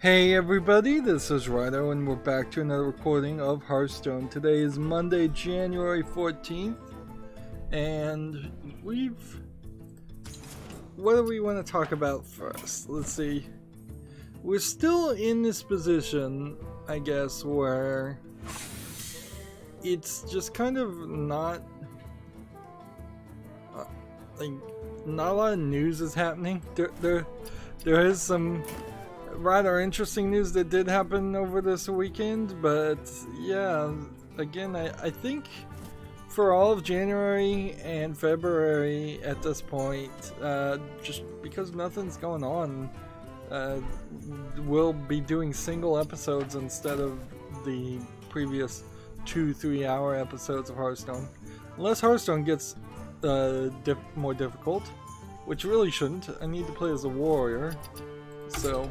Hey everybody, this is Rydo and we're back to another recording of Hearthstone. Today is Monday, January 14th, and what do we want to talk about first? Let's see. We're still in this position, I guess, where it's just kind of not not a lot of news is happening. There is some rather interesting news that did happen over this weekend, but yeah, again, I think for all of January and February at this point, just because nothing's going on, we'll be doing single episodes instead of the previous 2-3 hour episodes of Hearthstone, unless Hearthstone gets more difficult, which really shouldn't. I need to play as a warrior, so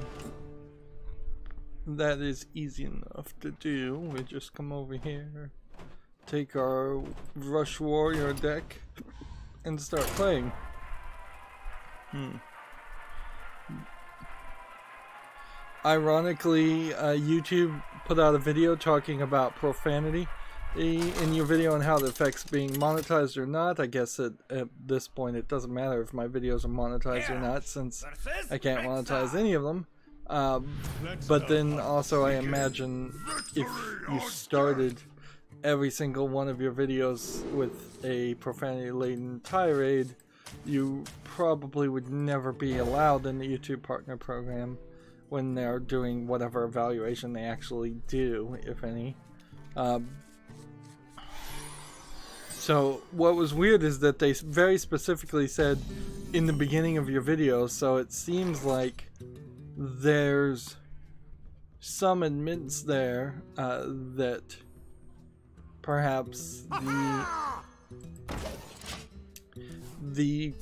that is easy enough to do. We just come over here, take our Rush Warrior deck, and start playing. Ironically, YouTube put out a video talking about profanity in your video and how it affects being monetized or not. I guess at this point it doesn't matter if my videos are monetized or not, since I can't monetize any of them. But then also I imagine if you started every single one of your videos with a profanity-laden tirade, you probably would never be allowed in the YouTube Partner Program when they're doing whatever evaluation they actually do, if any. So what was weird is that they very specifically said in the beginning of your video, so it seems like there's some admittance there that perhaps the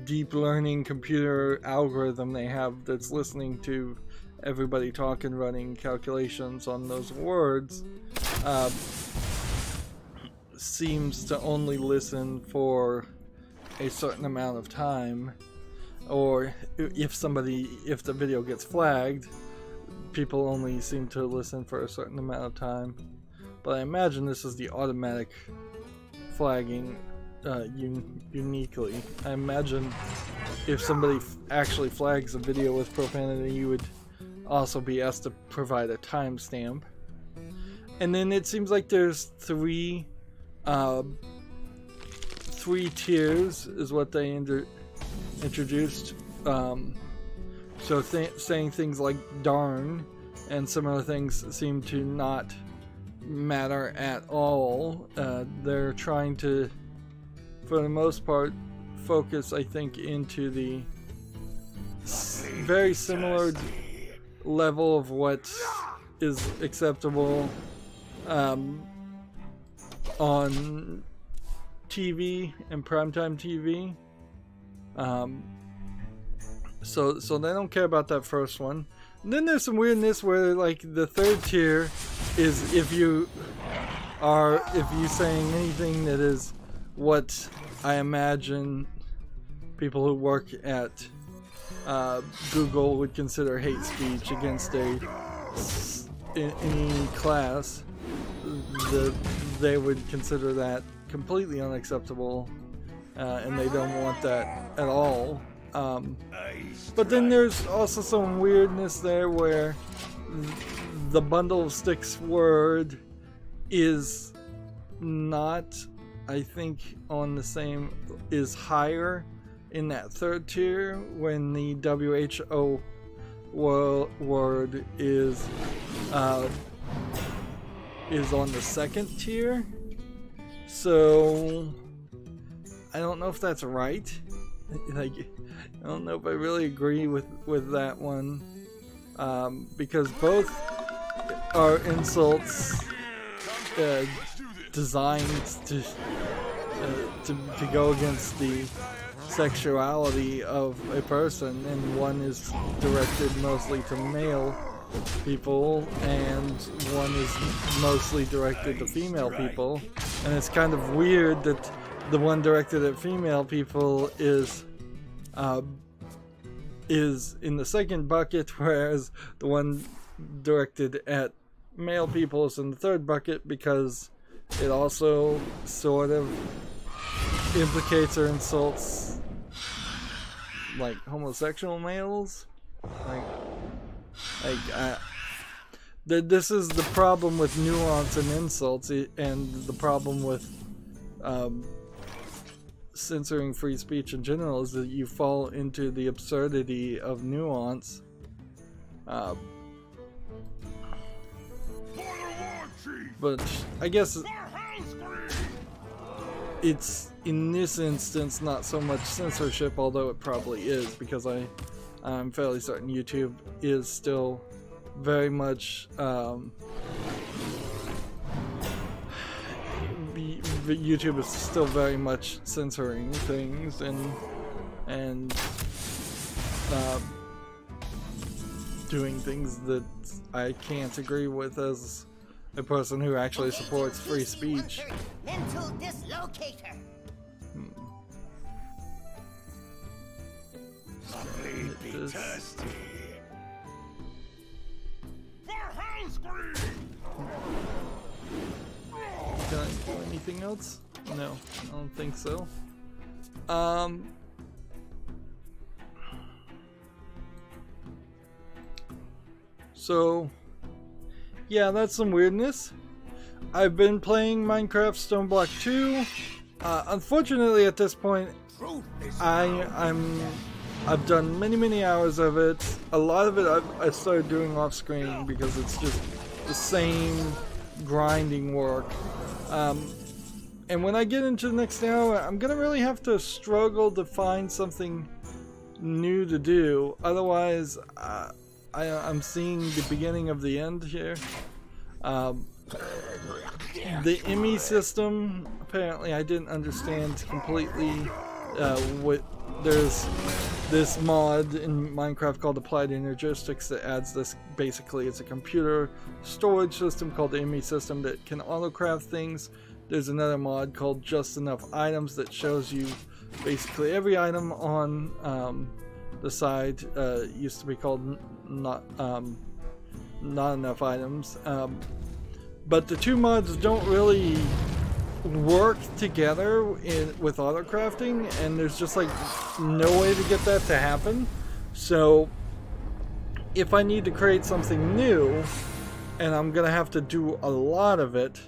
deep learning computer algorithm they have that's listening to everybody talk and running calculations on those words seems to only listen for a certain amount of time, or if the video gets flagged, people only seem to listen for a certain amount of time. But I imagine this is the automatic flagging uniquely. I imagine if somebody actually flags a video with profanity, you would also be asked to provide a timestamp. And then it seems like there's three tiers is what they introduced. So saying things like darn and similar things seem to not matter at all. They're trying to, for the most part, focus, I think, into the very similar level of what is acceptable on TV and primetime TV. So they don't care about that first one. And then there's some weirdness where, like, the third tier is if you saying anything that is what I imagine people who work at Google would consider hate speech against any class. They would consider that completely unacceptable, and they don't want that at all. But then there's also some weirdness there where the bundle of sticks word is not, I think, on the same, is higher in that third tier, when the WHO word is on the second tier. So I don't know if that's right. Like, I don't know if I really agree with that one, because both are insults designed to go against the sexuality of a person, and one is directed mostly to male people and one is mostly directed to female people. And it's kind of weird that the one directed at female people is is in the second bucket, whereas the one directed at male people is in the third bucket, because it also sort of implicates or insults like homosexual males. This is the problem with nuance and insults, and the problem with censoring free speech in general, is that you fall into the absurdity of nuance. But I guess it's, in this instance, not so much censorship, although it probably is, because I'm fairly certain YouTube is still very much YouTube is still very much censoring things and doing things that I can't agree with as a person who actually supports free speech. Mental dislocator. Thirsty. Can I do anything else? No, I don't think so. So yeah, that's some weirdness. I've been playing Minecraft Stoneblock 2. Unfortunately, at this point, I've done many hours of it. A lot of it I started doing off screen because it's just the same grinding work. And when I get into the next hour, I'm gonna really have to struggle to find something new to do. Otherwise, I'm seeing the beginning of the end here. The IMI system, apparently I didn't understand completely what there's this mod in Minecraft called Applied Energistics that adds this. Basically, it's a computer storage system called the IMI system that can autocraft things. There's another mod called Just Enough Items that shows you basically every item on the side. Used to be called Not Enough Items. But the two mods don't really work together with autocrafting, and there's just like no way to get that to happen. So if I need to create something new, and I'm gonna have to do a lot of it,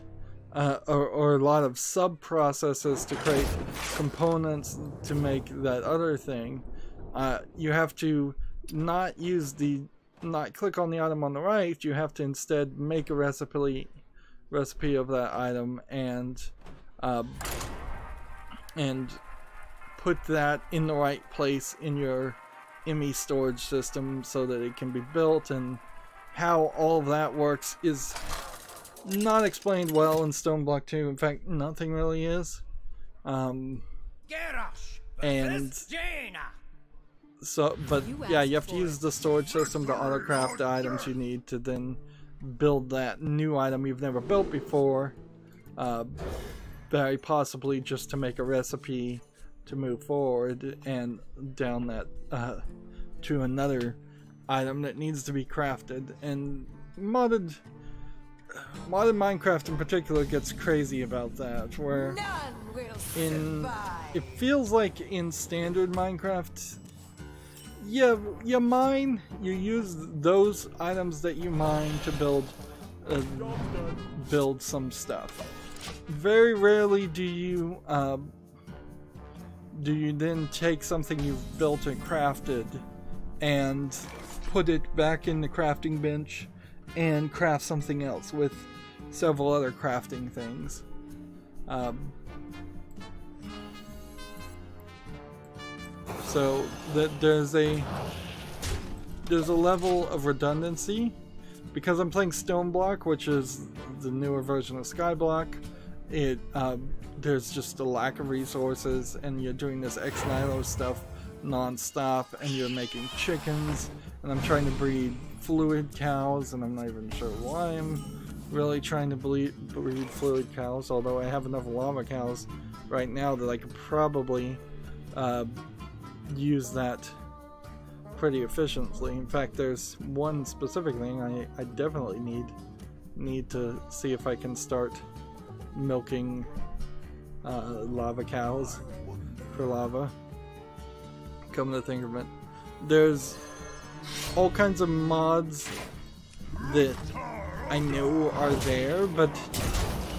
or a lot of sub processes to create components to make that other thing, you have to not click on the item on the right. You have to instead make a recipe of that item and put that in the right place in your IMI storage system so that it can be built. And how all of that works is not explained well in Stoneblock 2. In fact, nothing really is. And so, but yeah, you have to use the storage system to autocraft the items you need to then build that new item you've never built before. Very possibly just to make a recipe to move forward and down that to another item that needs to be crafted. And modded Minecraft in particular gets crazy about that, where it feels like in standard Minecraft, you use those items that you mine to build some stuff. Very rarely do you then take something you've built and crafted and put it back in the crafting bench and craft something else with several other crafting things. So there's a level of redundancy. Because I'm playing Stoneblock, which is the newer version of Skyblock, there's just a lack of resources, and you're doing this ex nihilo stuff non-stop, and you're making chickens, and I'm trying to breed fluid cows, and I'm not even sure why I'm really trying to breed fluid cows, although I have enough lava cows right now that I could probably use that pretty efficiently. In fact, there's one specific thing I definitely need to see if I can start milking lava cows for lava. Come to think of it, there's all kinds of mods that I know are there, but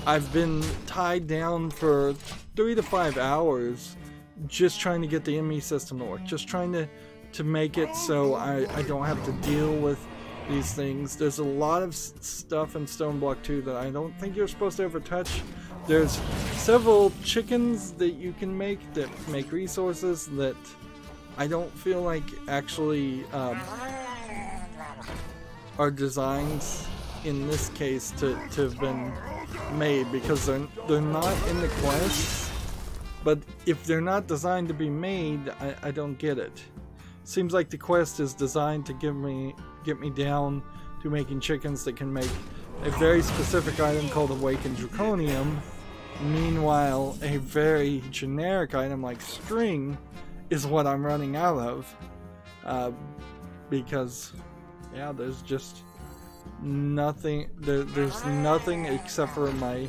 I've been tied down for 3 to 5 hours just trying to get the ME system to work, just trying to make it so I don't have to deal with these things. There's a lot of stuff in Stone Block 2 that I don't think you're supposed to ever touch. There's several chickens that you can make that make resources that I don't feel like actually are designed in this case to have been made, because they're not in the quests. But if they're not designed to be made, I don't get it. Seems like the quest is designed to get me down to making chickens that can make a very specific item called Awakened Draconium. Meanwhile, a very generic item like string is what I'm running out of, because yeah, there's just nothing. There's nothing except for my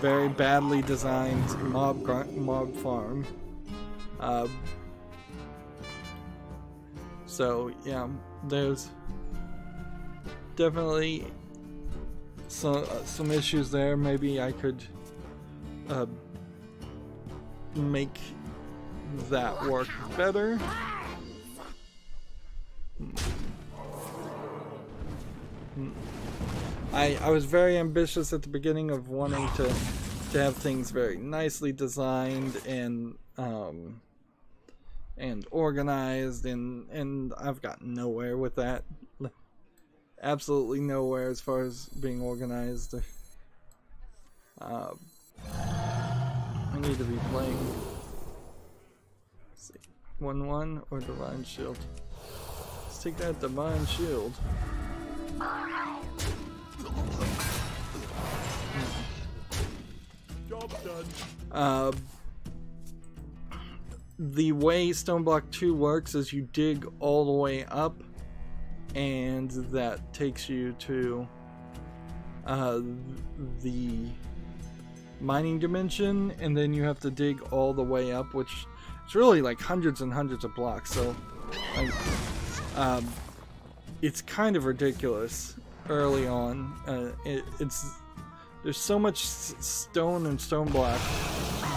very badly designed mob farm. So yeah, there's definitely some issues there. Maybe I could make that work better. I was very ambitious at the beginning of wanting to have things very nicely designed and organized, and I've gotten nowhere with that. Absolutely nowhere as far as being organized. I need to be playing 1-1 or Divine Shield. Let's take that Divine Shield. Job done. The way Stone Block 2 works is you dig all the way up, and that takes you to the mining dimension, and then you have to dig all the way up, which is really like hundreds and hundreds of blocks. So like, it's kind of ridiculous early on. There's so much stone and stone block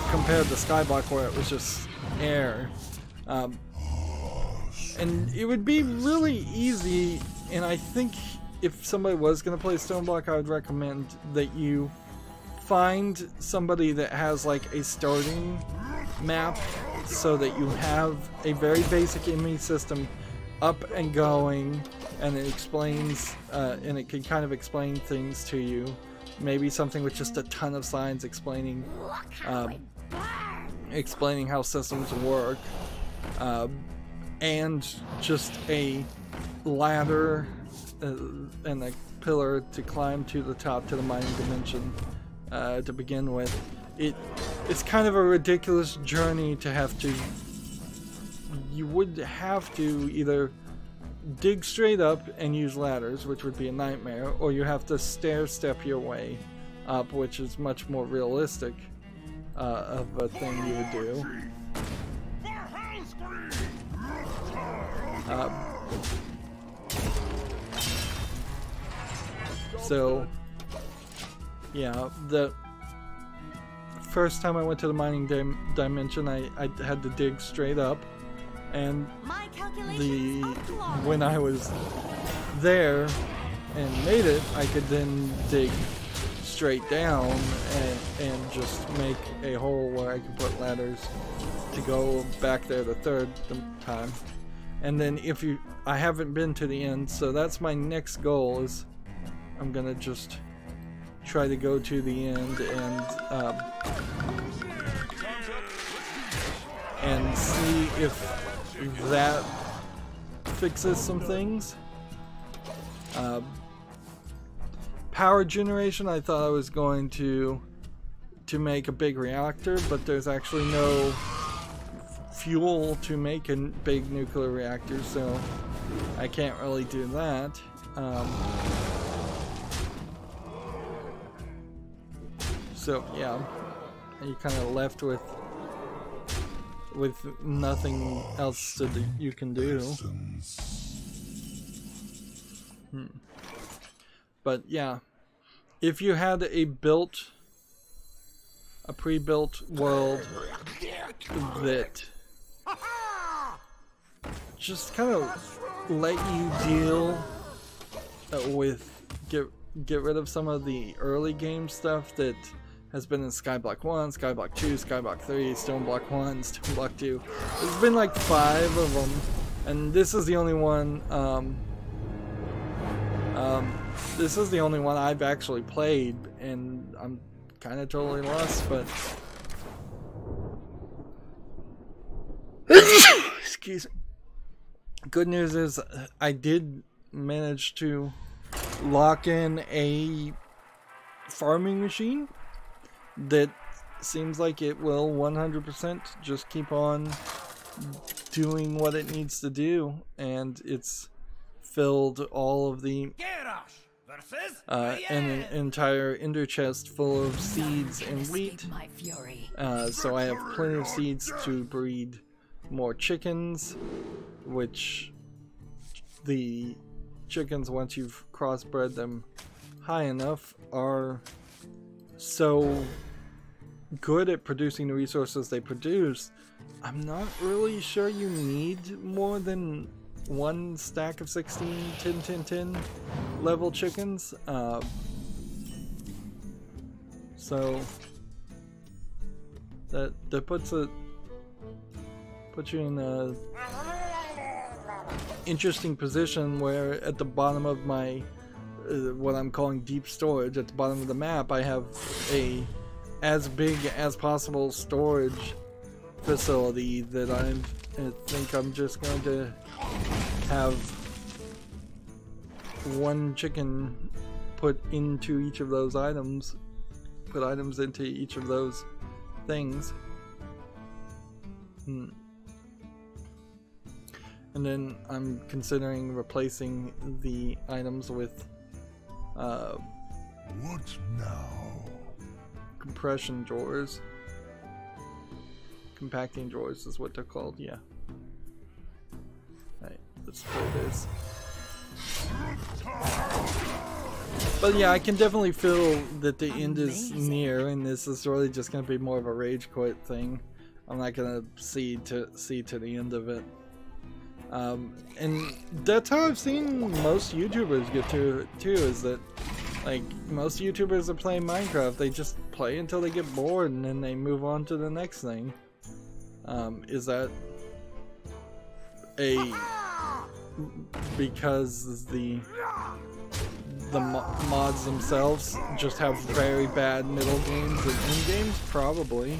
compared to Skyblock, where it was just air. And it would be really easy, and I think if somebody was going to play Stone Block, I would recommend that you find somebody that has like a starting map, so that you have a very basic ME system up and going, and it explains, and it can kind of explain things to you. Maybe something with just a ton of signs explaining explaining how systems work, and just a ladder and a pillar to climb to the top, to the mining dimension to begin with. It's kind of a ridiculous journey to have to. You would have to either dig straight up and use ladders, which would be a nightmare, or you have to stair step your way up, which is much more realistic of a thing you would do. So yeah, the first time I went to the mining dimension, I had to dig straight up, and when I was there and made it, I could then dig straight down and just make a hole where I could put ladders to go back there the third time. And then I haven't been to the end, so that's my next goal. Is I'm gonna just try to go to the end and see if that fixes some things. Power generation, I thought I was going to make a big reactor, but there's actually no fuel to make a big nuclear reactor, so I can't really do that. So yeah, you're kind of left with nothing else that you can do. But yeah, if you had a pre-built world that just kind of let you deal with get rid of some of the early game stuff that has been in Skyblock 1, Skyblock 2, Skyblock 3, Stoneblock 1, Stoneblock 2. There's been like 5 of them, and this is the only one. This is the only one I've actually played, and I'm kind of totally lost. But excuse me. Good news is I did manage to lock in a farming machine that seems like it will 100% just keep on doing what it needs to do, and it's filled all of the an entire ender chest full of seeds and wheat. So I have plenty of seeds to breed more chickens, which the chickens, once you've crossbred them high enough, are so good at producing the resources they produce. I'm not really sure you need more than one stack of 16 10 level chickens. So that puts you in a interesting position where at the bottom of my what I'm calling deep storage, at the bottom of the map, I have a as big as possible storage facility that I think I'm just going to have one chicken put into each of those items, put items into each of those things. And then I'm considering replacing the items with what now? Compression drawers. Compacting drawers is what they're called, yeah. Alright, let's play this. But yeah, I can definitely feel that the end is near, and this is really just going to be more of a rage quit thing. I'm not going to see to the end of it. And that's how I've seen most YouTubers get to it too, is that like most YouTubers that play Minecraft, they just play until they get bored and then they move on to the next thing. Is that because the mods themselves just have very bad middle games and end games? Probably,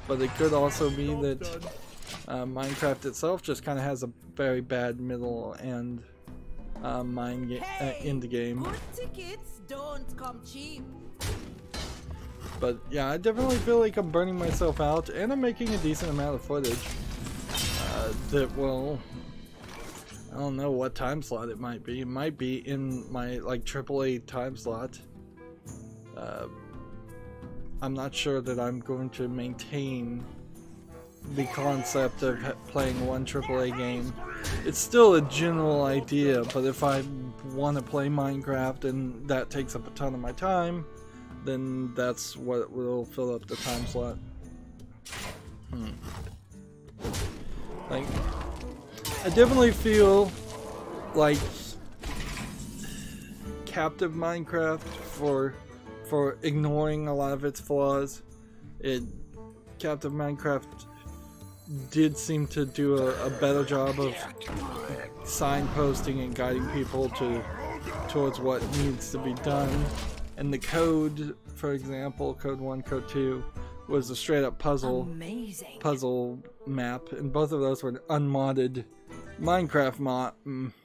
but it could also be that Minecraft itself just kind of has a very bad middle and end game. Good tickets don't come cheap. But yeah, I definitely feel like I'm burning myself out, and I'm making a decent amount of footage that will, I don't know what time slot it might be. It might be in my like AAA time slot. I'm not sure that I'm going to maintain the concept of playing one AAA game. It's still a general idea, but if I want to play Minecraft and that takes up a ton of my time, then that's what will fill up the time slot. Like, I definitely feel like Captive Minecraft, for ignoring a lot of its flaws, Captive Minecraft did seem to do a better job of signposting and guiding people towards what needs to be done. And the code, for example, code 1, code 2, was a straight up puzzle map, and both of those were unmodded Minecraft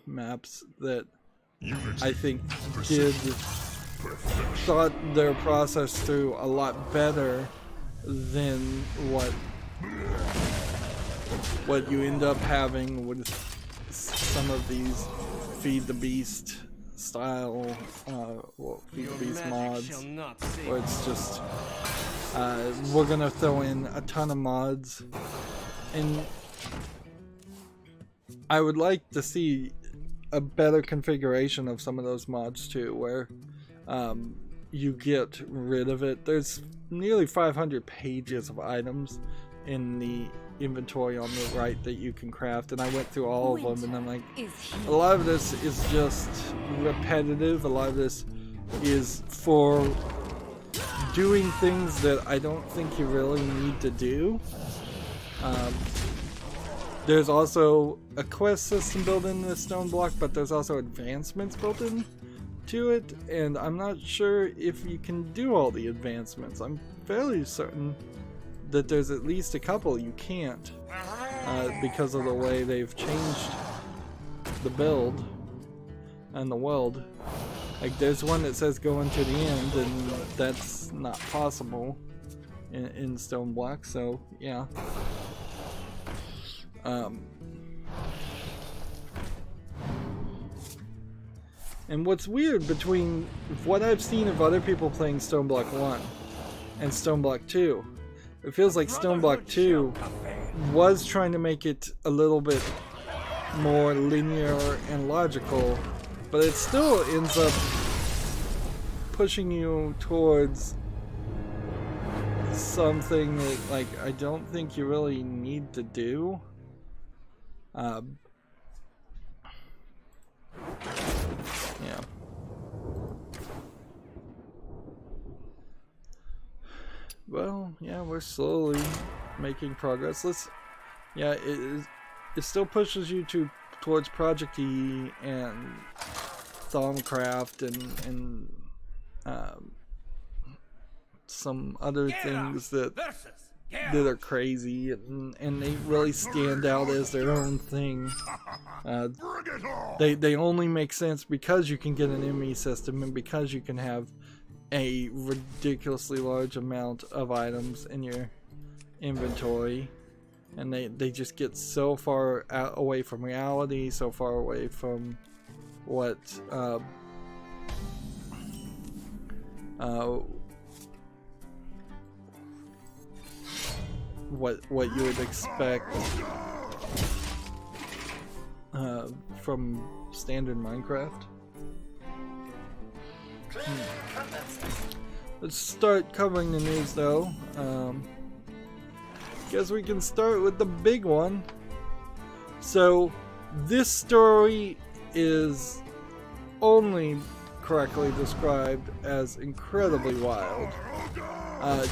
maps that I think thought their process through a lot better than what what you end up having with some of these Feed the Beast style, Feed the Beast mods, where it's just, we're gonna throw in a ton of mods, and I would like to see a better configuration of some of those mods too, where you get rid of it. There's nearly 500 pages of items in the inventory on the right that you can craft, and I went through all of them, and I'm like, a lot of this is just repetitive. A lot of this is for doing things that I don't think you really need to do. There's also a quest system built into the stone block, but there's also advancements built in to it, and I'm not sure if you can do all the advancements. I'm fairly certain that there's at least a couple you can't, because of the way they've changed the build and the world. Like, there's one that says go into the end, and that's not possible in stone block, so yeah. And what's weird between what I've seen of other people playing Stone Block 1 and Stone Block 2, it feels like Stone Block 2 was trying to make it a little bit more linear and logical, but it still ends up pushing you towards something that, like, I don't think you really need to do. Yeah. Well, yeah, we're slowly making progress. Yeah, it still pushes you towards Project E and Thaumcraft and some other things that are crazy, and they really stand out as their own thing. They only make sense because you can get an ME system and because you can have a ridiculously large amount of items in your inventory, and they just get so far away from reality, so far away from what what you would expect from standard Minecraft. Let's start covering the news though. Guess we can start with the big one. So this story is only correctly described as incredibly wild.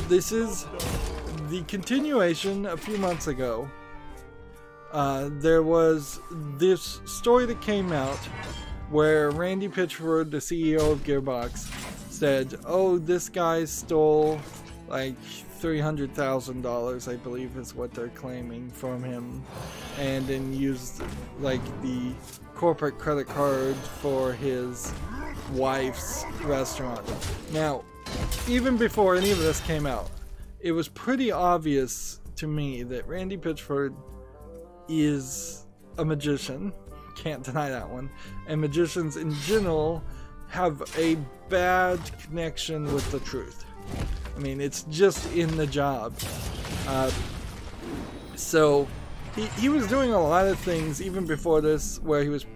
This is the continuation. A few months ago, there was this story that came out where Randy Pitchford, the CEO of Gearbox, said, oh, this guy stole like $300,000, I believe is what they're claiming, from him, and then used like the corporate credit card for his wife's restaurant. Now, even before any of this came out, it was pretty obvious to me that Randy Pitchford is a magician. Can't deny that one. And magicians in general have a bad connection with the truth. I mean, it's just in the job. So he was doing a lot of things even before this, where he was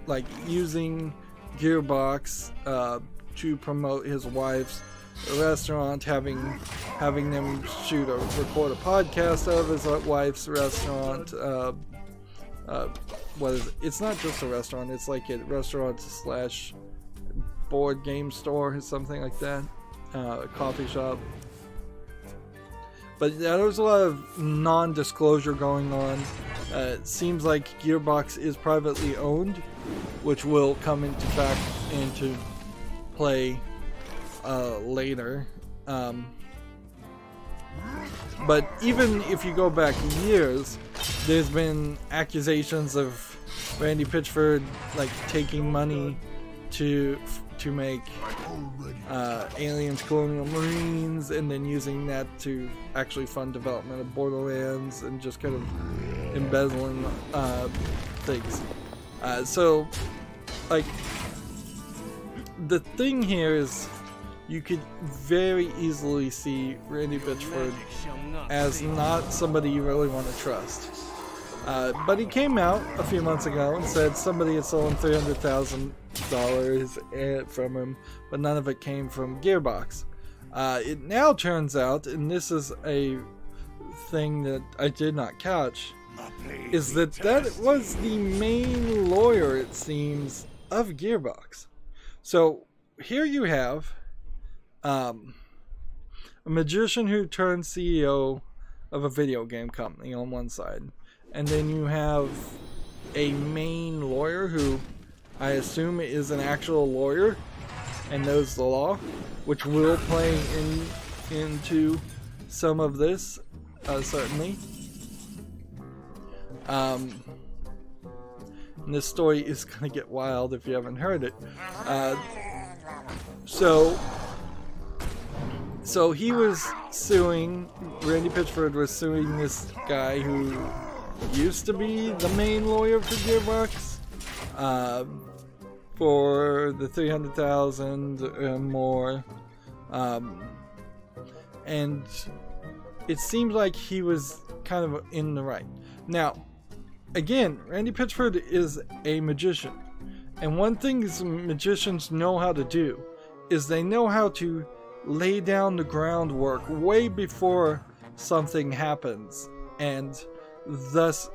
like using Gearbox to promote his wife's restaurant, having them record a podcast of his wife's restaurant. What is it? It's not just a restaurant, it's like a restaurant slash board game store or something like that, a coffee shop. But yeah, there's a lot of non-disclosure going on. It seems like Gearbox is privately owned, which will come into play later. But even if you go back years, there's been accusations of Randy Pitchford like taking money to make Aliens Colonial Marines, and then using that to actually fund development of Borderlands, and just kind of embezzling things. So, like, the thing here is you could very easily see Randy Pitchford as not somebody you really want to trust. But he came out a few months ago and said somebody had stolen $300,000 from him, but none of it came from Gearbox. It now turns out, and this is a thing that I did not catch, is that was the main lawyer, it seems, of Gearbox. So here you have a magician who turned CEO of a video game company on one side, and then you have a main lawyer who I assume is an actual lawyer and knows the law, which will play into some of this, certainly. And this story is going to get wild if you haven't heard it. So he was suing, Randy Pitchford was suing this guy who used to be the main lawyer for Gearbox for the $300,000 and more. And it seems like he was kind of in the right. Now, again, Randy Pitchford is a magician. And one thing magicians know how to do is they know how to lay down the groundwork way before something happens, and thus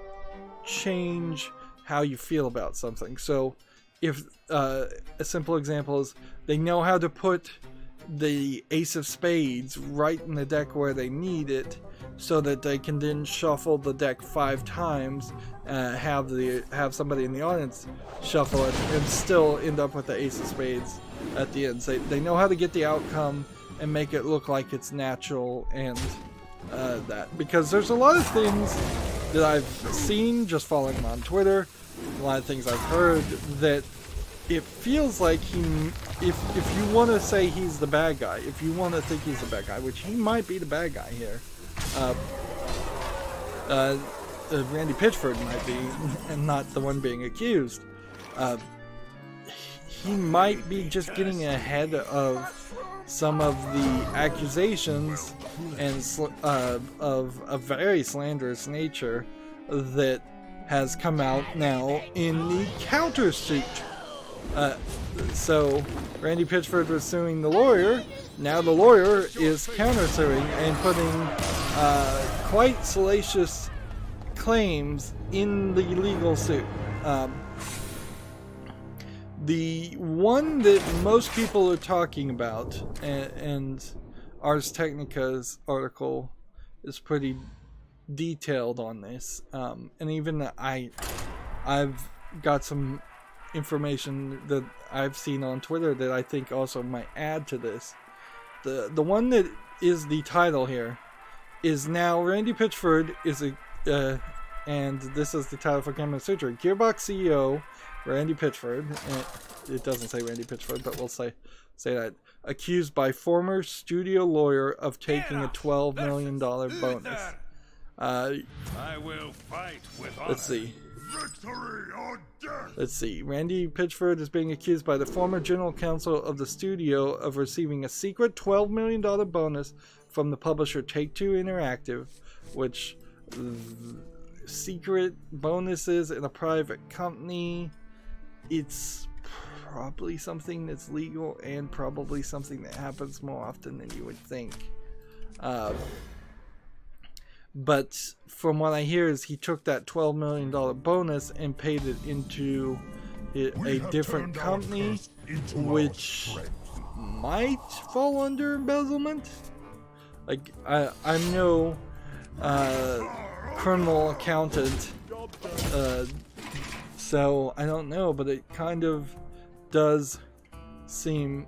change how you feel about something. So if a simple example is they know how to put the ace of spades right in the deck where they need it, so that they can then shuffle the deck 5 times, have somebody in the audience shuffle it, and still end up with the ace of spades at the end. So they know how to get the outcome and make it look like it's natural, and that, because there's a lot of things that I've seen just following him on Twitter, a lot of things I've heard, that it feels like if you want to say he's the bad guy, if you want to think he's the bad guy, which he might be the bad guy here, Randy Pitchford might be, and not the one being accused. He might be just getting ahead of some of the accusations and of a very slanderous nature that has come out now in the countersuit. So Randy Pitchford was suing the lawyer. Now the lawyer is countersuing and putting quite salacious claims in the legal suit. The one that most people are talking about, and Ars Technica's article is pretty detailed on this, and even I've got some information that I've seen on Twitter that I think also might add to this. The one that is the title here is now Randy Pitchford is a and this is the title for Camera Suture. Gearbox CEO Randy Pitchford, it doesn't say Randy Pitchford, but we'll say that, accused by former studio lawyer of taking a $12 million bonus. I will fight with honor. Let's see. Victory or death. Let's see. Randy Pitchford is being accused by the former general counsel of the studio of receiving a secret $12 million bonus from the publisher Take-Two Interactive, which secret bonuses in a private company, it's probably something that's legal and probably something that happens more often than you would think. But from what I hear is he took that $12 million bonus and paid it into a different company, which might fall under embezzlement. Like, I'm no criminal accountant, so I don't know, but it kind of does seem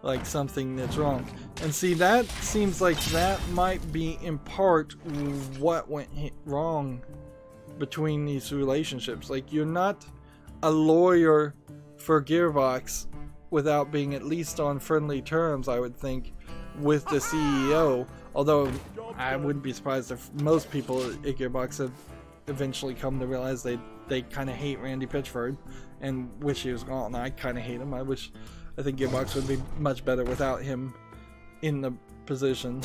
like something that's wrong. And see, that seems like that might be in part what went wrong between these relationships. Like, you're not a lawyer for Gearbox without being at least on friendly terms, I would think, with the CEO. Although I wouldn't be surprised if most people at Gearbox have eventually come to realize they kind of hate Randy Pitchford and wish he was gone. I kind of hate him. I think Gearbox would be much better without him in the position.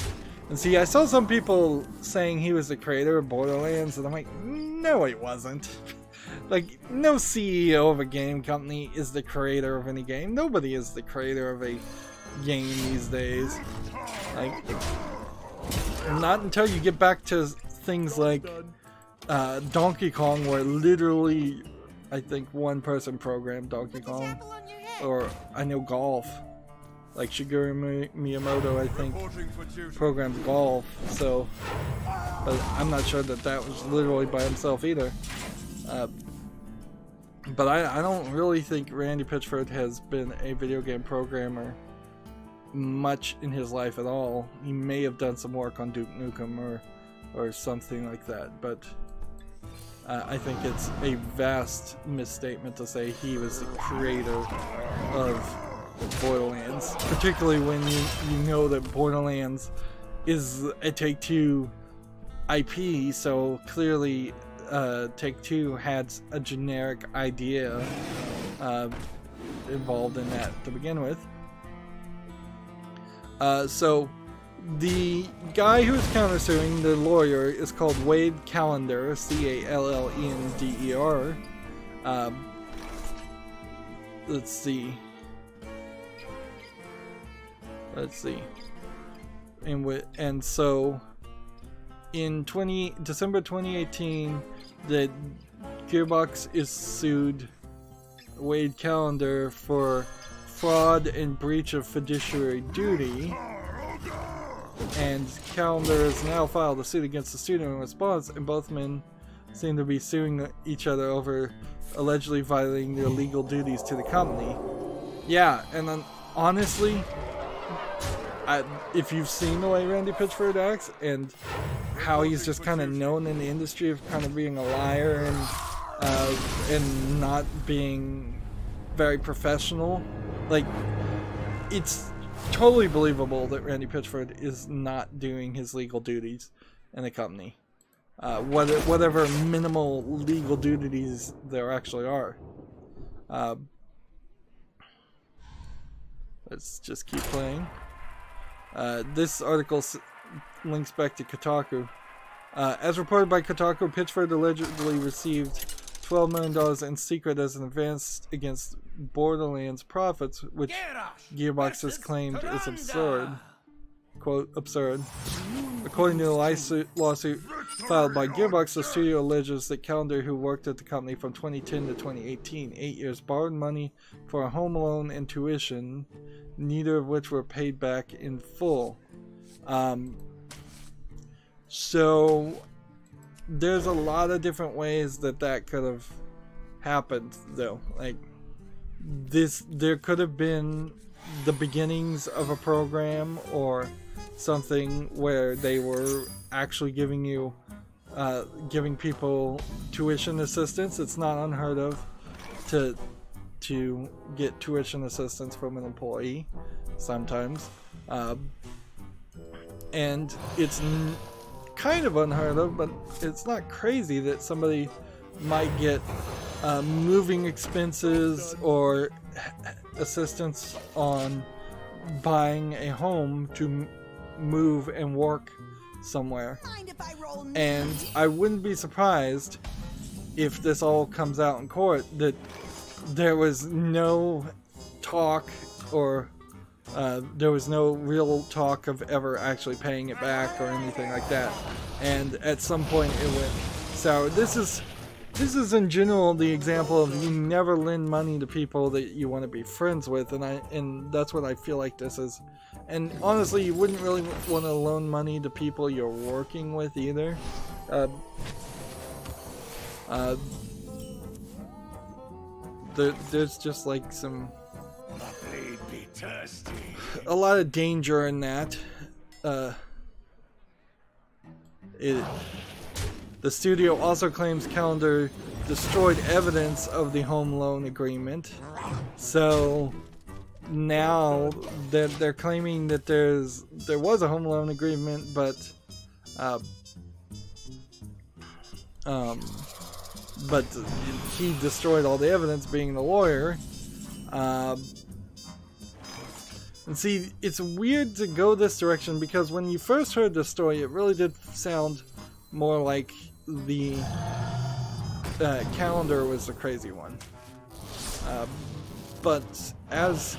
And see, I saw some people saying he was the creator of Borderlands, and I'm like, no, he wasn't. Like, no CEO of a game company is the creator of any game. Nobody is the creator of a game these days. Like, not until you get back to things like Donkey Kong, where literally, I think one person programmed Donkey Kong. Or, I know golf. Like Shigeru Miyamoto, I think, programmed golf, so but I'm not sure that was literally by himself either. But I don't really think Randy Pitchford has been a video game programmer much in his life at all. He may have done some work on Duke Nukem or something like that, but I think it's a vast misstatement to say he was the creator of Borderlands, particularly when you know that Borderlands is a Take-Two IP, so clearly Take-Two had a generic idea involved in that to begin with. So the guy who's countersuing, the lawyer, is called Wade Callender, C-A-L-L-E-N-D-E-R. Let's see. And so in December 2018, the Gearbox is sued Wade Callender for fraud and breach of fiduciary duty, and Callender has now filed a suit against the studio in response, and both men seem to be suing each other over allegedly violating their legal duties to the company. Yeah, and then honestly, if you've seen the way Randy Pitchford acts and how he's just kind of known in the industry of kind of being a liar and not being very professional, like, it's totally believable that Randy Pitchford is not doing his legal duties in the company, whatever minimal legal duties there actually are. Let's just keep playing. This article links back to Kotaku. As reported by Kotaku, Pitchford allegedly received $12 million in secret as an advance against Borderlands profits, which Gearbox has claimed is absurd. Quote, absurd. According to the lawsuit filed by Gearbox, the studio alleges that Callender, who worked at the company from 2010 to 2018, 8 years, borrowed money for a home loan and tuition, neither of which were paid back in full. So there's a lot of different ways that could have happened, though. Like, there could have been the beginnings of a program or something where they were actually giving people tuition assistance. It's not unheard of to get tuition assistance from an employee sometimes, and it's kind of unheard of, but it's not crazy that somebody might get moving expenses or assistance on buying a home to move and work somewhere. And I wouldn't be surprised if this all comes out in court that there was no talk, or there was no real talk of ever actually paying it back or anything like that, and at some point it went sour. This is in general the example of you never lend money to people that you want to be friends with, and that's what I feel like this is. And honestly, you wouldn't really want to loan money to people you're working with either. There's just like a lot of danger in that. The studio also claims Callender destroyed evidence of the home loan agreement. So now they're claiming that there was a home loan agreement, but he destroyed all the evidence, being the lawyer. And see, it's weird to go this direction, because when you first heard the story, it really did sound more like the calendar was the crazy one. But as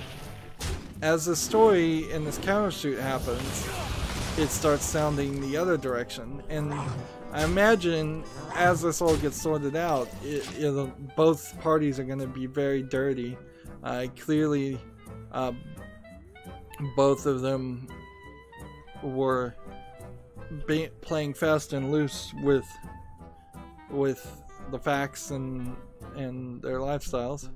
the story in this countershoot happens, it starts sounding the other direction. And I imagine as this all gets sorted out, both parties are going to be very dirty. Clearly, both of them were playing fast and loose with the facts and their lifestyles.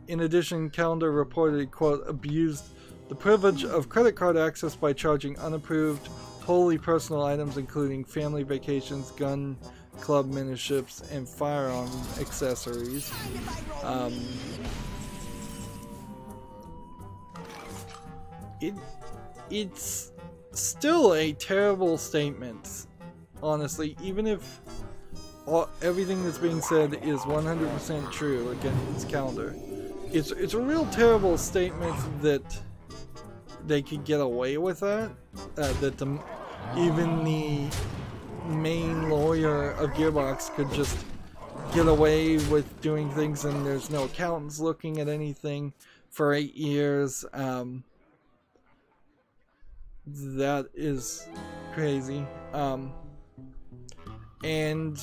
In addition, Calendar reportedly, quote, abused the privilege of credit card access by charging unapproved, wholly personal items including family vacations, gun club memberships, and firearm accessories. It's still a terrible statement, honestly, even if everything that's being said is 100% true against Calendar. It's a real terrible statement that they could get away with that. Even the main lawyer of Gearbox could just get away with doing things, and there's no accountants looking at anything for 8 years. That is crazy. And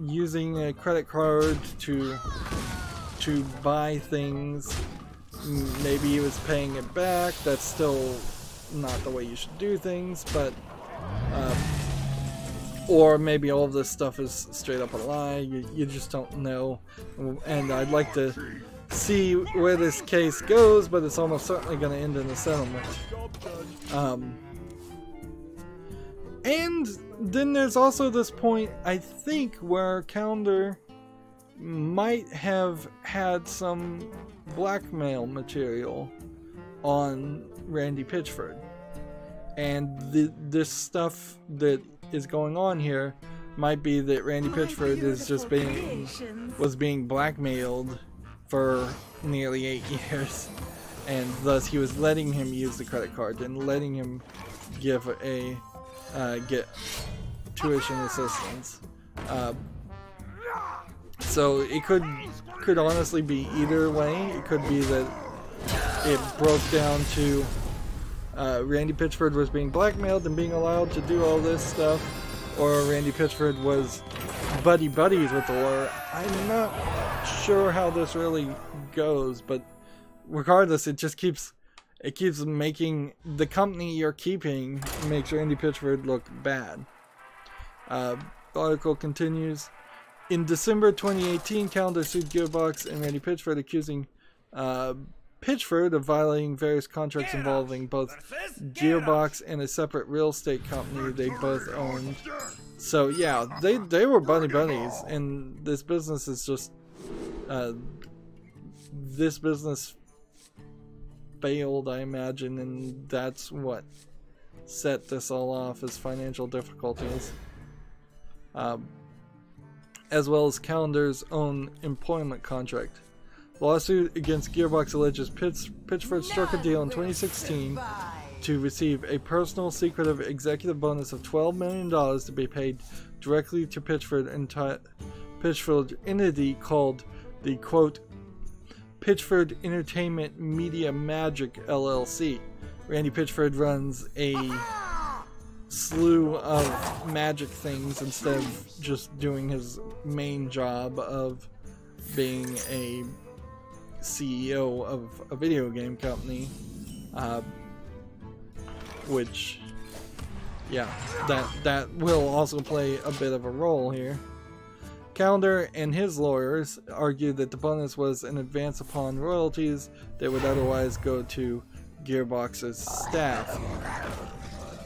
using a credit card to buy things, maybe he was paying it back. That's still not the way you should do things, but or maybe all of this stuff is straight up a lie. You just don't know. And I'd like to see where this case goes, but it's almost certainly going to end in a settlement. And then there's also this point, I think, where Calendar might have had some blackmail material on Randy Pitchford. And this stuff that is going on here might be that Randy Pitchford is just was being blackmailed for nearly 8 years, and thus he was letting him use the credit card and letting him give get tuition assistance. So it could honestly be either way. It could be that it broke down to Randy Pitchford was being blackmailed and being allowed to do all this stuff, or Randy Pitchford was buddies with the lawyer. I'm not sure how this really goes, but regardless, it just keeps making the company you're keeping makes Randy Pitchford look bad. The article continues. In December 2018, Calendar sued Gearbox and Randy Pitchford, accusing Pitchford of violating various contracts involving both Gearbox and a separate real estate company they both owned. So yeah, they were buddies, and this business is just this business failed, I imagine, and that's what set this all off, as financial difficulties, as well as Calendar's own employment contract. Lawsuit against Gearbox alleges Pitchford struck a deal in 2016 to receive a personal secretive executive bonus of $12 million to be paid directly to Pitchford and Pitchford entity called the, quote, Pitchford Entertainment Media Magic LLC. Randy Pitchford runs a slew of magic things instead of just doing his main job of being a CEO of a video game company, which, yeah, that will also play a bit of a role here. Calendar and his lawyers argued that the bonus was an advance upon royalties that would otherwise go to Gearbox's staff.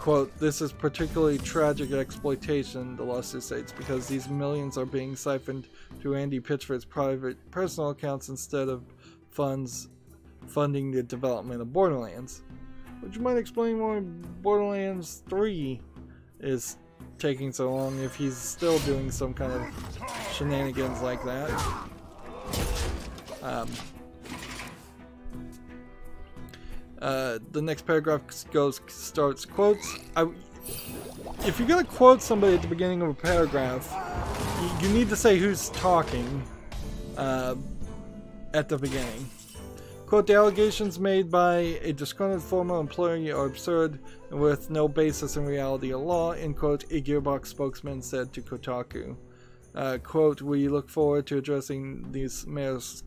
quote, "This is particularly tragic exploitation," the lawsuit states, because these millions are being siphoned to Randy Pitchford's private personal accounts instead of funds funding the development of Borderlands. Which might explain why Borderlands 3 is taking so long if he's still doing some kind of shenanigans like that. The next paragraph starts quotes. If you're gonna quote somebody at the beginning of a paragraph, you need to say who's talking at the beginning. Quote, "The allegations made by a disgruntled former employee are absurd and with no basis in reality or law," end quote, a Gearbox spokesman said to Kotaku. Quote, "We look forward to addressing this mayor's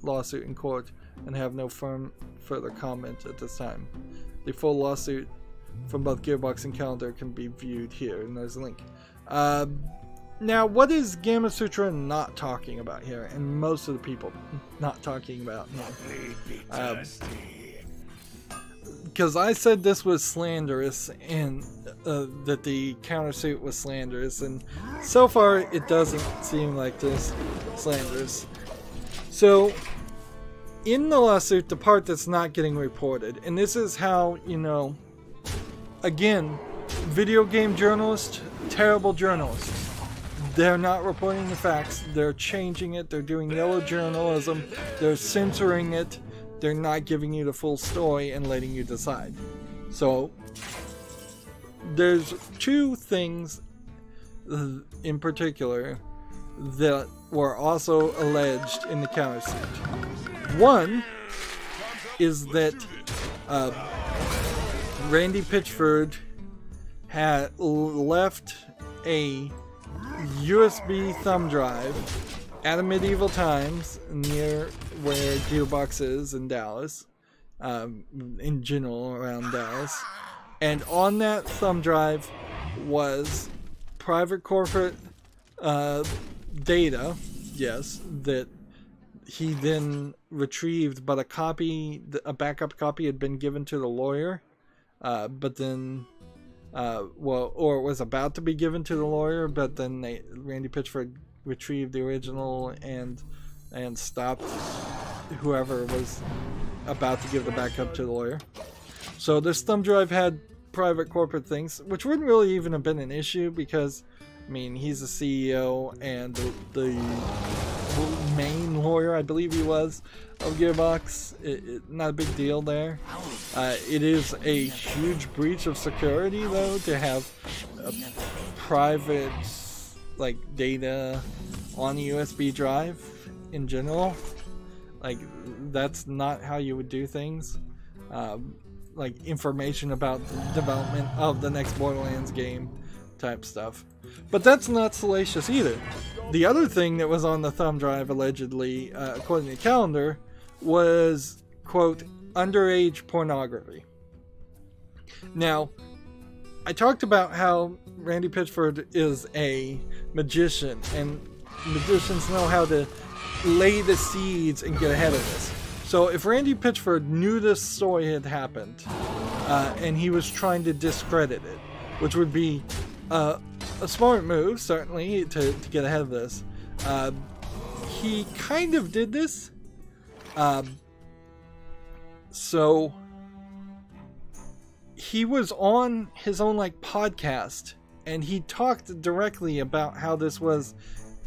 lawsuit in court and have no further comment at this time. The full lawsuit from both Gearbox and Calendar can be viewed here," and there's a link. Now, what is Gamma Sutra not talking about here, and most of the people not talking about here? Because I said this was slanderous, and that the countersuit was slanderous, and so far it doesn't seem like this slanderous. So, in the lawsuit, the part that's not getting reported, and this is how, you know, again, video game journalists, terrible journalists. They're not reporting the facts, they're changing it, they're doing yellow journalism, they're censoring it, they're not giving you the full story and letting you decide. So, there's two things in particular that were also alleged in the countersuit. One is that Randy Pitchford had left a USB thumb drive at a Medieval Times near where Gearbox is in Dallas, in general around Dallas, and on that thumb drive was private corporate data, yes, that he then retrieved, but a backup copy had been given to the lawyer, but then or it was about to be given to the lawyer, but then Randy Pitchford retrieved the original and stopped whoever was about to give the backup to the lawyer. So this thumb drive had private corporate things, which wouldn't really even have been an issue because, I mean, he's the CEO and the main lawyer, I believe he was, of Gearbox. Not a big deal there. It is a huge breach of security, though, to have private data on a USB drive in general. Like, that's not how you would do things. Like information about the development of the next Borderlands game type stuff. But that's not salacious either. The other thing that was on the thumb drive, allegedly, according to Calendar, was, quote, underage pornography. Now, I talked about how Randy Pitchford is a magician, and magicians know how to lay the seeds and get ahead of this. So if Randy Pitchford knew this story had happened, and he was trying to discredit it, which would be a smart move, certainly, to get ahead of this, he kind of did this. So he was on his own podcast, and he talked directly about how this was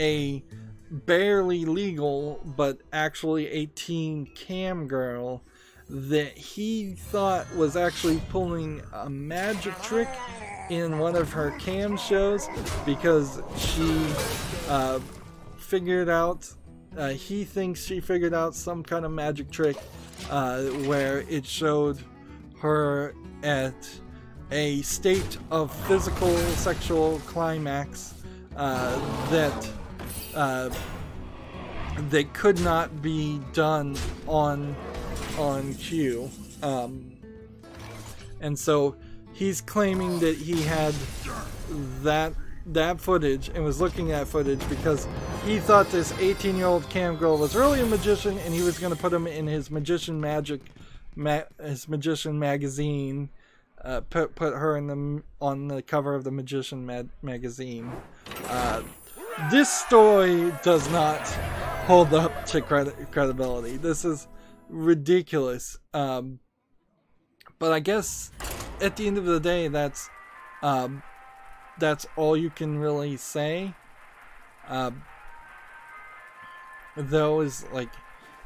a barely legal but actually 18 cam girl that he thought was actually pulling a magic trick in one of her cam shows because she figured out, he thinks she figured out some kind of magic trick where it showed her at a state of physical sexual climax that could not be done on cue, and so he's claiming that he had that footage and was looking at footage because he thought this 18-year-old cam girl was really a magician, and he was going to put him in his magician magazine put her on the cover of the Magician magazine. This story does not hold up to credibility. This is ridiculous. But I guess at the end of the day, that's all you can really say. Though, is like,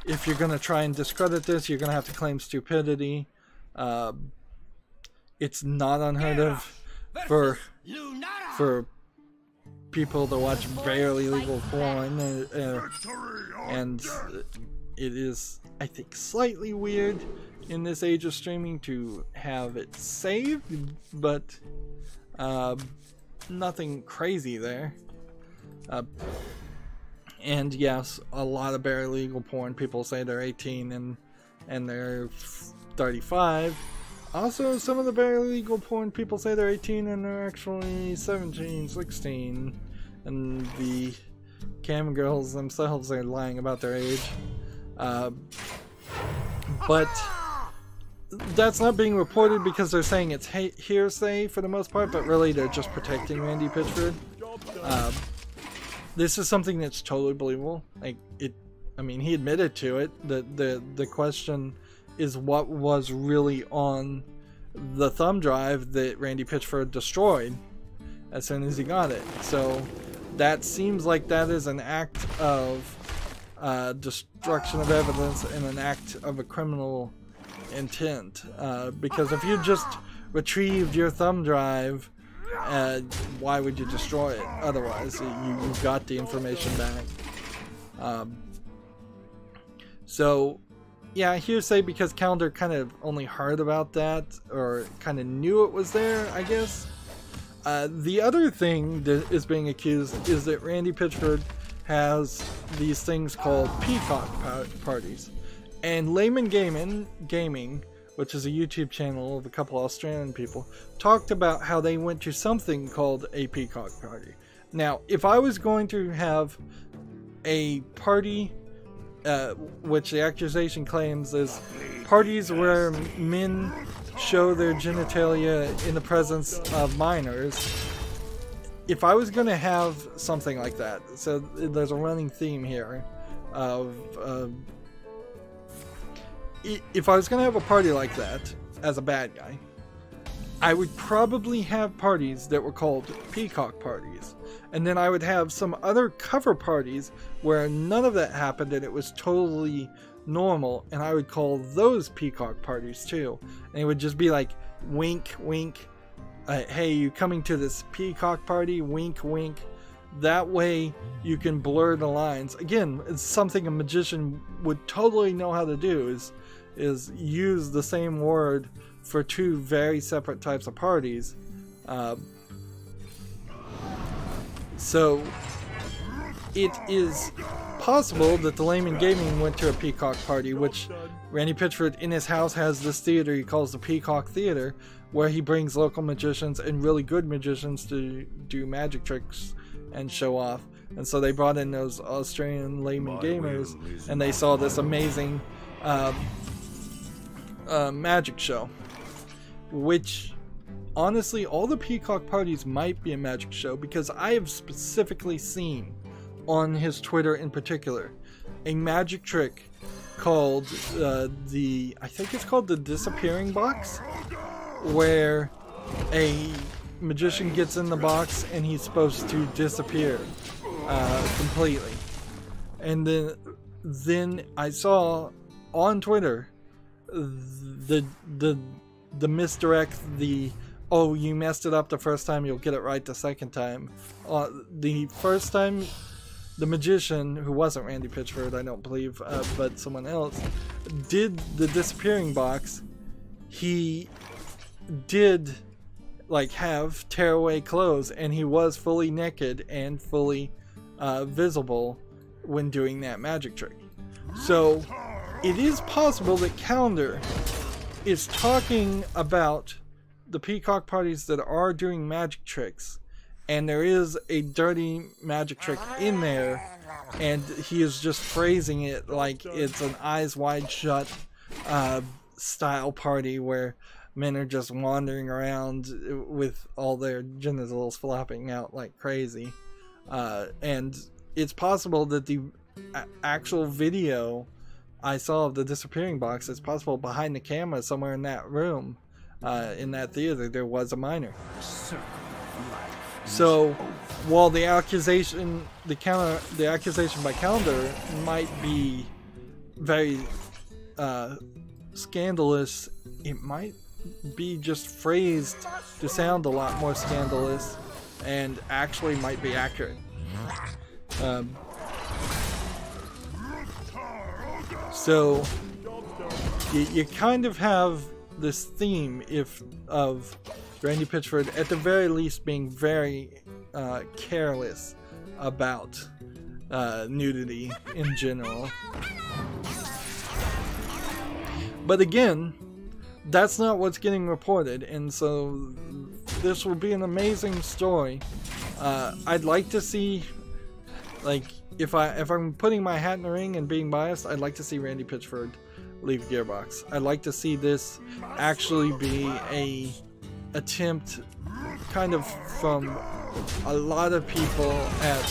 if you're gonna try and discredit this, you're gonna have to claim stupidity. It's not unheard of for people to watch barely legal porn, and it is, I think, slightly weird in this age of streaming to have it saved, but nothing crazy there. And yes, a lot of barely legal porn, people say they're 18 and they're 35. Also, some of the barely legal porn, people say they're 18 and they're actually 17, 16. And the cam girls themselves are lying about their age. But that's not being reported because they're saying it's hearsay for the most part, but really they're just protecting Randy Pitchford. This is something that's totally believable. Like, I mean, he admitted to it. The question is what was really on the thumb drive that Randy Pitchford destroyed as soon as he got it. So that seems like that is an act of destruction of evidence and an act of a criminal intent. Because if you just retrieved your thumb drive, why would you destroy it otherwise? You got the information back. So yeah, hearsay because Calendar kind of only heard about that or kind of knew it was there, I guess. The other thing that is being accused is that Randy Pitchford has these things called peacock parties. And Layman Gaming, which is a YouTube channel of a couple Australian people, talked about how they went to something called a peacock party. Now, if I was going to have a party, which the accusation claims is parties where men show their genitalia in the presence of minors, if I was going to have something like that, so there's a running theme here of if I was going to have a party like that as a bad guy, I would probably have parties that were called peacock parties. And then I would have some other cover parties where none of that happened and it was totally normal, and I would call those peacock parties too. And it would just be like, wink, wink, hey, you coming to this peacock party? Wink, wink. That way you can blur the lines. Again, it's something a magician would totally know how to do, is use the same word for two very separate types of parties. So it is possible that the Layman Gaming went to a peacock party, which Randy Pitchford in his house has this theater he calls the Peacock Theater, where he brings local magicians and really good magicians to do magic tricks and show off. And so they brought in those Australian Layman Gamers, and they saw this amazing magic show, which honestly, all the peacock parties might be a magic show, because I have specifically seen on his Twitter in particular a magic trick called I think it's called the disappearing box, where a magician gets in the box and he's supposed to disappear completely. And then I saw on Twitter the misdirect, oh, you messed it up the first time, you'll get it right the second time. The first time, the magician, who wasn't Randy Pitchford, I don't believe, but someone else, did the disappearing box. He did like have tearaway clothes, and he was fully naked and fully visible when doing that magic trick. So it is possible that Calendar is talking about the peacock parties that are doing magic tricks, and there is a dirty magic trick in there, and he is just phrasing it like it's an eyes wide shut style party where men are just wandering around with all their genitals flopping out like crazy. And it's possible that the actual video I saw of the disappearing box, it's possible behind the camera somewhere in that room, in that theater, there was a minor. So while the accusation by Calendar might be very scandalous, it might be just phrased to sound a lot more scandalous and actually might be accurate. So you kind of have this theme of Randy Pitchford at the very least being very careless about nudity in general. But again, that's not what's getting reported, and so this will be an amazing story. I'd like to see, like, if I'm putting my hat in the ring and being biased, I'd like to see Randy Pitchford leave Gearbox. I'd like to see this actually be a attempt, kind of from a lot of people at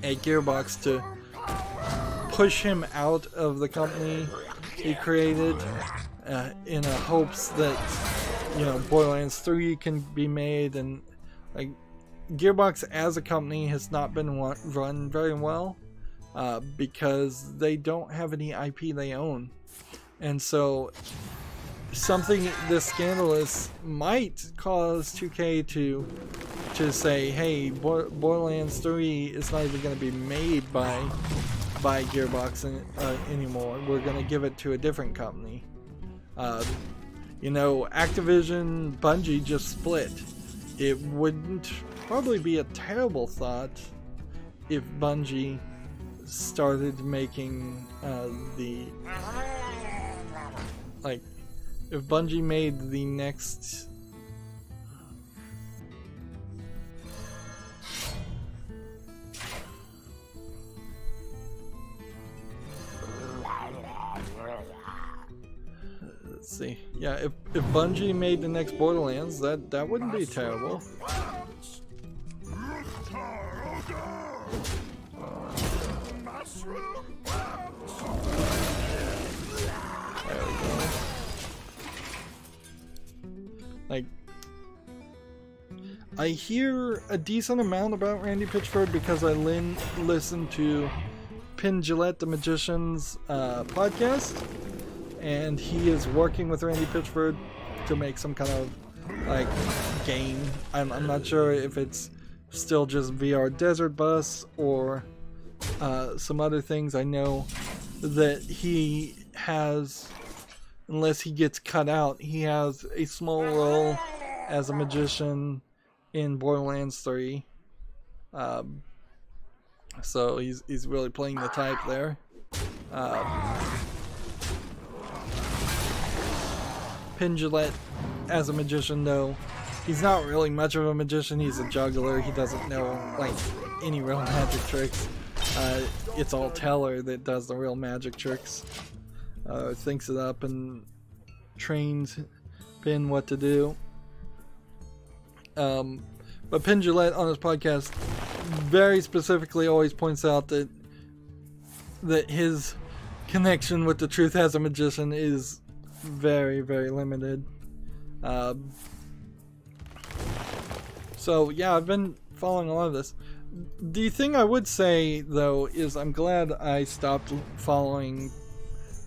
Gearbox to push him out of the company he created, in a hopes that, you know, Borderlands 3 can be made. And like, Gearbox as a company has not been run very well, because they don't have any IP they own, and so something this scandalous might cause 2K to say, hey, Borderlands 3 is not even going to be made by Gearbox anymore. We're going to give it to a different company. You know, Activision, Bungie just split. It wouldn't probably be a terrible thought if Bungie started making if Bungie made the next let's see, yeah, if Bungie made the next Borderlands, that wouldn't be terrible. There we go. Like, I hear a decent amount about Randy Pitchford because I listen to Penn Jillette the Magician's podcast, and he is working with Randy Pitchford to make some kind of like game. I'm not sure if it's still just VR Desert Bus or some other things. I know that he has, unless he gets cut out, he has a small role as a magician in Borderlands 3. So he's really playing the type there. Penn Jillette as a magician, though, he's not really much of a magician. He's a juggler. He doesn't know like any real magic tricks. It's all Teller that does the real magic tricks. Thinks it up and trains Penn what to do. But Penn Jillette on his podcast very specifically always points out that his connection with the truth as a magician is very, very limited. So yeah, I've been following a lot of this. The thing I would say though is I'm glad I stopped following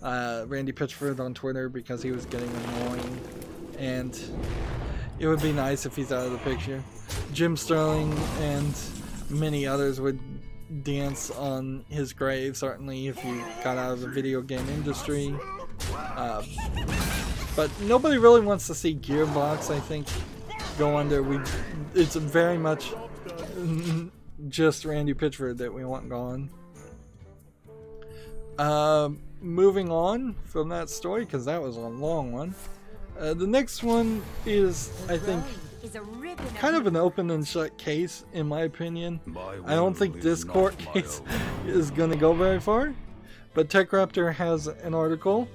Randy Pitchford on Twitter because he was getting annoying, and it would be nice if he's out of the picture. Jim Sterling and many others would dance on his grave, certainly, if he got out of the video game industry. But nobody really wants to see Gearbox, I think, go under. It's very much just Randy Pitchford that we want gone. Moving on from that story, because that was a long one. The next one is, I think, kind of an open and shut case, in my opinion. I don't think this court case is going to go very far. but TechRaptor has an article.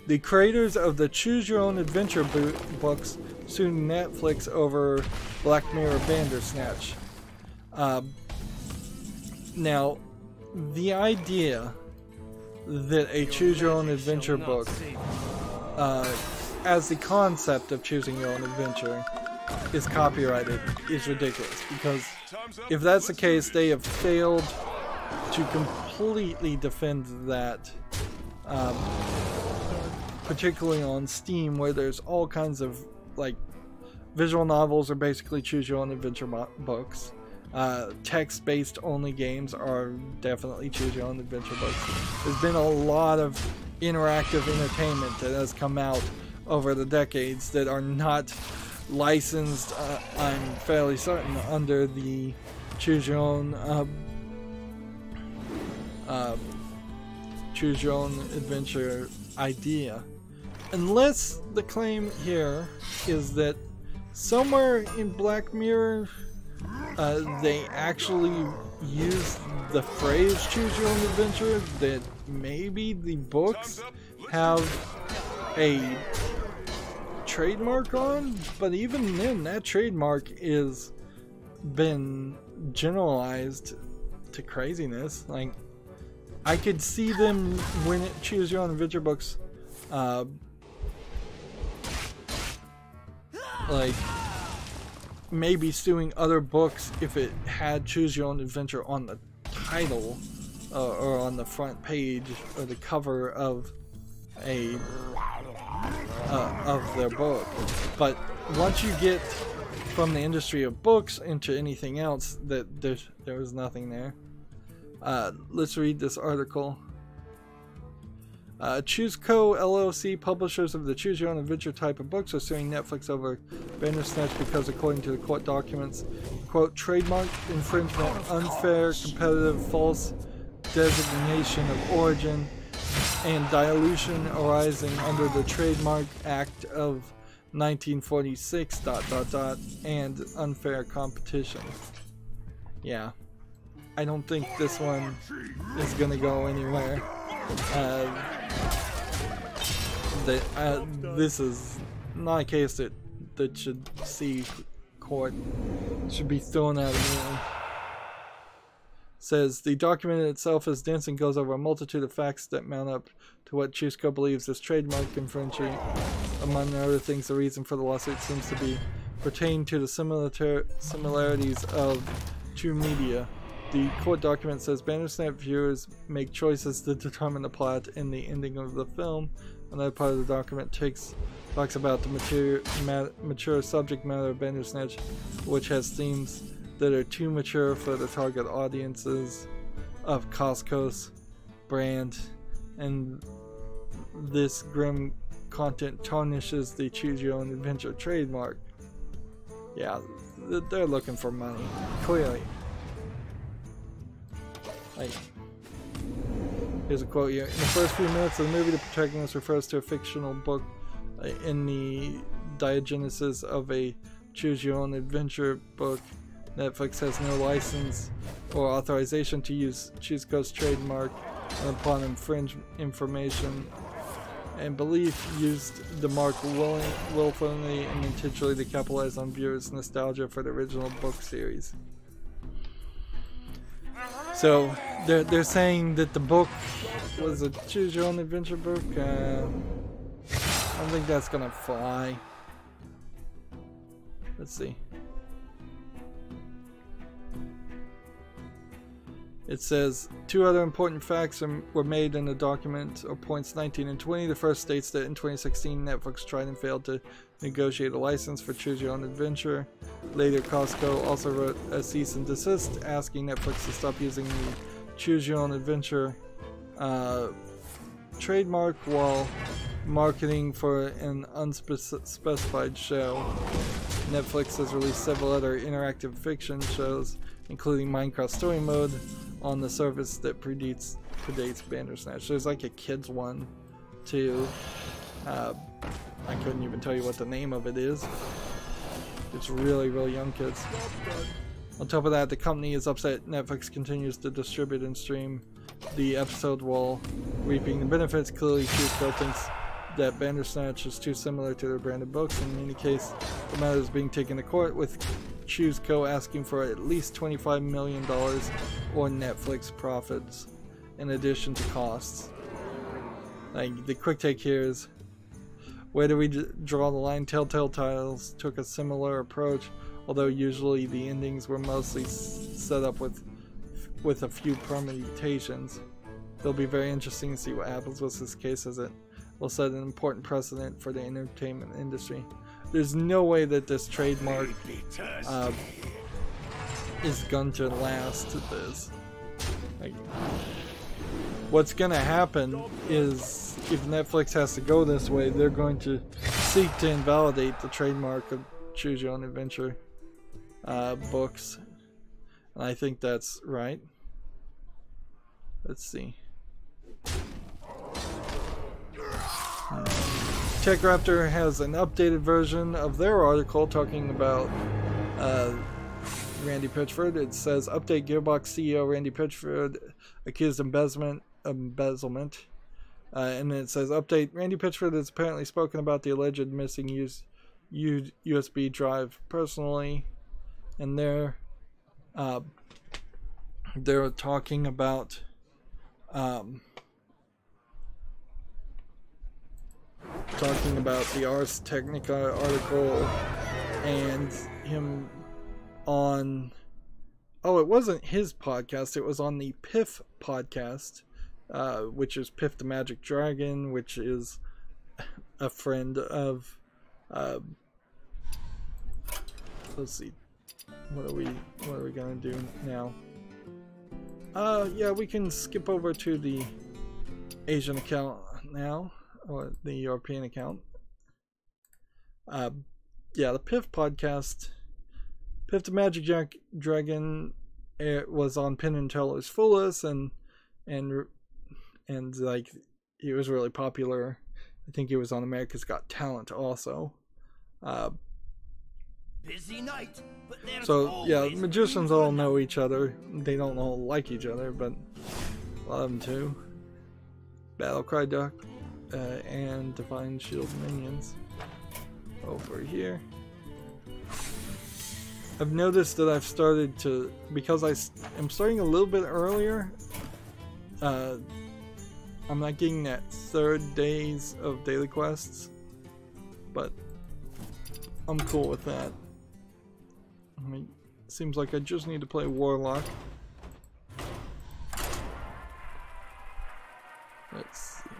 The creators of the Choose Your Own Adventure books suing Netflix over Black Mirror Bandersnatch. Now, the idea that a Choose Your Own Adventure book, as the concept of choosing your own adventure, is copyrighted is ridiculous, because if that's the case, they have failed to completely defend that, particularly on Steam, where there's all kinds of, like, visual novels are basically choose your own adventure books. Text-based only games are definitely choose your own adventure books. There's been a lot of interactive entertainment that has come out over the decades that are not licensed, I'm fairly certain, under the choose your own adventure idea, unless the claim here is that somewhere in Black Mirror they actually use the phrase choose your own adventure, that maybe the books have a trademark on, but even then that trademark is been generalized to craziness. Like, I could see them, when it choose your own adventure books, like maybe suing other books if it had choose your own adventure on the title or on the front page or the cover of a of their book. But once you get from the industry of books into anything else, that there was nothing there. Let's read this article. ChooseCo LLC, publishers of the Choose Your Own Adventure type of books, are suing Netflix over Bandersnatch because, according to the court documents, quote, trademark infringement, unfair, competitive, false designation of origin, and dilution arising under the Trademark Act of 1946, ... and unfair competition. Yeah. I don't think this one is gonna go anywhere. This is not a case that should see court, should be thrown out immediately. Says the document itself is dense and goes over a multitude of facts that mount up to what ChooseCo believes is trademark infringement. Among other things, the reason for the lawsuit seems to be pertaining to the similarities of True Media. The court document says Bandersnatch viewers make choices to determine the plot and the ending of the film. Another part of the document talks about the mature subject matter of Bandersnatch, which has themes that are too mature for the target audiences of Costco's brand, and this grim content tarnishes the Choose Your Own Adventure trademark. Yeah, they're looking for money, clearly. Like, here's a quote here. In the first few minutes of the movie, the protagonist refers to a fictional book in the diagenesis of a Choose Your Own Adventure book. Netflix has no license or authorization to use ChooseCo's trademark, and upon infringed information and belief used the mark willfully and intentionally to capitalize on viewers' nostalgia for the original book series. So they're saying that the book was a Choose Your Own Adventure book. I don't think that's gonna fly. Let's see. It says, two other important facts were made in the document, or points 19 and 20. The first states that in 2016, Netflix tried and failed to negotiate a license for Choose Your Own Adventure. Later, Costco also wrote a cease and desist, asking Netflix to stop using the Choose Your Own Adventure trademark while marketing for an unspecified show. Netflix has released several other interactive fiction shows, including Minecraft Story Mode, on the service that predates Bandersnatch. There's like a kids one too. I couldn't even tell you what the name of it is. It's really young kids. On top of that, the company is upset Netflix continues to distribute and stream the episode while reaping the benefits. Clearly, Chusco thinks that Bandersnatch is too similar to their branded books. In any case, the matter is being taken to court, with Chusco asking for at least $25 million or Netflix profits in addition to costs. Like, the quick take here is, where do we draw the line? Telltale titles took a similar approach, although usually the endings were mostly set up with a few permutations. It'll be very interesting to see what happens with this case, as it will set an important precedent for the entertainment industry. There's no way that this trademark is going to last this. Like, what's going to happen is, if Netflix has to go this way, they're going to seek to invalidate the trademark of Choose Your Own Adventure books. And I think that's right. Let's see. TechRaptor has an updated version of their article talking about Randy Pitchford. It says, update: Gearbox CEO Randy Pitchford accused embezzlement. And it says, update: Randy Pitchford has apparently spoken about the alleged missing USB drive personally, and they're talking about the Ars Technica article and him on, oh, it wasn't his podcast, it was on the Piff podcast, which is Piff the Magic Dragon, which is a friend of let's see, what are we gonna do now? Yeah, we can skip over to the Asian account now, or the European account. Yeah, the Piff podcast, Piff the Magic Dragon, it was on Penn and Teller's Fool and like, he was really popular. I think he was on America's Got Talent also. Busy night, but so yeah, magicians all know each other. They don't all like each other, but a lot of them too. Battlecry Duck and Divine Shield minions over here. I've noticed that I've started to, because I'm starting a little bit earlier, I'm not getting that 3rd days of daily quests, but I'm cool with that. I mean, seems like I just need to play Warlock. Let's see.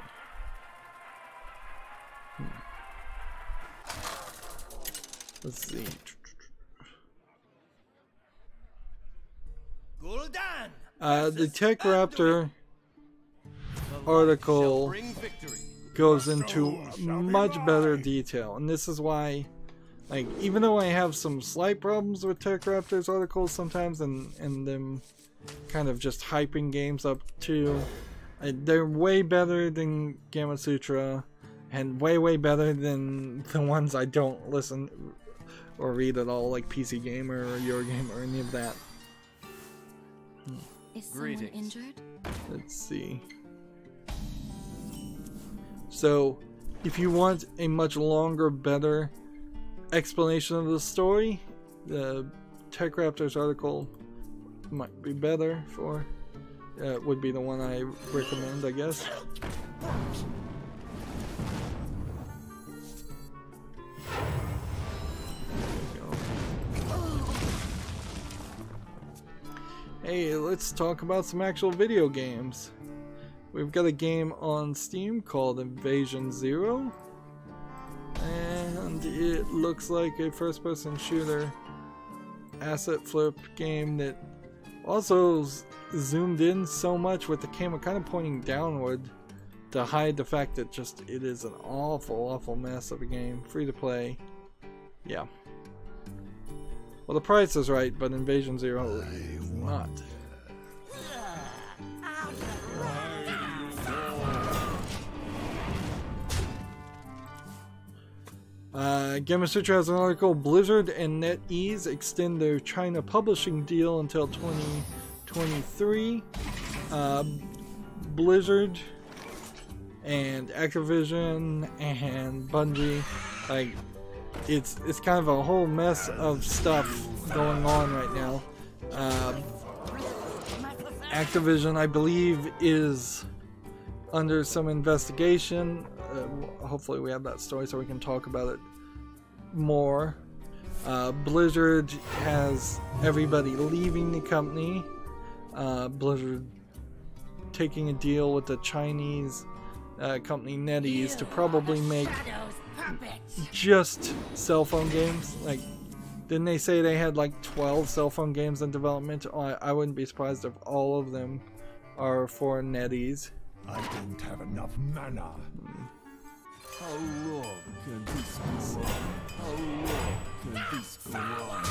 Let's see. The TechRaptor article goes into much better detail, and this is why, like, even though I have some slight problems with TechRaptor's articles sometimes, and them kind of just hyping games up too, they're way better than Gamma Sutra, and way better than the ones I don't listen or read at all, like PC Gamer or Eurogamer or any of that. Is someone injured? Let's see. So, if you want a much longer, better explanation of the story, the TechRaptor's article might be better for. Would be the one I recommend, I guess. Hey, let's talk about some actual video games. We've got a game on Steam called Invasion Zero, and it looks like a first-person shooter asset flip game that also zoomed in so much with the camera kind of pointing downward to hide the fact that just it is an awful mess of a game. Free to play. Yeah. Well, the price is right, but Invasion Zero is not. Gamma Sutra has an article. Blizzard and NetEase extend their China publishing deal until 2023. Blizzard and Activision and Bungie, like it's kind of a whole mess of stuff going on right now. Activision, I believe, is under some investigation. Hopefully we have that story so we can talk about it more. Blizzard has everybody leaving the company. Blizzard taking a deal with the Chinese company NetEase to probably make just cell phone games. Like, didn't they say they had like 12 cell phone games in development? I wouldn't be surprised if all of them are for NetEase. I don't have enough mana. How long can this go on? How long can this go on?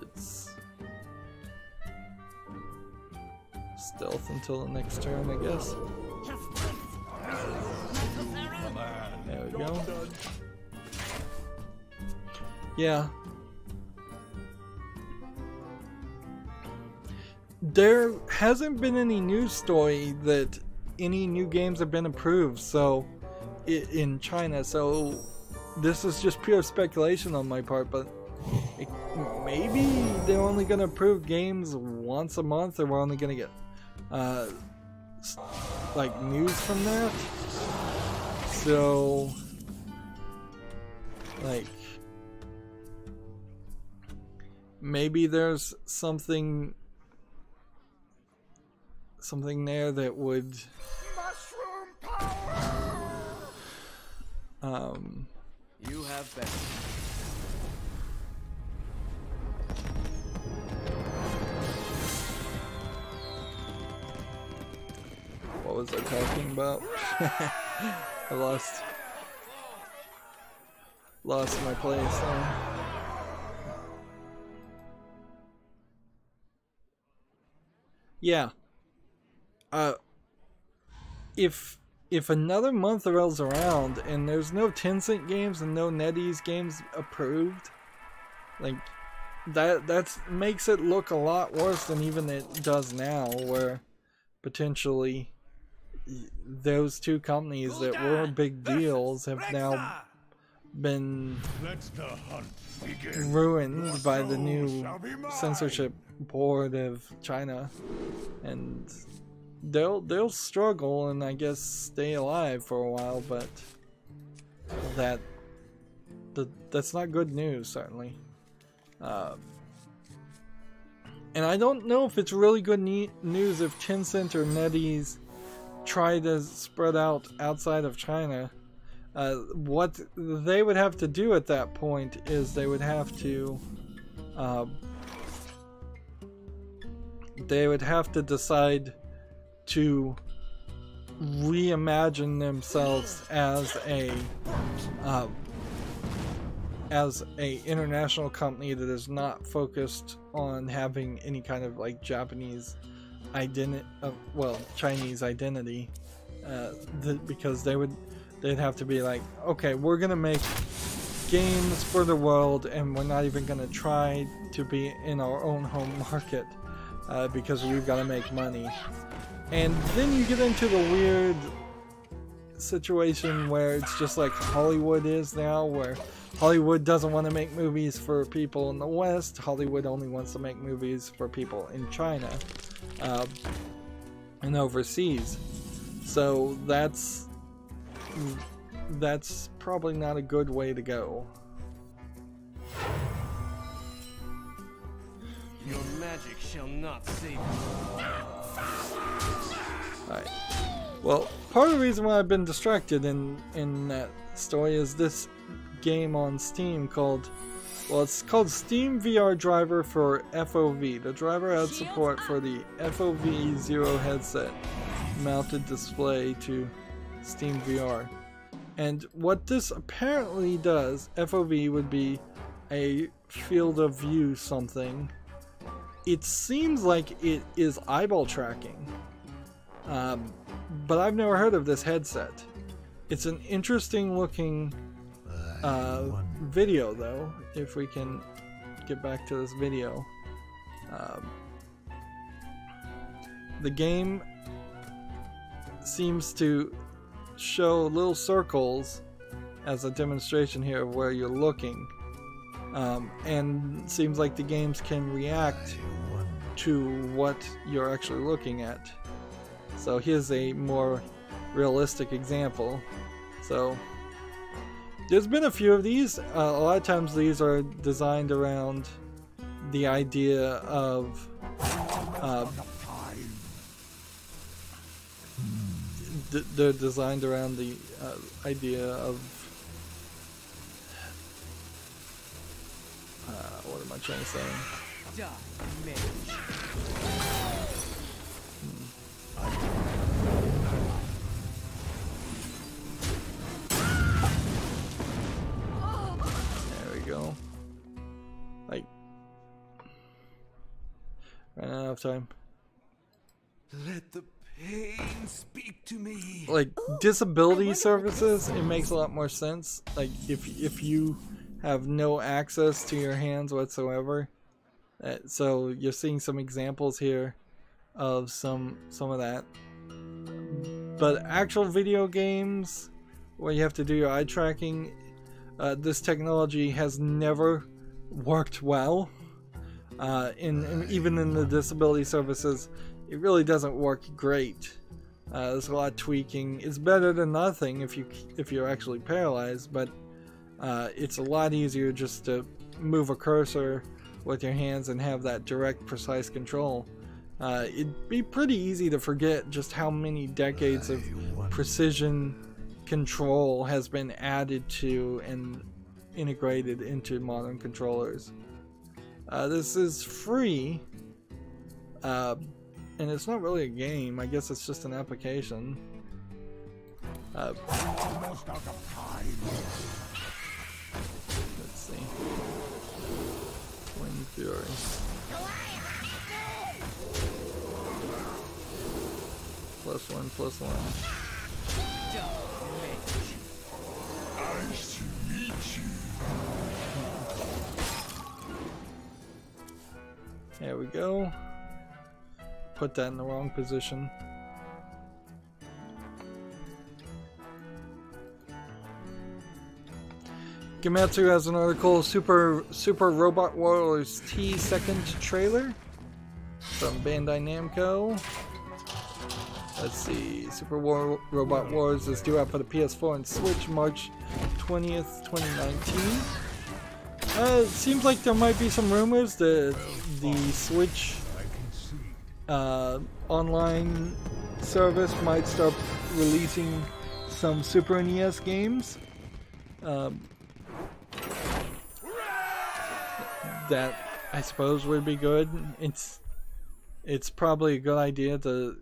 It's stealth until the next turn, I guess. There we go. Yeah. There hasn't been any news story that any new games have been approved in China, so this is just pure speculation on my part, but maybe they're only going to approve games once a month, or we're only going to get like news from that. So like maybe there's something there that would You have been. What was I talking about? I lost my place there. Yeah. If another month rolls around and there's no Tencent games and no NetEase games approved, like that makes it look a lot worse than even it does now, where potentially those two companies that were big deals have now been ruined by the new censorship board of China, and they'll struggle and I guess stay alive for a while, but that's not good news, certainly. And I don't know if it's really good news if Tencent or NetEase try to spread out outside of China. What they would have to do at that point is they would have to decide to reimagine themselves as a international company that is not focused on having any kind of like Japanese identity, Chinese identity, because they'd have to be like, okay, we're gonna make games for the world and we're not even gonna try to be in our own home market because we've got to make money. And then you get into the weird situation where it's just like Hollywood is now, where Hollywood doesn't want to make movies for people in the West. Hollywood only wants to make movies for people in China and overseas. So that's probably not a good way to go. Your magic shall not save you. Alright. Well, part of the reason why I've been distracted in that story is this game on Steam called, it's called Steam VR Driver for FOV. The driver had support for the FOV Zero headset mounted display to Steam VR. And what this apparently does, FOV would be a field of view something. It seems like it is eyeball tracking. But I've never heard of this headset. It's an interesting looking video though, if we can get back to this video. The game seems to show little circles as a demonstration here of where you're looking, and seems like the games can react to what you're actually looking at. So here's a more realistic example. So there's been a few of these. A lot of times these are designed around the idea of they're designed around the idea of what am I trying to say? There we go. Like, ran out of time. Let the pain speak to me. Like disability services, it makes a lot more sense. Like if you have no access to your hands whatsoever. So you're seeing some examples here of some of that. But actual video games where you have to do your eye tracking, this technology has never worked well. Even in the disability services, it really doesn't work great. There's a lot of tweaking. It's better than nothing if you're actually paralyzed, but it's a lot easier just to move a cursor with your hands and have that direct, precise control. It'd be pretty easy to forget just how many decades of precision control has been added to and integrated into modern controllers. This is free, and it's not really a game. I guess it's just an application. Almost out of time. Let's see. Wind Fury. +1/+1. Nice to meet you. There we go. Put that in the wrong position. Gematsu has an article, Super Robot Wars T second trailer from Bandai Namco. Let's see, Robot Wars is due out for the PS4 and Switch March 20th, 2019. It seems like there might be some rumors that the Switch online service might start releasing some Super NES games. That I suppose would be good. It's probably a good idea to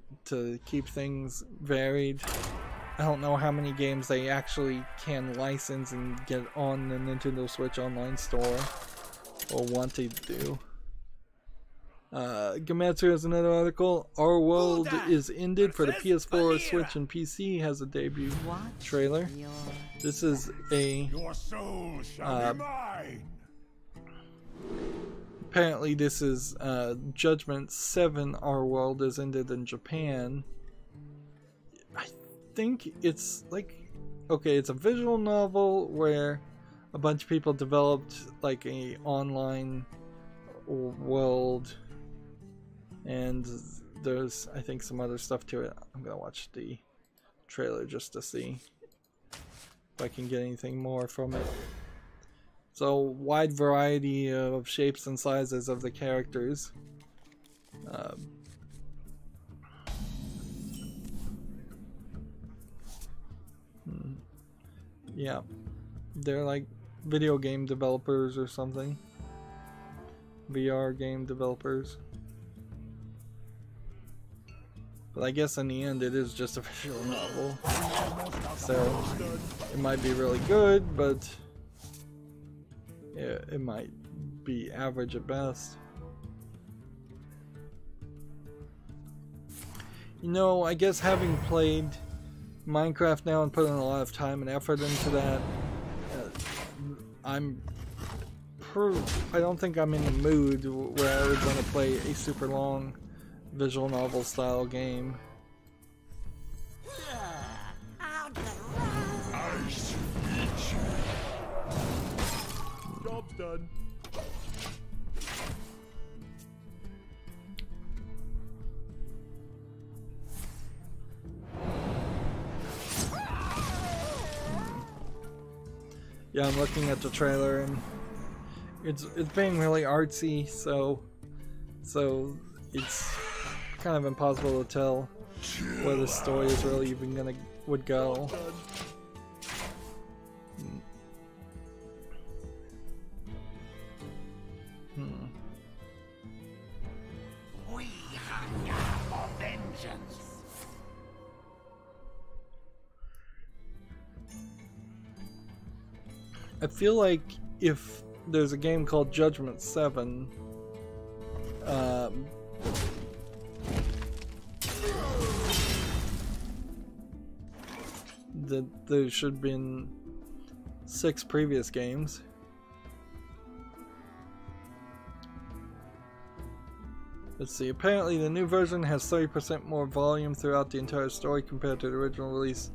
keep things varied. I don't know how many games they actually can license and get on the Nintendo Switch Online store or want to do. Gematsu has another article. Our World is ended for the PS4, Switch, and PC. Has a debut trailer. This is a Your soul shall be mine. apparently this is Judgment 7. Our World is ended in Japan. I think it's like, okay, it's a visual novel where a bunch of people developed like a online world, and there's, I think, some other stuff to it. I'm gonna watch the trailer just to see if I can get anything more from it. So, wide variety of shapes and sizes of the characters. Yeah, they're like video game developers or something. VR game developers. But I guess in the end it is just a visual novel. So it might be really good, but yeah, it might be average at best. You know, I guess having played Minecraft now and put in a lot of time and effort into that, I'm I don't think I'm in the mood where I would want to play a super long visual novel style game. Ice eat you. Job's done. Yeah, I'm looking at the trailer and it's being really artsy, so it's kind of impossible to tell where the story is really even would go. We hunger for vengeance. I feel like if there's a game called Judgment 7, that there should have been 6 previous games. Let's see, apparently the new version has 30% more volume throughout the entire story compared to the original release,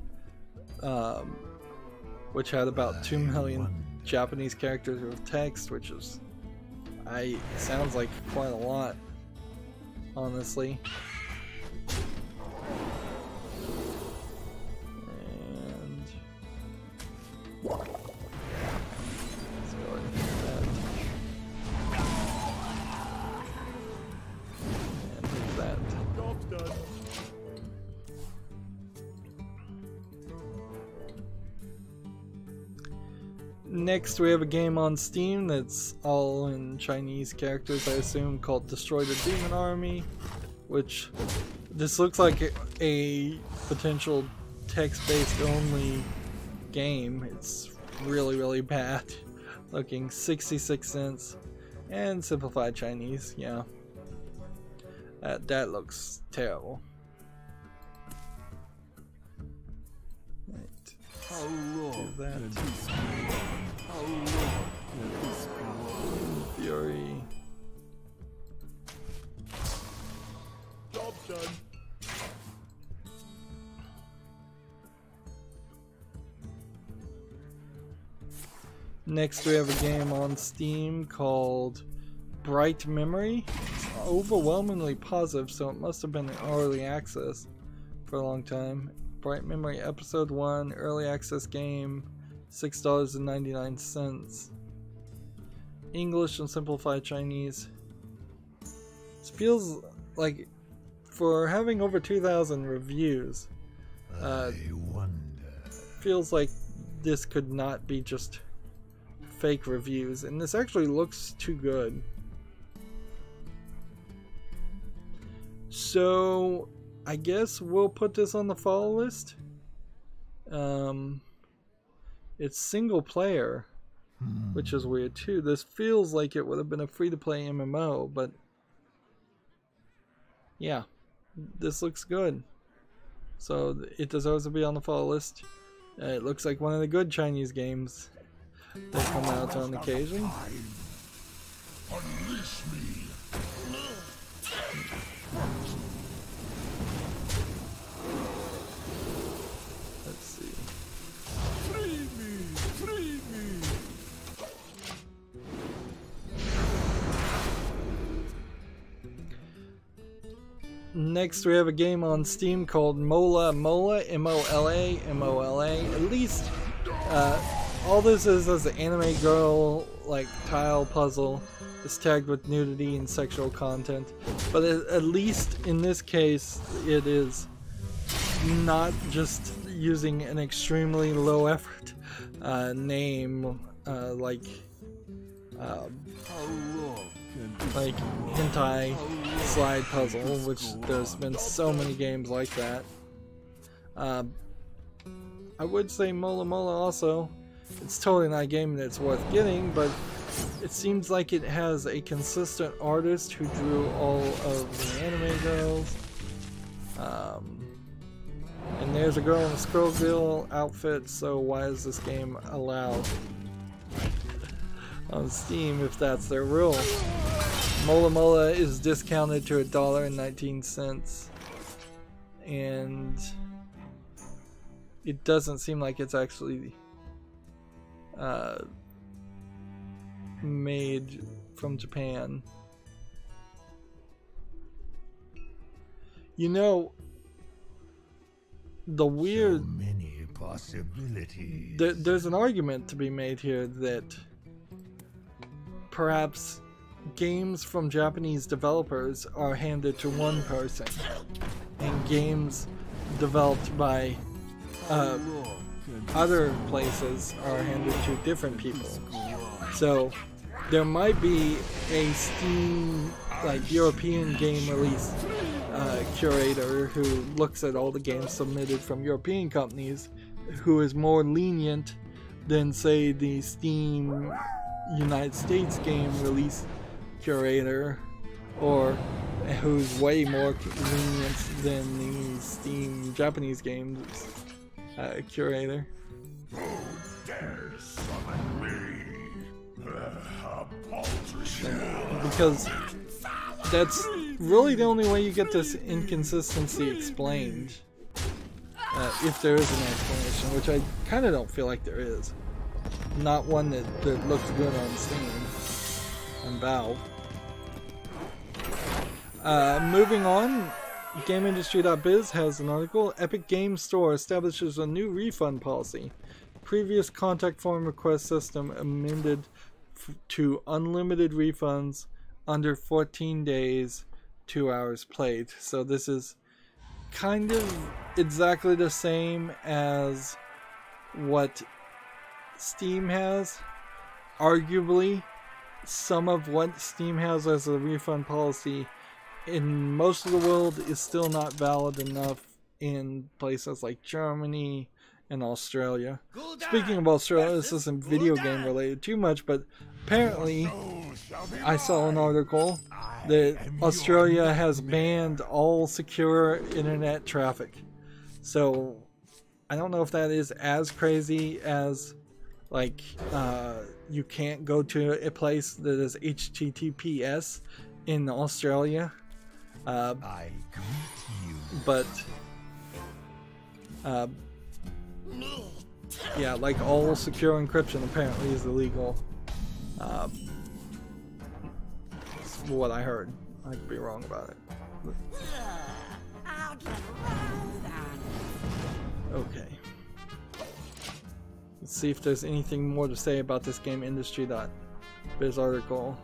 which had about 2 million Japanese characters with text, which is, sounds like quite a lot, honestly. And let's go ahead and do that. And do that. Job's done. Next, we have a game on Steam that's all in Chinese characters, I assume, called Destroy the Demon Army, which this looks like a potential text-based only game. It's really bad looking. 66 cents and simplified Chinese. Yeah, that looks terrible. Right. How long Do that. can this go on? How long can this go on? Fury. Job's done. Next, we have a game on Steam called Bright Memory. It's overwhelmingly positive, so it must have been in early access for a long time. Bright Memory Episode 1, early access game, $6.99. English and simplified Chinese. This feels like, for having over 2,000 reviews, I wonder. feels like this could not be just fake reviews, and this actually looks too good. So I guess we'll put this on the follow list. It's single player, which is weird too. This feels like it would have been a free-to-play MMO, but yeah, this looks good. So it deserves to be on the follow list. It looks like one of the good Chinese games that come out on occasion. Unleash me. Let's see. Free me! Free me! Next, we have a game on Steam called Mola Mola, M-O-L-A, M-O-L-A. At least, all this is an anime girl, like, tile puzzle. It's tagged with nudity and sexual content. But at least in this case, it is not just using an extremely low effort name, like hentai slide puzzle, which there's been so many games like that. I would say Mola Mola also. It's totally not a game that's worth getting, but it seems like it has a consistent artist who drew all of the anime girls. And there's a girl in a Skullgirl outfit, so why is this game allowed? on Steam if that's their rule. Mola Mola is discounted to $1.19, and it doesn't seem like it's actually made from Japan. You know, the weird... So many possibilities. There's an argument to be made here that perhaps games from Japanese developers are handed to one person, and games developed by other places are handed to different people. So there might be a Steam, like, European game release curator who looks at all the games submitted from European companies, who is more lenient than, say, the Steam United States game release curator, or who's way more lenient than the Steam Japanese games curator. Who dares summon me? Because that's really the only way you get this inconsistency explained. If there is an explanation, which I kind of don't feel like there is. Not one that looks good on Steam and Valve. Moving on, GameIndustry.biz has an article. Epic Games Store establishes a new refund policy. Previous contact form request system amended to unlimited refunds under 14 days, 2 hours played. So this is kind of exactly the same as what Steam has. Arguably, some of what Steam has as a refund policy in most of the world is still not valid enough in places like Germany and Australia. Speaking of Australia, this isn't video game related too much, but apparently I saw an article that Australia has banned all secure internet traffic. So I don't know if that is as crazy as, like, you can't go to a place that is HTTPS in Australia. I greet you. But yeah, like, all secure encryption apparently is illegal. That's what I heard. I could be wrong about it. Okay. Let's see if there's anything more to say about this GameIndustry.biz article.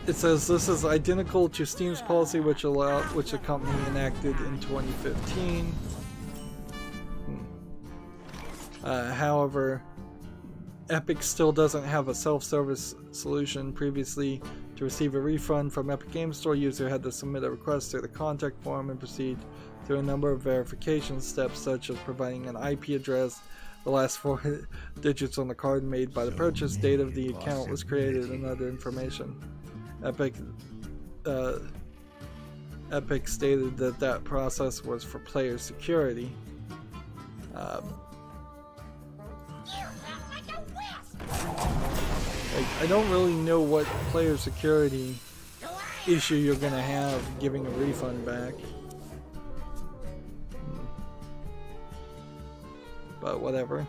It says this is identical to Steam's policy, which the company enacted in 2015. However, Epic still doesn't have a self-service solution. Previously, to receive a refund from Epic Games Store, user had to submit a request through the contact form and proceed through a number of verification steps, such as providing an IP address, the last 4 digits on the card made by the purchase, date of the account was created, and other information. Epic stated that process was for player security. I don't really know what player security issue you're gonna have giving a refund back. But whatever.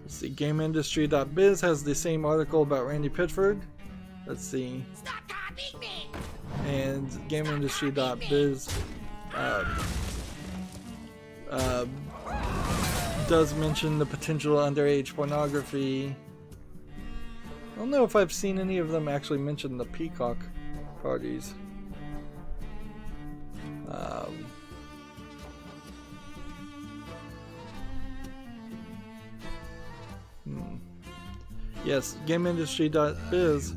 Let's see, GameIndustry.biz has the same article about Randy Pitchford. Let's see. Stop copying me! And GameIndustry.biz does mention the potential underage pornography. I don't know if I've seen any of them actually mention the peacock parties. Yes, GameIndustry.biz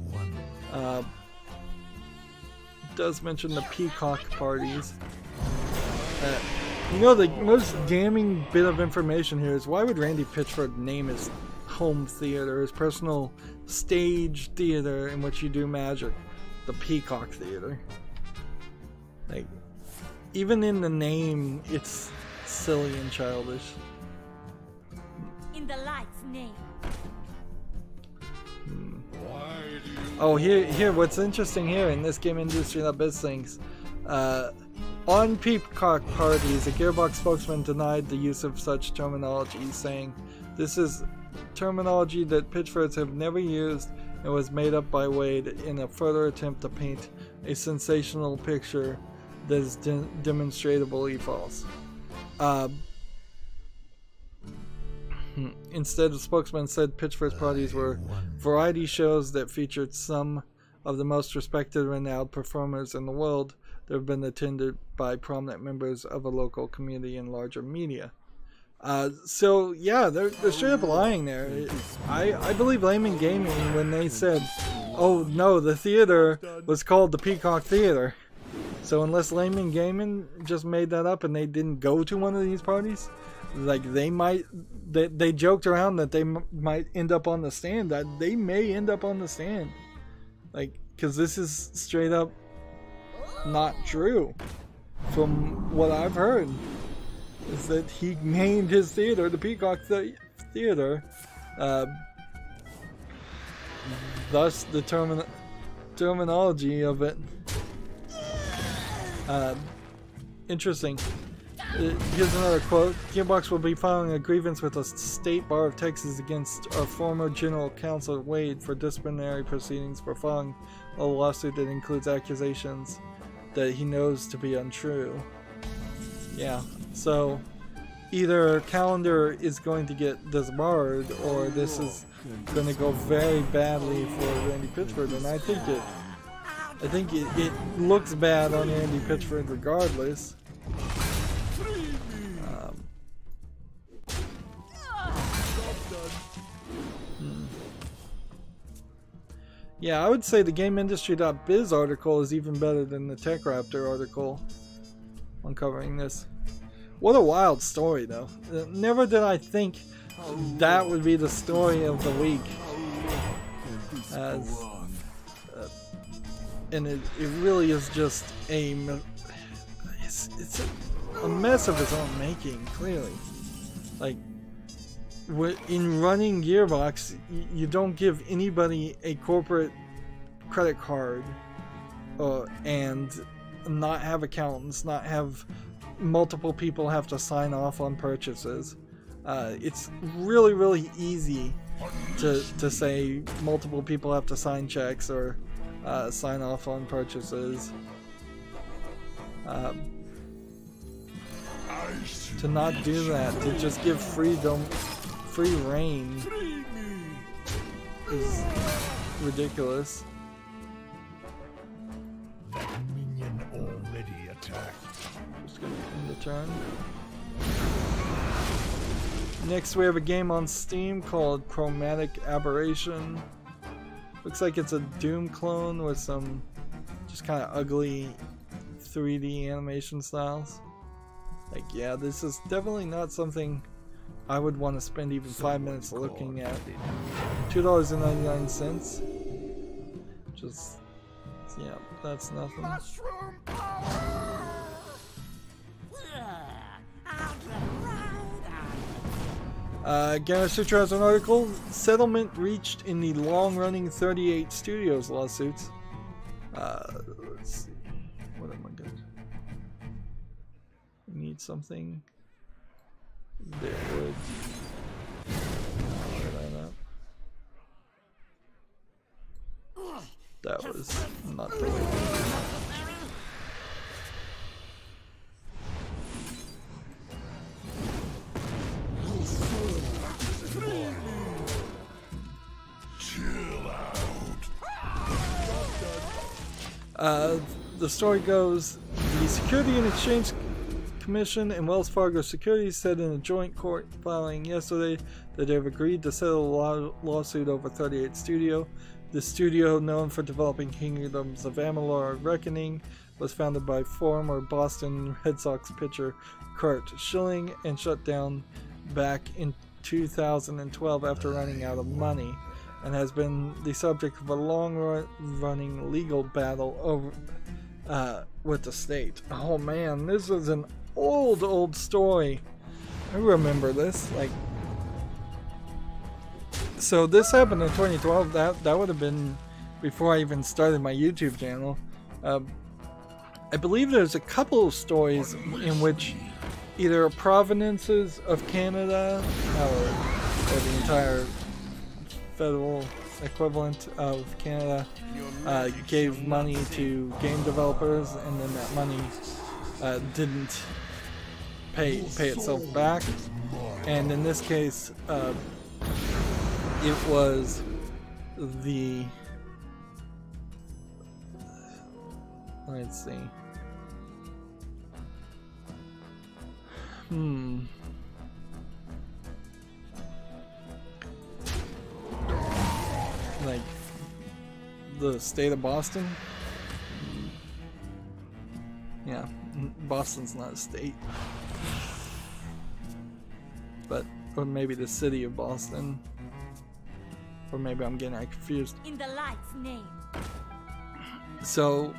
does mention the peacock parties. You know, the most damning bit of information here is, why would Randy Pitchford name his home theater, his personal stage theater in which you do magic, the Peacock Theater? Like, even in the name, it's silly and childish. In the light's name. Oh, here. What's interesting here in this game industry.biz things, on Peacock parties, a Gearbox spokesman denied the use of such terminology, saying, "This is terminology that pitchforks have never used and was made up by Wade in a further attempt to paint a sensational picture that is demonstrably false." Instead, the spokesman said Pitchfork's parties were variety shows that featured some of the most respected and renowned performers in the world that have been attended by prominent members of a local community and larger media. So yeah, they're straight up lying there. I believe Layman Gaming when they said, "Oh no, the theater was called the Peacock Theater." So unless Layman Gaming just made that up and they didn't go to one of these parties, like they joked around that they might end up on the stand. That they may end up on the stand, like, because this is straight up not true from what I've heard. Is that he named his theater the Peacock Theater, thus the terminology of it. Interesting. Here's another quote. Gearbox will be filing a grievance with the State Bar of Texas against our former General Counsel Wade for disciplinary proceedings for filing a lawsuit that includes accusations that he knows to be untrue. Yeah, so either Calendar is going to get disbarred or this is going to go very badly for Randy Pitchford, and I think it looks bad on Randy Pitchford regardless. Yeah, I would say the GameIndustry.biz article is even better than the TechRaptor article on covering this. What a wild story, though. Never did I think that would be the story of the week. And it really is just it's a mess of its own making, clearly. Like, in running Gearbox, you don't give anybody a corporate credit card and not have accountants, not have multiple people have to sign off on purchases. It's really, really easy to say multiple people have to sign checks or sign off on purchases. To not do that, to just give free reign is ridiculous. Minion already attacked. Just gonna end the turn. Next we have a game on Steam called Chromatic Aberration. Looks like it's a Doom clone with some just kind of ugly 3D animation styles. Like, yeah, this is definitely not something I would want to spend even 5 minutes looking at. $2.99. Just, yeah, that's nothing. Gamer Sutra has an article. Settlement reached in the long-running 38 Studios lawsuits. Let's see. What am I going to... Need something. There would. That was not the way. Chill out. The story goes, the Security and Exchange Commission and Wells Fargo Securities said in a joint court filing yesterday that they have agreed to settle a lawsuit over 38 Studio. The studio, known for developing Kingdoms of Amalur and Reckoning, was founded by former Boston Red Sox pitcher Curt Schilling and shut down back in 2012 after running out of money, and has been the subject of a long-running legal battle with the state. Oh man, this is an old story. I remember this. Like, so this happened in 2012. That would have been before I even started my YouTube channel. I believe there's a couple of stories in which either provinces of Canada or the entire federal equivalent of Canada gave money to game developers, and then that money didn't pay itself back. And in this case, it was the, let's see, like the state of Boston. Yeah, Boston's not a state, but or maybe the city of Boston, or maybe I'm getting confused. In the light's name. So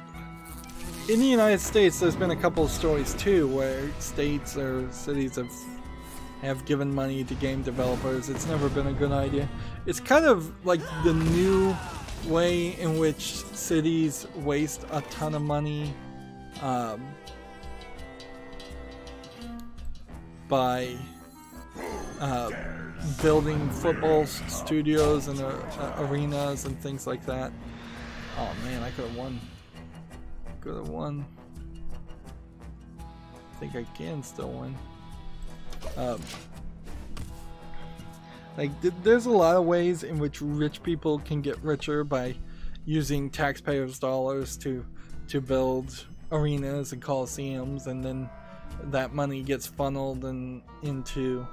in the United States, there's been a couple of stories too where states or cities have given money to game developers. It's never been a good idea. It's kind of like the new way in which cities waste a ton of money by building football studios and arenas and things like that. Oh man, I could have won. I think I can still win. Like, there's a lot of ways in which rich people can get richer by using taxpayers' dollars to build arenas and coliseums, and then that money gets funneled into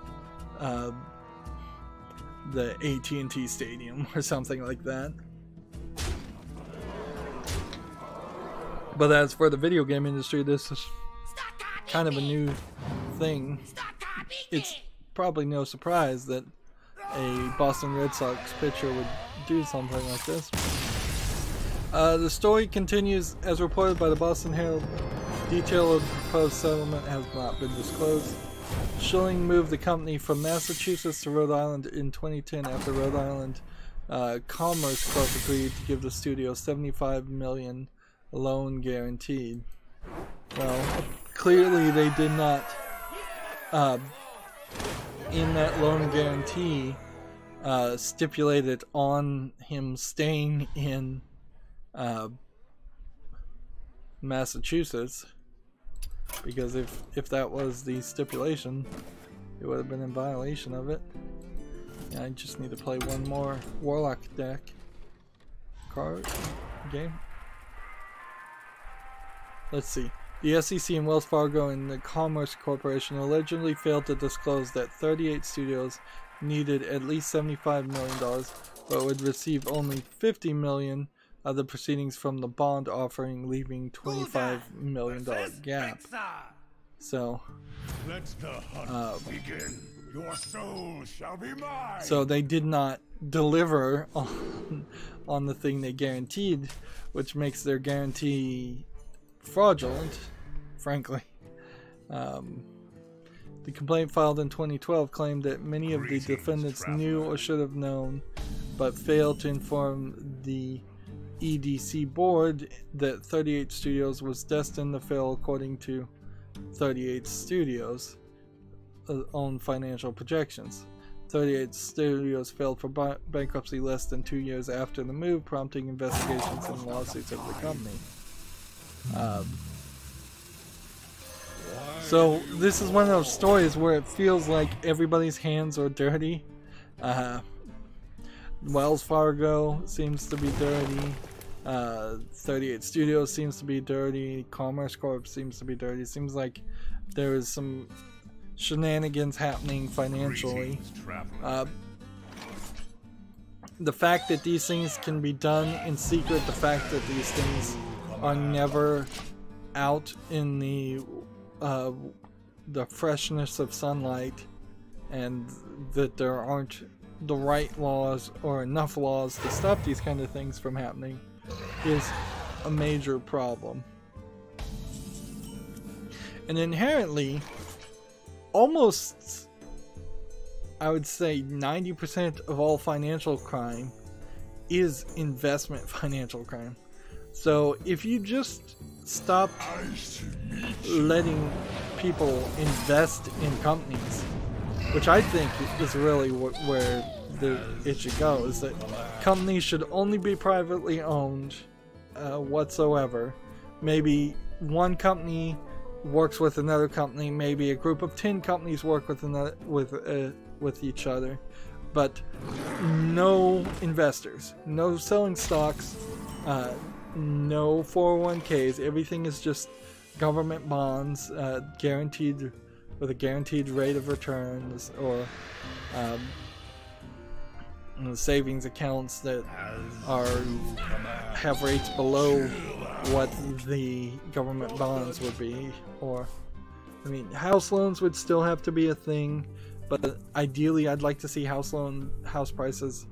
the AT&T Stadium or something like that. But as for the video game industry, this is kind of a new thing. It's probably no surprise that a Boston Red Sox pitcher would do something like this. The story continues. As reported by the Boston Herald, detail of the proposed settlement has not been disclosed. Schilling moved the company from Massachusetts to Rhode Island in 2010 after Rhode Island Commerce Corp agreed to give the studio $75 million loan guaranteed. Well, clearly they did not, in that loan guarantee, stipulated on him staying in Massachusetts, because if that was the stipulation, it would have been in violation of it. Yeah, I just need to play one more Warlock deck card game. Let's see. The SEC and Wells Fargo and the Commerce Corporation allegedly failed to disclose that 38 studios needed at least $75 million, but would receive only $50 million of the proceedings from the bond offering, leaving $25 million gap. So, let the hunt begin. Your soul shall be mine. So they did not deliver on the thing they guaranteed, which makes their guarantee fraudulent, frankly. The complaint filed in 2012 claimed that many of the defendants knew or should have known, but failed to inform the EDC board that 38 Studios was destined to fail according to 38 Studios' own financial projections. 38 Studios failed for bankruptcy less than 2 years after the move, prompting investigations and lawsuits of the company. So this is one of those stories where it feels like everybody's hands are dirty. Wells Fargo seems to be dirty. 38 Studios seems to be dirty. Commerce Corp seems to be dirty. It seems like there is some shenanigans happening financially. The fact that these things can be done in secret, the fact that these things are never out in the freshness of sunlight, and that there aren't the right laws or enough laws to stop these kind of things from happening, is a major problem. And inherently, almost, I would say 90% of all financial crime is investment financial crime. So if you just stop letting people invest in companies, which I think is really where it should go, is that companies should only be privately owned whatsoever. Maybe one company works with another company, maybe a group of 10 companies work with each other, but no investors, no selling stocks, no 401ks. Everything is just government bonds, guaranteed with a guaranteed rate of returns, or savings accounts that have rates below what the government bonds would be. Or, I mean, house loans would still have to be a thing, but ideally I'd like to see house prices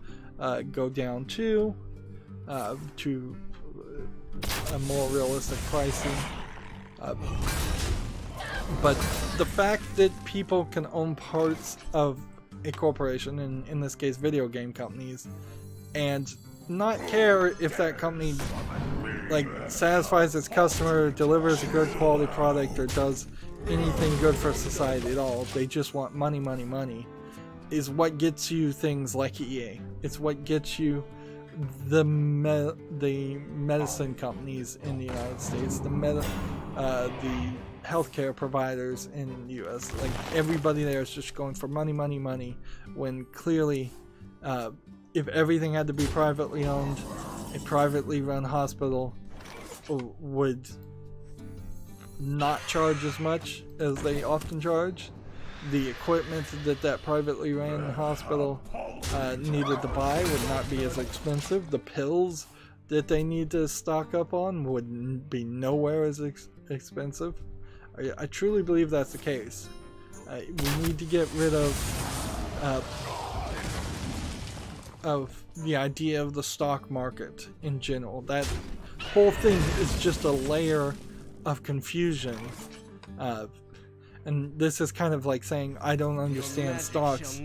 go down too, to a more realistic pricing. But the fact that people can own parts of a corporation, and in this case video game companies, and not care if that company like satisfies its customer, delivers a good quality product, or does anything good for society at all, they just want money, money, money, is what gets you things like EA. It's what gets you the medicine companies in the United States, the healthcare providers in the US. Like, everybody there is just going for money, money, money, when clearly if everything had to be privately owned, a privately run hospital would not charge as much as they often charge. The equipment that privately ran hospital needed to buy would not be as expensive. The pills that they need to stock up on would be nowhere as expensive. I truly believe that's the case. We need to get rid of the idea of the stock market in general. That whole thing is just a layer of confusion. And this is kind of like saying, I don't understand stocks,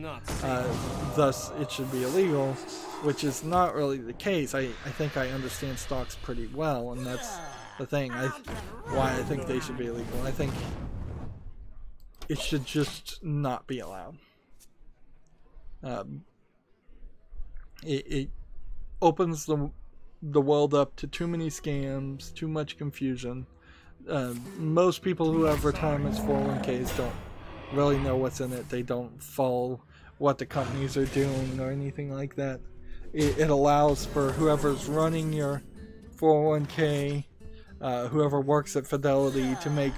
thus it should be illegal, which is not really the case. I think I understand stocks pretty well, and that's the thing. Why I think they should be illegal. I think it should just not be allowed. It opens the world up to too many scams, too much confusion. Most people who have retirements, 401ks, don't really know what's in it. They don't follow what the companies are doing or anything like that. It allows for whoever's running your 401k, whoever works at Fidelity, to make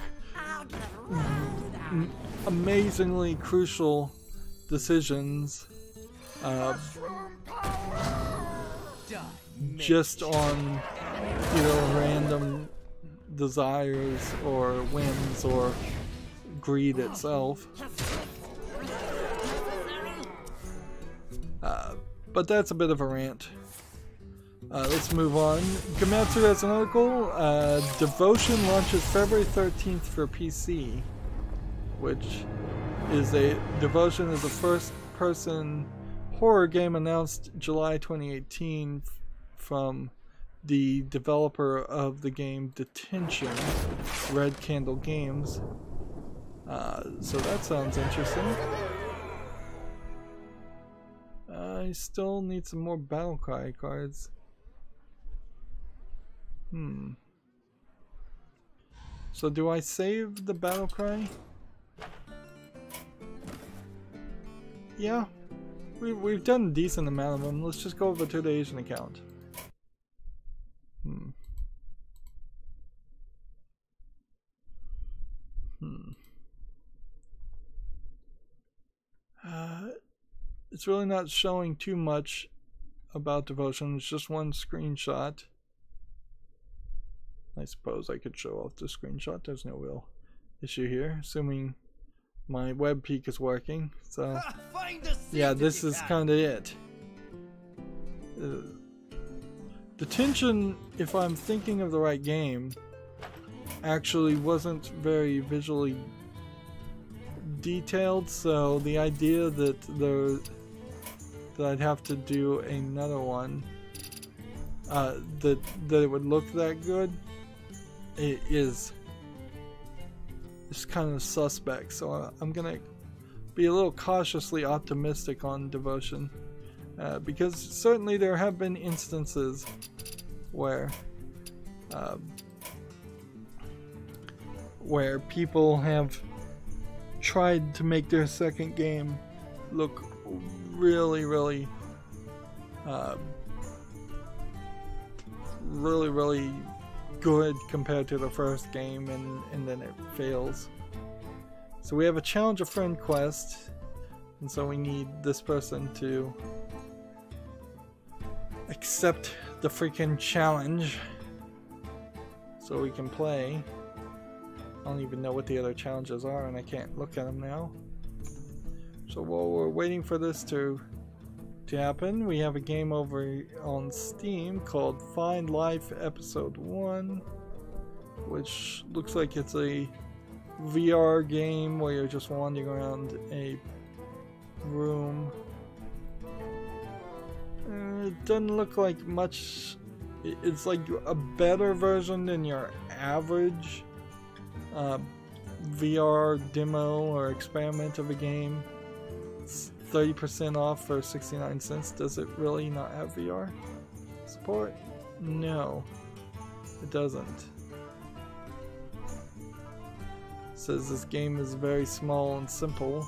amazingly crucial decisions just on random desires or whims or greed itself. But that's a bit of a rant. Let's move on. Gamatsu has an article. Devotion launches February 13th for PC, which is Devotion is a first-person horror game announced July 2018 from the developer of the game Detention, Red Candle Games. So that sounds interesting. I still need some more Battlecry cards. So do I save the Battlecry? Yeah, we've done a decent amount of them. Let's just go over to the Asian account. It's really not showing too much about Devotion. It's just one screenshot. I suppose I could show off the screenshot. There's no real issue here, assuming my web peek is working. So yeah, this is kind of it. Detention, if I'm thinking of the right game, actually wasn't very visually detailed, so the idea that I'd have to do another one that it would look that good, it is kind of suspect. So I'm gonna be a little cautiously optimistic on Devotion, because certainly there have been instances where people have tried to make their second game look really good compared to the first game, and then it fails. So we have a challenge a friend quest, and so we need this person to accept the freaking challenge so we can play. I don't even know what the other challenges are, and I can't look at them now. So while we're waiting for this to happen, we have a game over on Steam called Find Life Episode 1, which looks like it's a VR game where you're just wandering around a room. It doesn't look like much. It's like a better version than your average VR demo or experiment of a game. It's 30% off for 69 cents. Does it really not have VR support? No, it doesn't. It says this game is very small and simple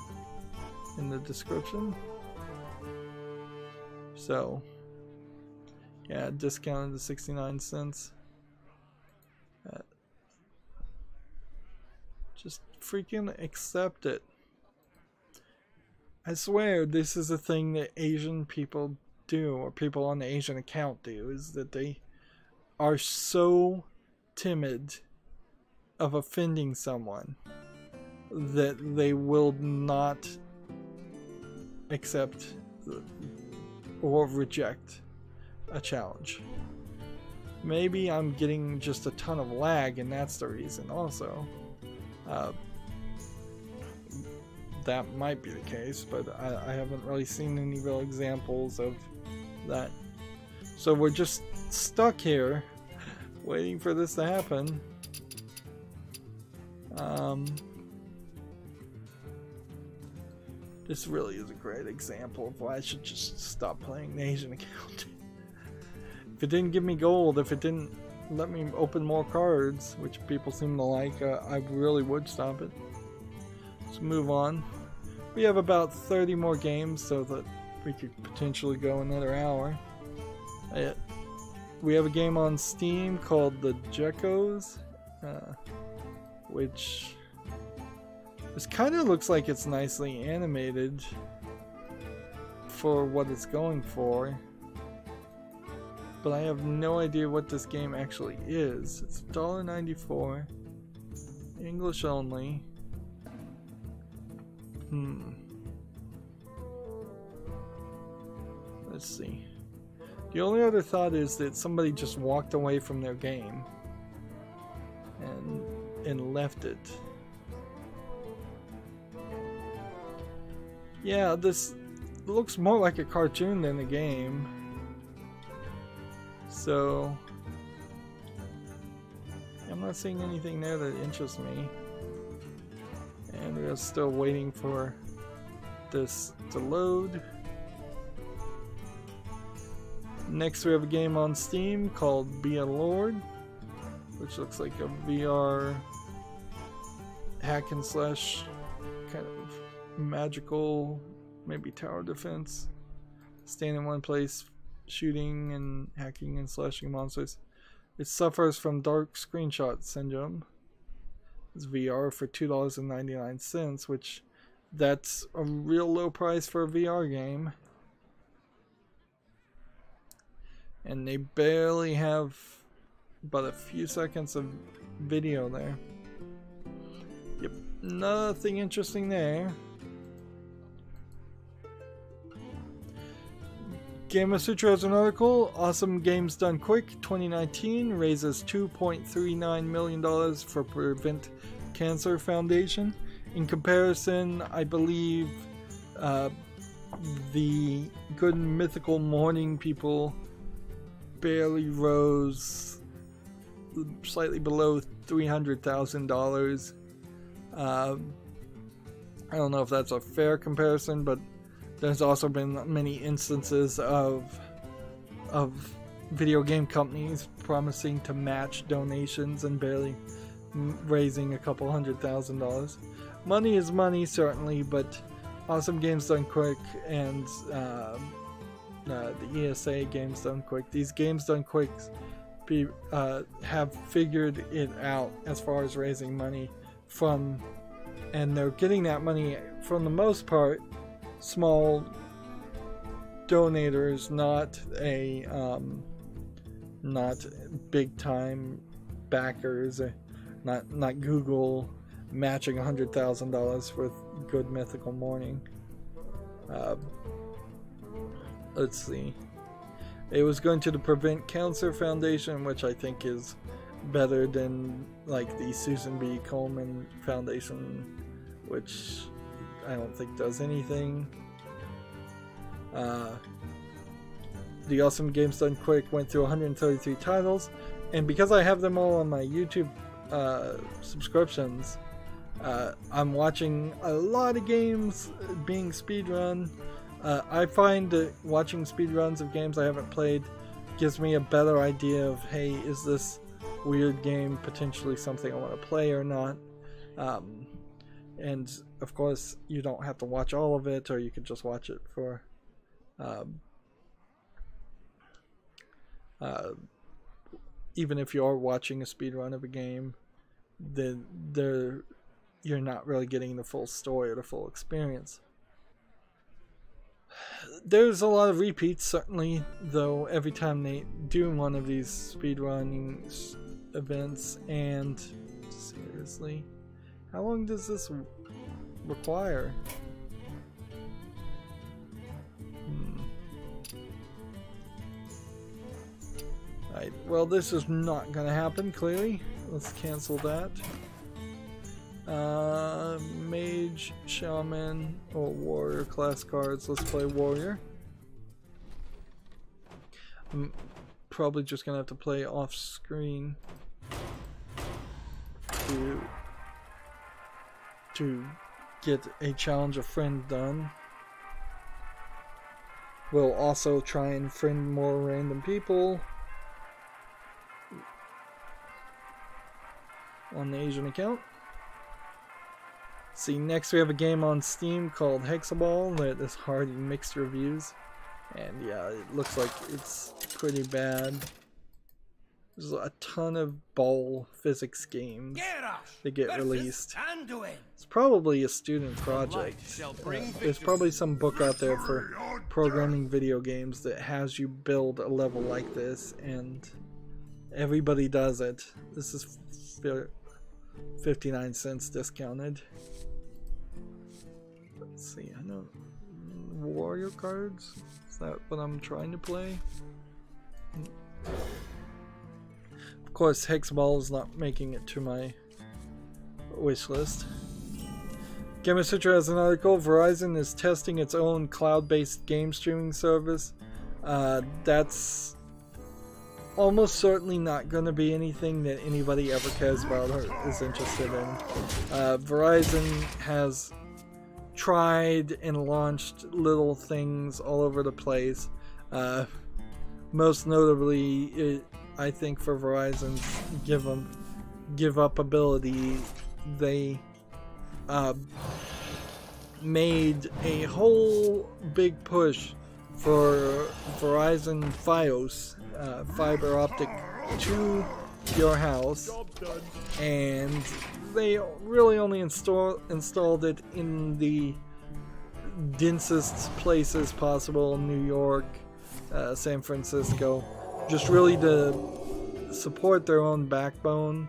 in the description. So yeah, discounted to 69 cents. Just freaking accept it. I swear this is a thing that Asian people do, or people on the Asian account do, is that they are so timid of offending someone that they will not accept or reject a challenge. Maybe I'm getting just a ton of lag, and that's the reason also. That might be the case, but I haven't really seen any real examples of that. So we're just stuck here waiting for this to happen. This really is a great example of why I should just stop playing the Asian account. If it didn't give me gold, if it didn't let me open more cards, which people seem to like, I really would stop it. Let's move on. We have about 30 more games, so that we could potentially go another hour. We have a game on Steam called The Geckos, which this kind of looks like it's nicely animated for what it's going for, but I have no idea what this game actually is. It's $1.94, English only. Let's see. The only other thought is that somebody just walked away from their game and left it. Yeah, this looks more like a cartoon than a game. So I'm not seeing anything there that interests me. And we're still waiting for this to load. Next we have a game on Steam called Be a Lord, which looks like a VR hack and slash kind of magical, maybe tower defense. Stand in one place, shooting and hacking and slashing monsters. It suffers from dark screenshot syndrome. It's VR for $2.99, which that's a real low price for a VR game. And they barely have but a few seconds of video there. Yep, nothing interesting there. Gamer Sutra has an article. Awesome Games Done Quick 2019 raises $2.39 million for Prevent Cancer Foundation. In comparison, I believe the Good Mythical Morning people barely rose slightly below $300,000. I don't know if that's a fair comparison, but there's also been many instances of video game companies promising to match donations and barely raising a couple $100,000. Money is money, certainly, but Awesome Games Done Quick and the ESA Games Done Quick, these Games Done Quick have figured it out as far as raising money from, and they're getting that money from the most part small donators, not big time backers, not Google matching $100,000 with Good Mythical Morning. Let's see. It was going to the Prevent Cancer Foundation, which I think is better than like the Susan B. Komen Foundation, which I don't think does anything. The Awesome Games Done Quick went through 133 titles, and because I have them all on my YouTube subscriptions, I'm watching a lot of games being speedrun. I find that watching speedruns of games I haven't played gives me a better idea of, hey, is this weird game potentially something I want to play or not? And of course, you don't have to watch all of it, or you could just watch it for even if you are watching a speedrun of a game, then you're not really getting the full story or the full experience. There's a lot of repeats, certainly, though, every time they do one of these speedrunning events. And seriously, how long does this require? Right, well, this is not gonna happen, clearly. Let's cancel that. Mage, Shaman, or Warrior class cards. Let's play Warrior. I'm probably just gonna have to play off screen to get a challenge a friend done. We'll also try and friend more random people on the Asian account. See, next we have a game on Steam called Hexaball that has hard mixed reviews, and yeah, it looks like it's pretty bad. There's a ton of ball physics games that get released. It's probably a student project. There's probably some book out there for programming video games that has you build a level like this, and everybody does it. This is 59 cents discounted. Let's see, I know Warrior cards? Is that what I'm trying to play? Of course, Hexball is not making it to my wish list. Gamer Sutra has an article. Verizon is testing its own cloud-based game streaming service. That's almost certainly not going to be anything that anybody ever cares about or is interested in. Verizon has tried and launched little things all over the place. Most notably, I think for Verizon's give up ability, they made a whole big push for Verizon Fios, fiber optic to your house, and they really only installed it in the densest places possible, New York, San Francisco, just really to support their own backbone.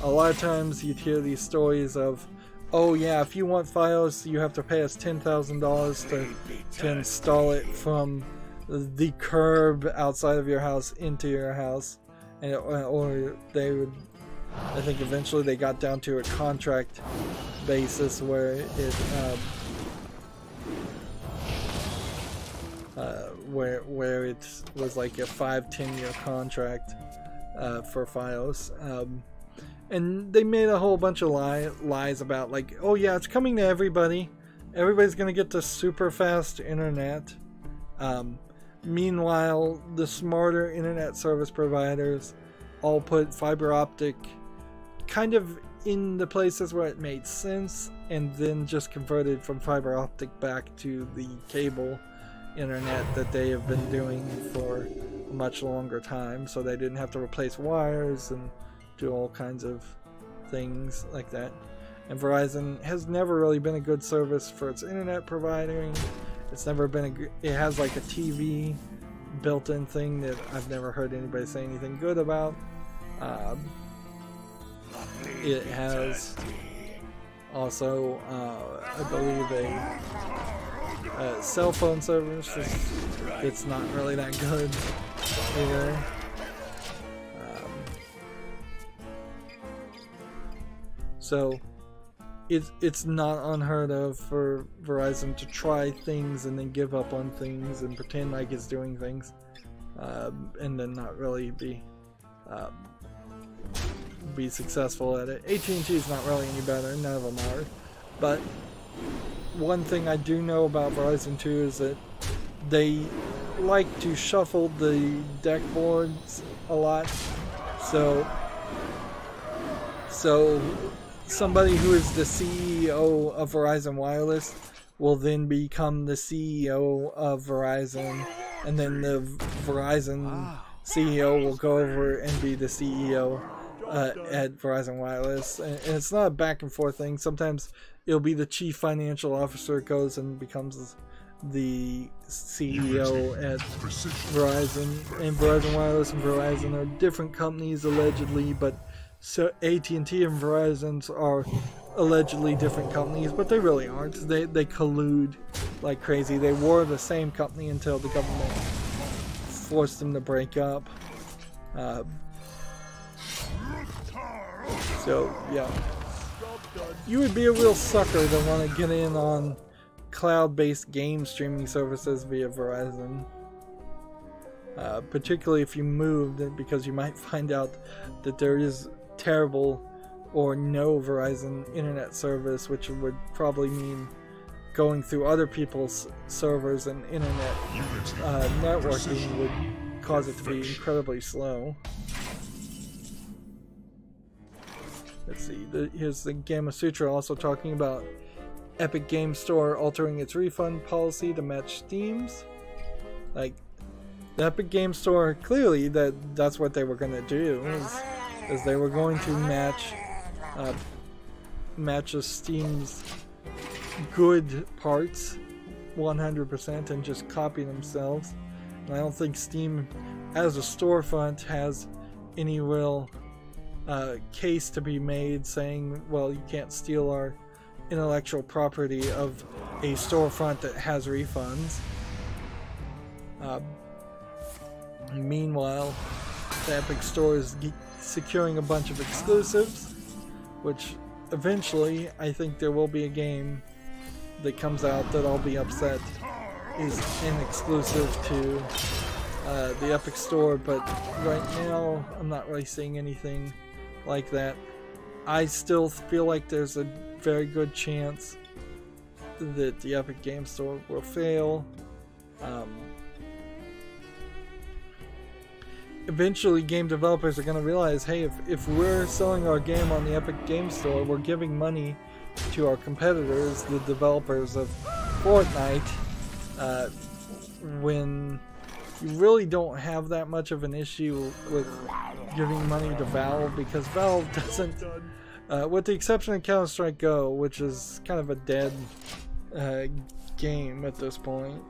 A lot of times you'd hear these stories of, oh yeah, if you want Fios, you have to pay us $10,000 to install it from the curb outside of your house into your house, and or they would. I think eventually they got down to a contract basis where it where it was like a 5-10 year contract for FiOS, and they made a whole bunch of lies about like, oh yeah, it's coming to everybody. Everybody's gonna get the super fast internet. Meanwhile, the smarter internet service providers all put fiber optic kind of in the places where it made sense, and then just converted from fiber optic back to the cable internet that they have been doing for a much longer time, so they didn't have to replace wires and do all kinds of things like that. And Verizon has never really been a good service for its internet providing. It's never been it has like a TV built-in thing that I've never heard anybody say anything good about. It has also, I believe, a cell phone service. It's not really that good either. So it's not unheard of for Verizon to try things and then give up on things and pretend like it's doing things, and then not really be successful at it. AT&T is not really any better, none of them are. But one thing I do know about Verizon too is that they like to shuffle the deck boards a lot. So somebody who is the CEO of Verizon Wireless will then become the CEO of Verizon, and then the Verizon CEO will go over and be the CEO at Verizon Wireless. And it's not a back and forth thing. Sometimes it'll be the chief financial officer goes and becomes the CEO at Verizon, and Verizon Wireless and Verizon are different companies allegedly, but so AT&T and Verizon are allegedly different companies, but they really aren't. They collude like crazy. They were the same company until the government forced them to break up. So yeah, you would be a real sucker to want to get in on cloud-based game streaming services via Verizon. Particularly if you moved, because you might find out that there is terrible or no Verizon internet service, which would probably mean going through other people's servers and internet networking would cause it to be incredibly slow. Let's see, here's the Gamma Sutra also talking about Epic Game Store altering its refund policy to match Steam's. Like, the Epic Game Store, clearly that's what they were going to do, is they were going to match Steam's good parts 100% and just copy themselves. And I don't think Steam as a storefront has any real case to be made saying, well, you can't steal our intellectual property of a storefront that has refunds. Meanwhile, the Epic Store is securing a bunch of exclusives, which eventually I think there will be a game that comes out that I'll be upset is an exclusive to the Epic Store, but right now I'm not really seeing anything like that. I still feel like there's a very good chance that the Epic Game Store will fail. Eventually game developers are going to realize, hey, if we're selling our game on the Epic Game Store, we're giving money to our competitors, the developers of Fortnite, when you really don't have that much of an issue with giving money to Valve, because Valve doesn't, with the exception of Counter-Strike Go, which is kind of a dead game at this point.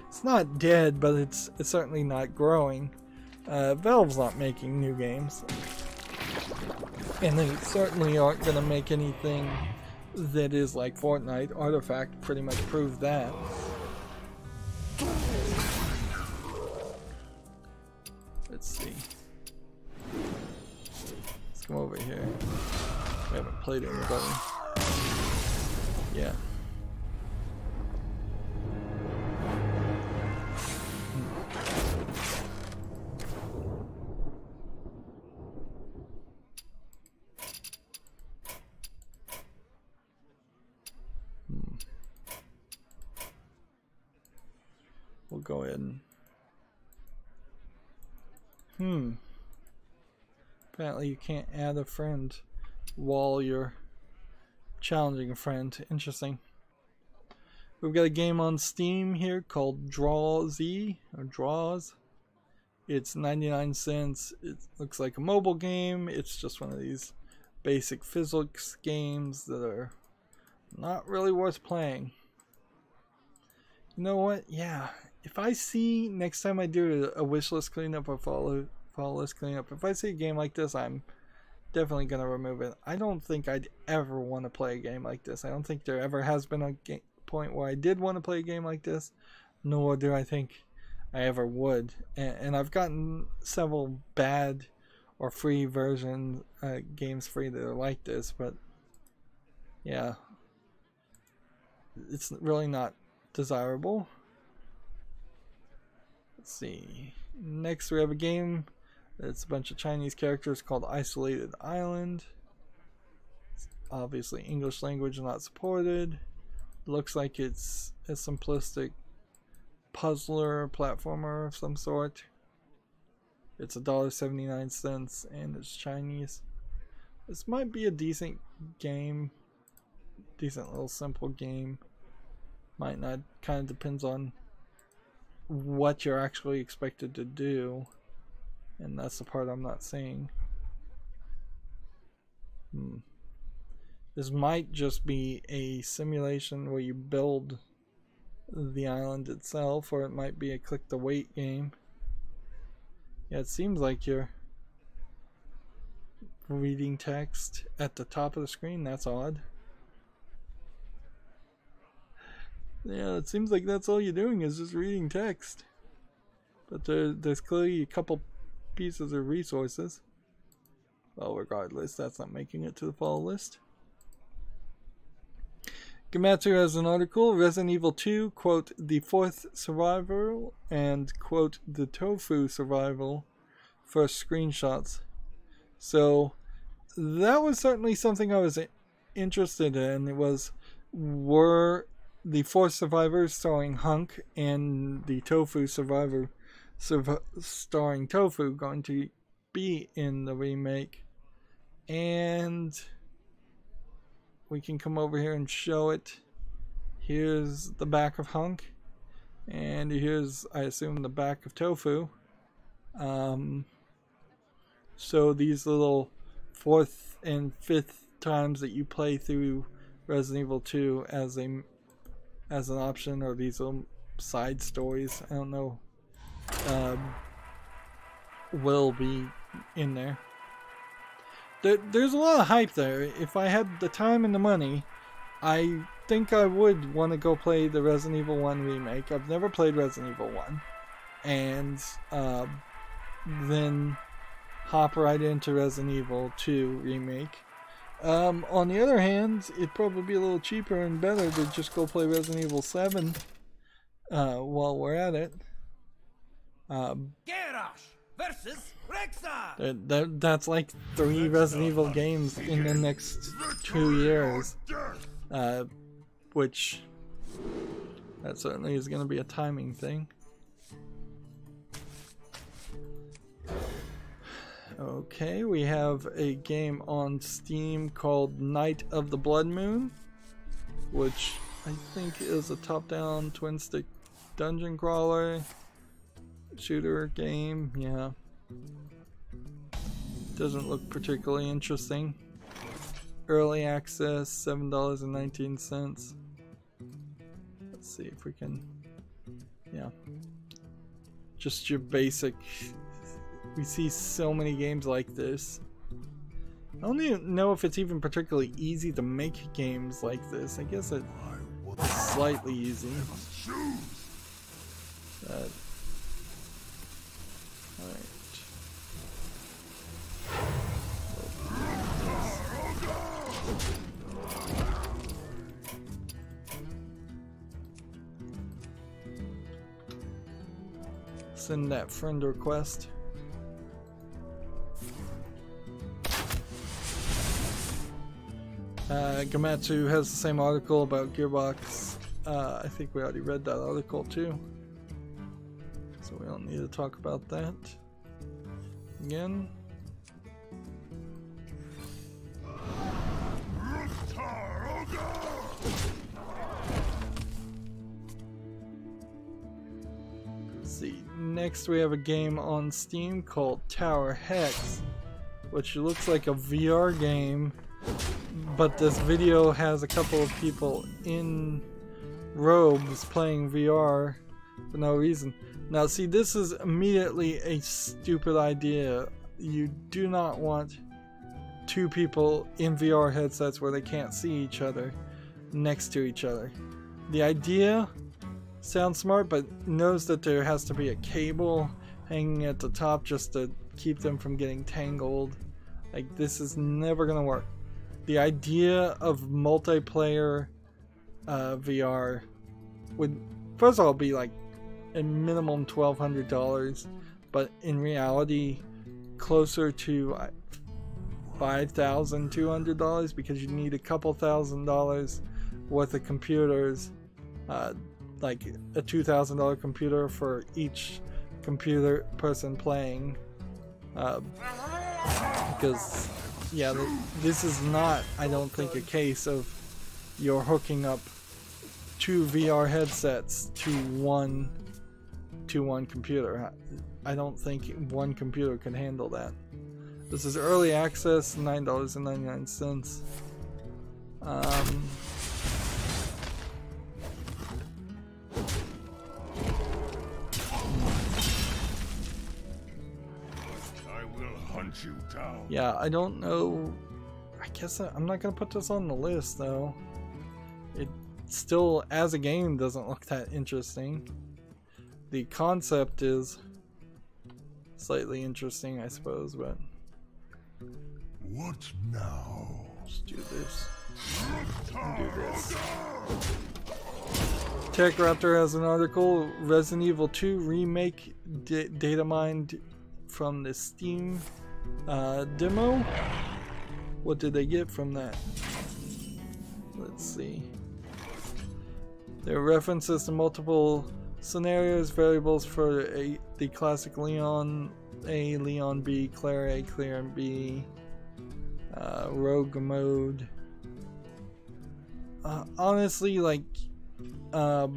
It's not dead, but it's certainly not growing. Valve's not making new games, and they certainly aren't going to make anything that is like Fortnite. Artifact pretty much proved that. Let's see. Let's come over here. We haven't played anybody. Yeah. We'll go ahead and apparently you can't add a friend while you're challenging a friend. Interesting. We've got a game on Steam here called Draws. It's 99 cents. It looks like a mobile game. It's just one of these basic physics games that are not really worth playing. You know what? Yeah. If I see, next time I do a wish list cleanup or follow list cleanup, if I see a game like this, I'm definitely going to remove it. I don't think I'd ever want to play a game like this. I don't think there ever has been a point where I did want to play a game like this, nor do I think I ever would. And I've gotten several bad or free version games free that are like this, but yeah, it's really not desirable. Let's see. Next we have a game that's a bunch of Chinese characters called Isolated Island. It's obviously English language not supported. Looks like it's a simplistic puzzler platformer of some sort. It's $1.79 and it's Chinese. This might be a decent game. Decent little simple game. Might not, kind of depends on what you're actually expected to do, and that's the part I'm not seeing. This might just be a simulation where you build the island itself, or it might be a click to wait game. Yeah, it seems like you're reading text at the top of the screen. That's odd. Yeah, it seems like that's all you're doing is just reading text. But there's clearly a couple pieces of resources. Well, regardless, that's not making it to the follow list. Gematsu has an article, Resident Evil 2, quote, the fourth survival, and, quote, the tofu survival, first screenshots. So, that was certainly something I was interested in. It was, were the fourth survivors starring Hunk and the tofu survivor starring Tofu going to be in the remake? And we can come over here and show it. Here's the back of Hunk, and here's, I assume, the back of Tofu. So these little fourth and fifth times that you play through Resident Evil 2 as an option, or these little side stories, I don't know, will be in there. There's a lot of hype there. If I had the time and the money, I think I would want to go play the Resident Evil 1 remake. I've never played Resident Evil 1. And then hop right into Resident Evil 2 remake. On the other hand, it'd probably be a little cheaper and better to just go play Resident Evil 7 while we're at it. Garrosh versus Rexar. That's like 3 Resident Evil games in the next 2 years, which that certainly is going to be a timing thing. Okay, we have a game on Steam called Night of the Blood Moon, which I think is a top-down twin-stick dungeon crawler shooter game. Yeah, doesn't look particularly interesting. Early access, $7.19. Let's see if we can, yeah, just your basic. We see so many games like this. I don't even know if it's even particularly easy to make games like this. I guess it's slightly easy. Alright. send that friend request. Gamatsu has the same article about Gearbox. I think we already read that article too, so we don't need to talk about that again. Let's see. Next we have a game on Steam called Tower Hex, which looks like a VR game, but this video has a couple of people in robes playing VR for no reason. Now see, this is immediately a stupid idea. You do not want two people in VR headsets where they can't see each other next to each other. The idea sounds smart, but knows that there has to be a cable hanging at the top just to keep them from getting tangled. Like, this is never gonna work. The idea of multiplayer VR would first of all be like a minimum $1,200, but in reality closer to $5,200, because you need a couple $1,000s worth of computers, like a $2,000 computer for each computer person playing, because yeah, this is not, I don't think, a case of you're hooking up two VR headsets to one computer. I don't think one computer can handle that. This is early access, $9.99. I will hunt you down. Yeah, I don't know. I guess I'm not gonna put this on the list though. It still, as a game, doesn't look that interesting. The concept is slightly interesting, I suppose, but What now? let's do this. Do this. Tech Raptor has an article. Resident Evil 2 remake data mined from the Steam demo. What did they get from that? Let's see. There are references to multiple scenarios, variables for the classic Leon A, Leon B, Claire A, Claire B, rogue mode. Honestly, like, What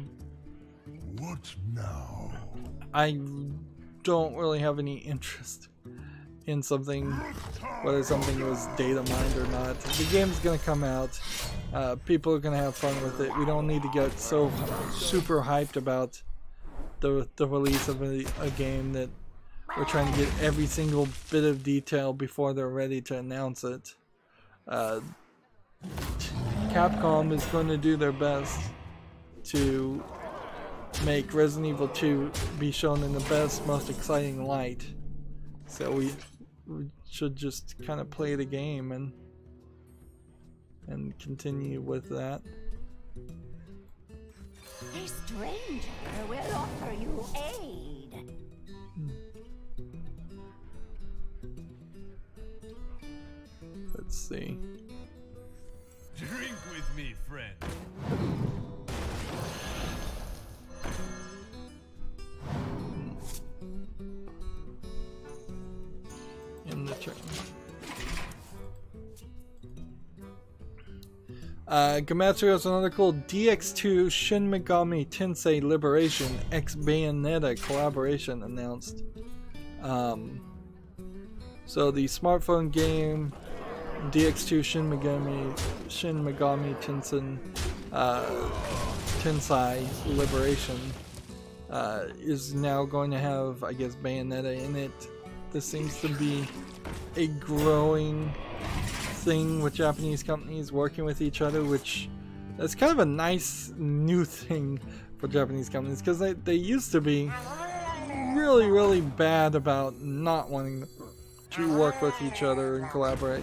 now? I don't really have any interest in something, whether something was data mined or not. The game's gonna come out. People are gonna have fun with it. We don't need to get so super hyped about the release of a game that we're trying to get every single bit of detail before they're ready to announce it. Capcom is going to do their best to make Resident Evil 2 be shown in the best, most exciting light. So we should just kind of play the game and continue with that. A stranger will offer you aid. Let's see. Drink with me, friend. In the turn. Gamatsu has an article. DX2 Shin Megami Tensei Liberation X Bayonetta collaboration announced. So the smartphone game DX2 Shin Megami Tensei Liberation is now going to have, I guess, Bayonetta in it. This seems to be a growing thing with Japanese companies working with each other, which is kind of a nice new thing for Japanese companies, because they used to be really bad about not wanting to work with each other and collaborate.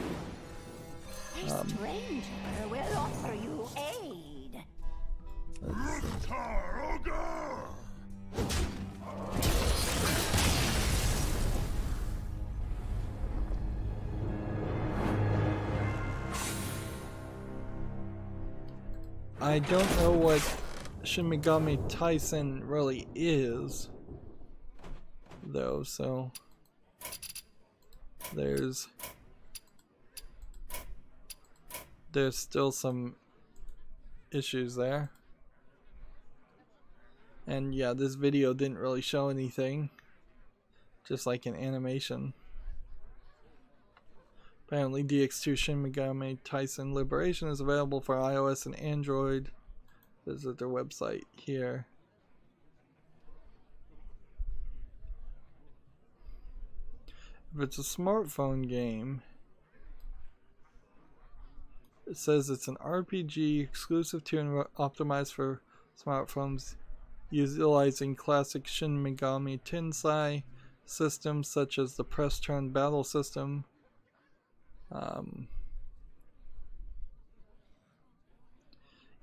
A stranger will offer you aid. Let's see. I don't know what Shin Megami Tyson really is, though, so there's still some issues there. And yeah, this video didn't really show anything, just like an animation. Apparently DX2 Shin Megami Tyson Liberation is available for iOS and Android. Visit their website here. If it's a smartphone game, it says it's an RPG exclusive to and optimized for smartphones, utilizing classic Shin Megami Tensei systems such as the press turn battle system.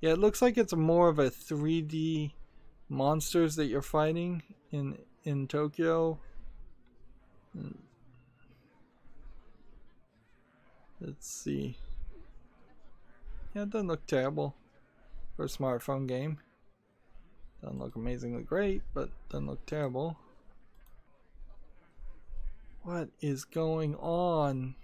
Yeah, it looks like it's more of a 3D monsters that you're fighting in Tokyo. Let's see. Yeah, it doesn't look terrible for a smartphone game. Doesn't look amazingly great, but doesn't look terrible. What is going on?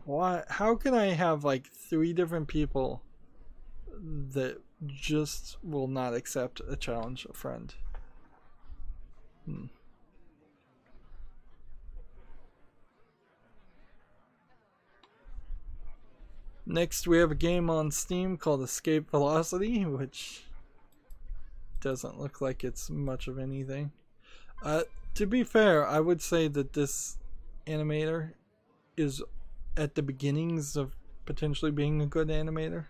Why? How can I have like 3 different people that just will not accept a challenge, a friend? Next, we have a game on Steam called Escape Velocity, which doesn't look like it's much of anything. To be fair, I would say that this animator is at the beginnings of potentially being a good animator,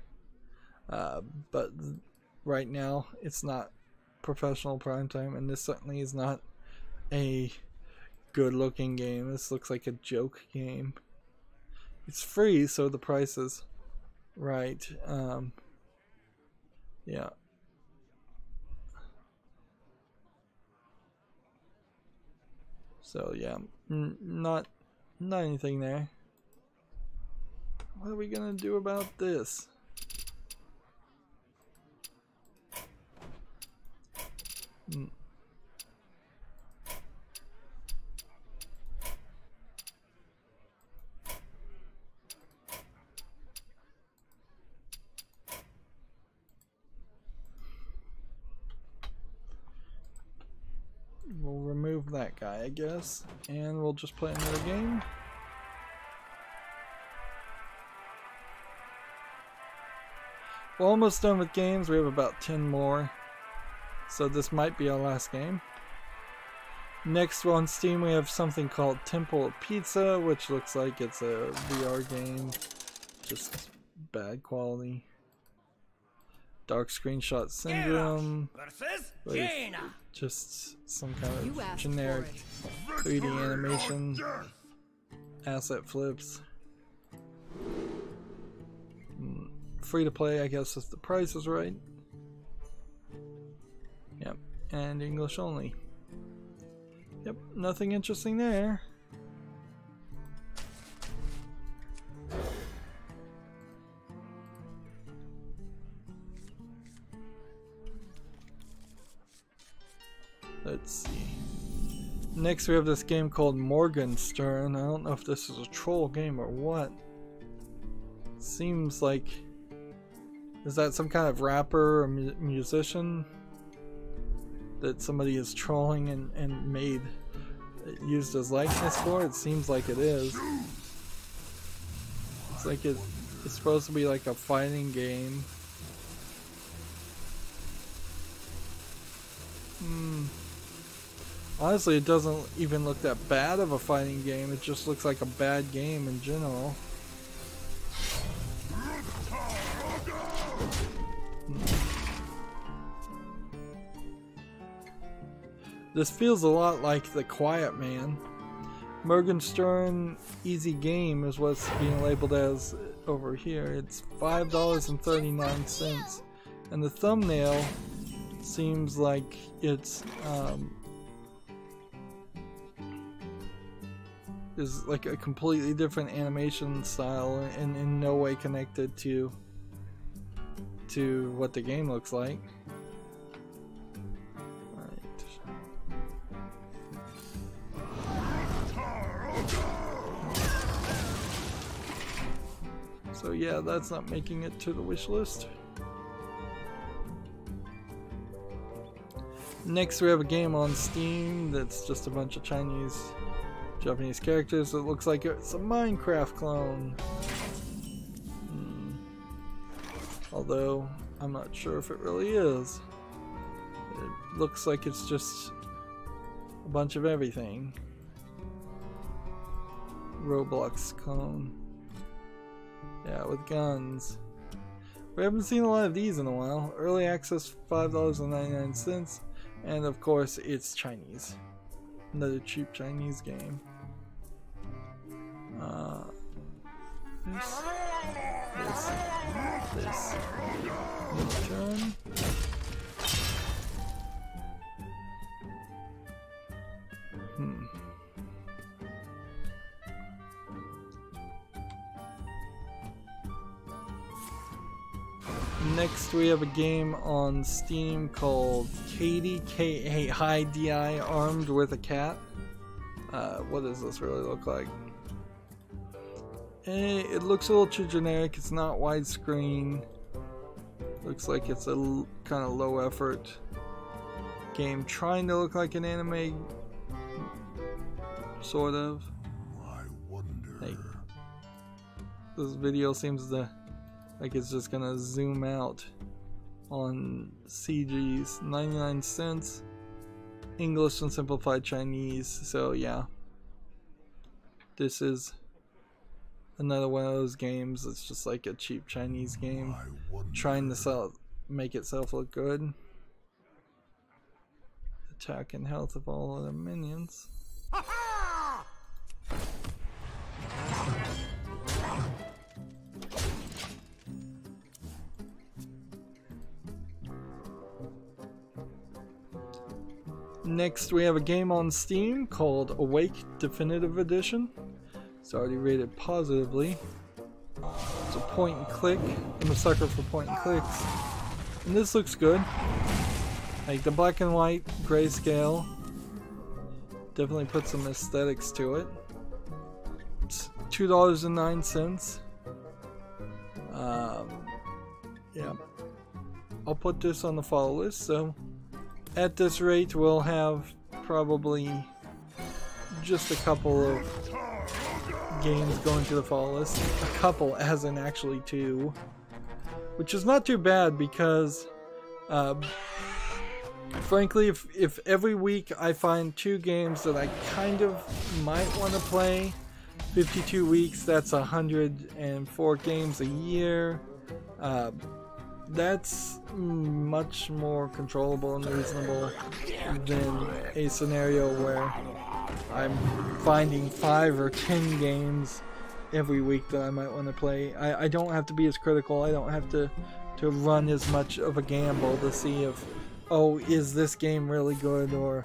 but right now it's not professional prime time, and this certainly is not a good looking game. This looks like a joke game. It's free, so the price is right. Yeah. So yeah, not anything there. What are we gonna do about this? We'll remove that guy, I guess, and we'll just play another game. We're almost done with games. We have about 10 more, so this might be our last game. Next on Steam we have something called Temple of Pizza, which looks like it's a VR game, just bad quality. Dark Screenshot Syndrome, with just some kind of generic 3D animation, asset flips. Free to play, I guess, if the price is right. Yep, and English only. Yep, nothing interesting there. Let's see. Next we have this game called Morgenstern. I don't know if this is a troll game or what. Seems like... Is that some kind of rapper or musician that somebody is trolling and made, used as likeness for? It seems like it is. It's like it's supposed to be like a fighting game. Honestly, it doesn't even look that bad of a fighting game. It just looks like a bad game in general. This feels a lot like The Quiet Man. Morgenstern Easy Game is what's being labeled as over here. It's $5.39, and the thumbnail seems like it's is like a completely different animation style and in no way connected to what the game looks like. So yeah, that's not making it to the wish list. Next we have a game on Steam that's just a bunch of Japanese characters. It looks like it's a Minecraft clone. Although, I'm not sure if it really is. It looks like it's just a bunch of everything. Roblox clone. Yeah, with guns. We haven't seen a lot of these in a while. Early access, $5.99. And of course, it's Chinese. Another cheap Chinese game. This. Turn. Next we have a game on Steam called Katie, K-A-I-D-I, armed with a cat. What does this really look like? It looks a little too generic. It's not widescreen. Looks like it's a kind of low effort game trying to look like an anime, sort of. I wonder. Like, this video seems to like it's just gonna zoom out on CGs. 99 cents. English and simplified Chinese. So yeah, this is another one of those games. It's just like a cheap Chinese game trying to make itself look good. Attack and health of all other minions. Next we have a game on Steam called Awake Definitive Edition. It's already rated positively. It's a point and click. I'm a sucker for point and clicks. And this looks good. Like the black and white grayscale definitely put some aesthetics to it. It's $2.09. Yeah. I'll put this on the follow list, so at this rate we'll have probably just a couple of games going to the follow list. A couple as in actually two. Which is not too bad because frankly if every week I find two games that I kind of might want to play, 52 weeks, that's 104 games a year. That's much more controllable and reasonable than a scenario where I'm finding 5 or 10 games every week that I might want to play. I don't have to be as critical. I don't have to run as much of a gamble to see if, oh, is this game really good, or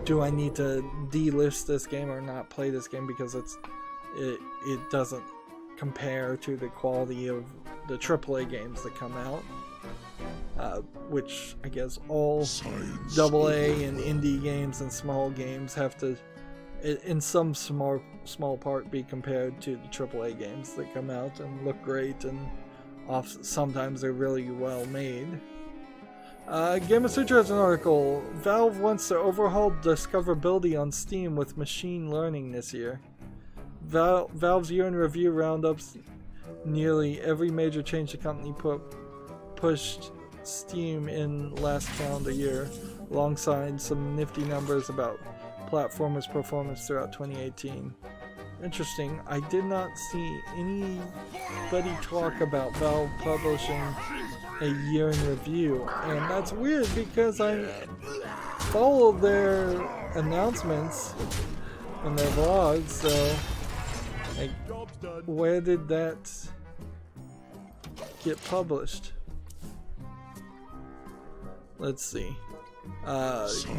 do I need to delist this game or not play this game because it doesn't compare to the quality of the AAA games that come out, which I guess all AA and indie games and small games have to, in some small part, be compared to the AAA games that come out and look great, and sometimes they're really well made. Game of Sutra has an article. Valve wants to overhaul discoverability on Steam with machine learning this year. Valve's year in review roundups nearly every major change the company pushed Steam in last calendar year, alongside some nifty numbers about platformers' performance throughout 2018. Interesting, I did not see anybody talk about Valve publishing a year in review, and that's weird because I follow their announcements and their vlogs, so like, where did that get published? Let's see.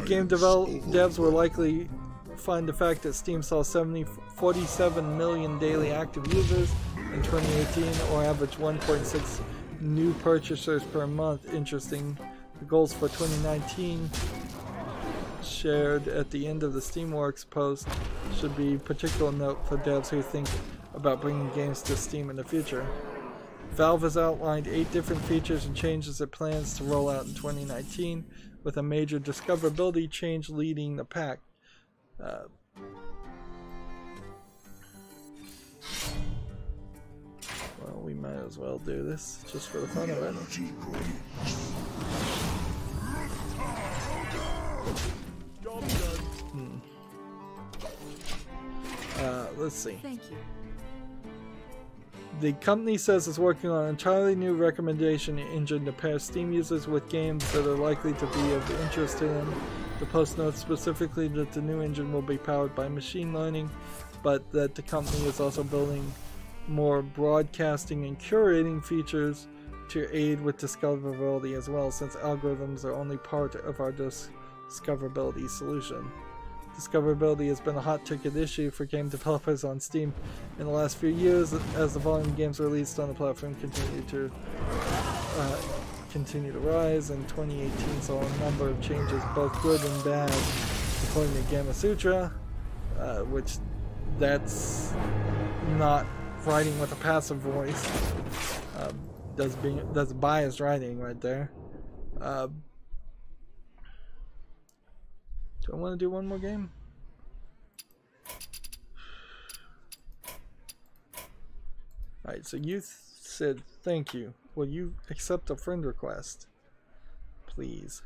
Game devs were likely find the fact that Steam saw 47 million daily active users in 2018, or average 1.6 new purchasers per month interesting. The goals for 2019 shared at the end of the Steamworks post should be particular note for devs who think about bringing games to Steam in the future. Valve has outlined 8 different features and changes it plans to roll out in 2019, with a major discoverability change leading the pack. Well, we might as well do this just for the fun of it. Let's see. Thank you. The company says it's working on an entirely new recommendation engine to pair Steam users with games that are likely to be of interest to them. The post notes specifically that the new engine will be powered by machine learning, but that the company is also building more broadcasting and curating features to aid with discoverability as well, since algorithms are only part of our discoverability solution. Discoverability has been a hot ticket issue for game developers on Steam in the last few years, as the volume of games released on the platform continue to rise. In 2018 saw a number of changes, both good and bad, according to Gamma Sutra, which that's not writing with a passive voice. That's biased writing right there. Do I want to do one more game? Alright, so you said thank you. Will you accept a friend request? Please.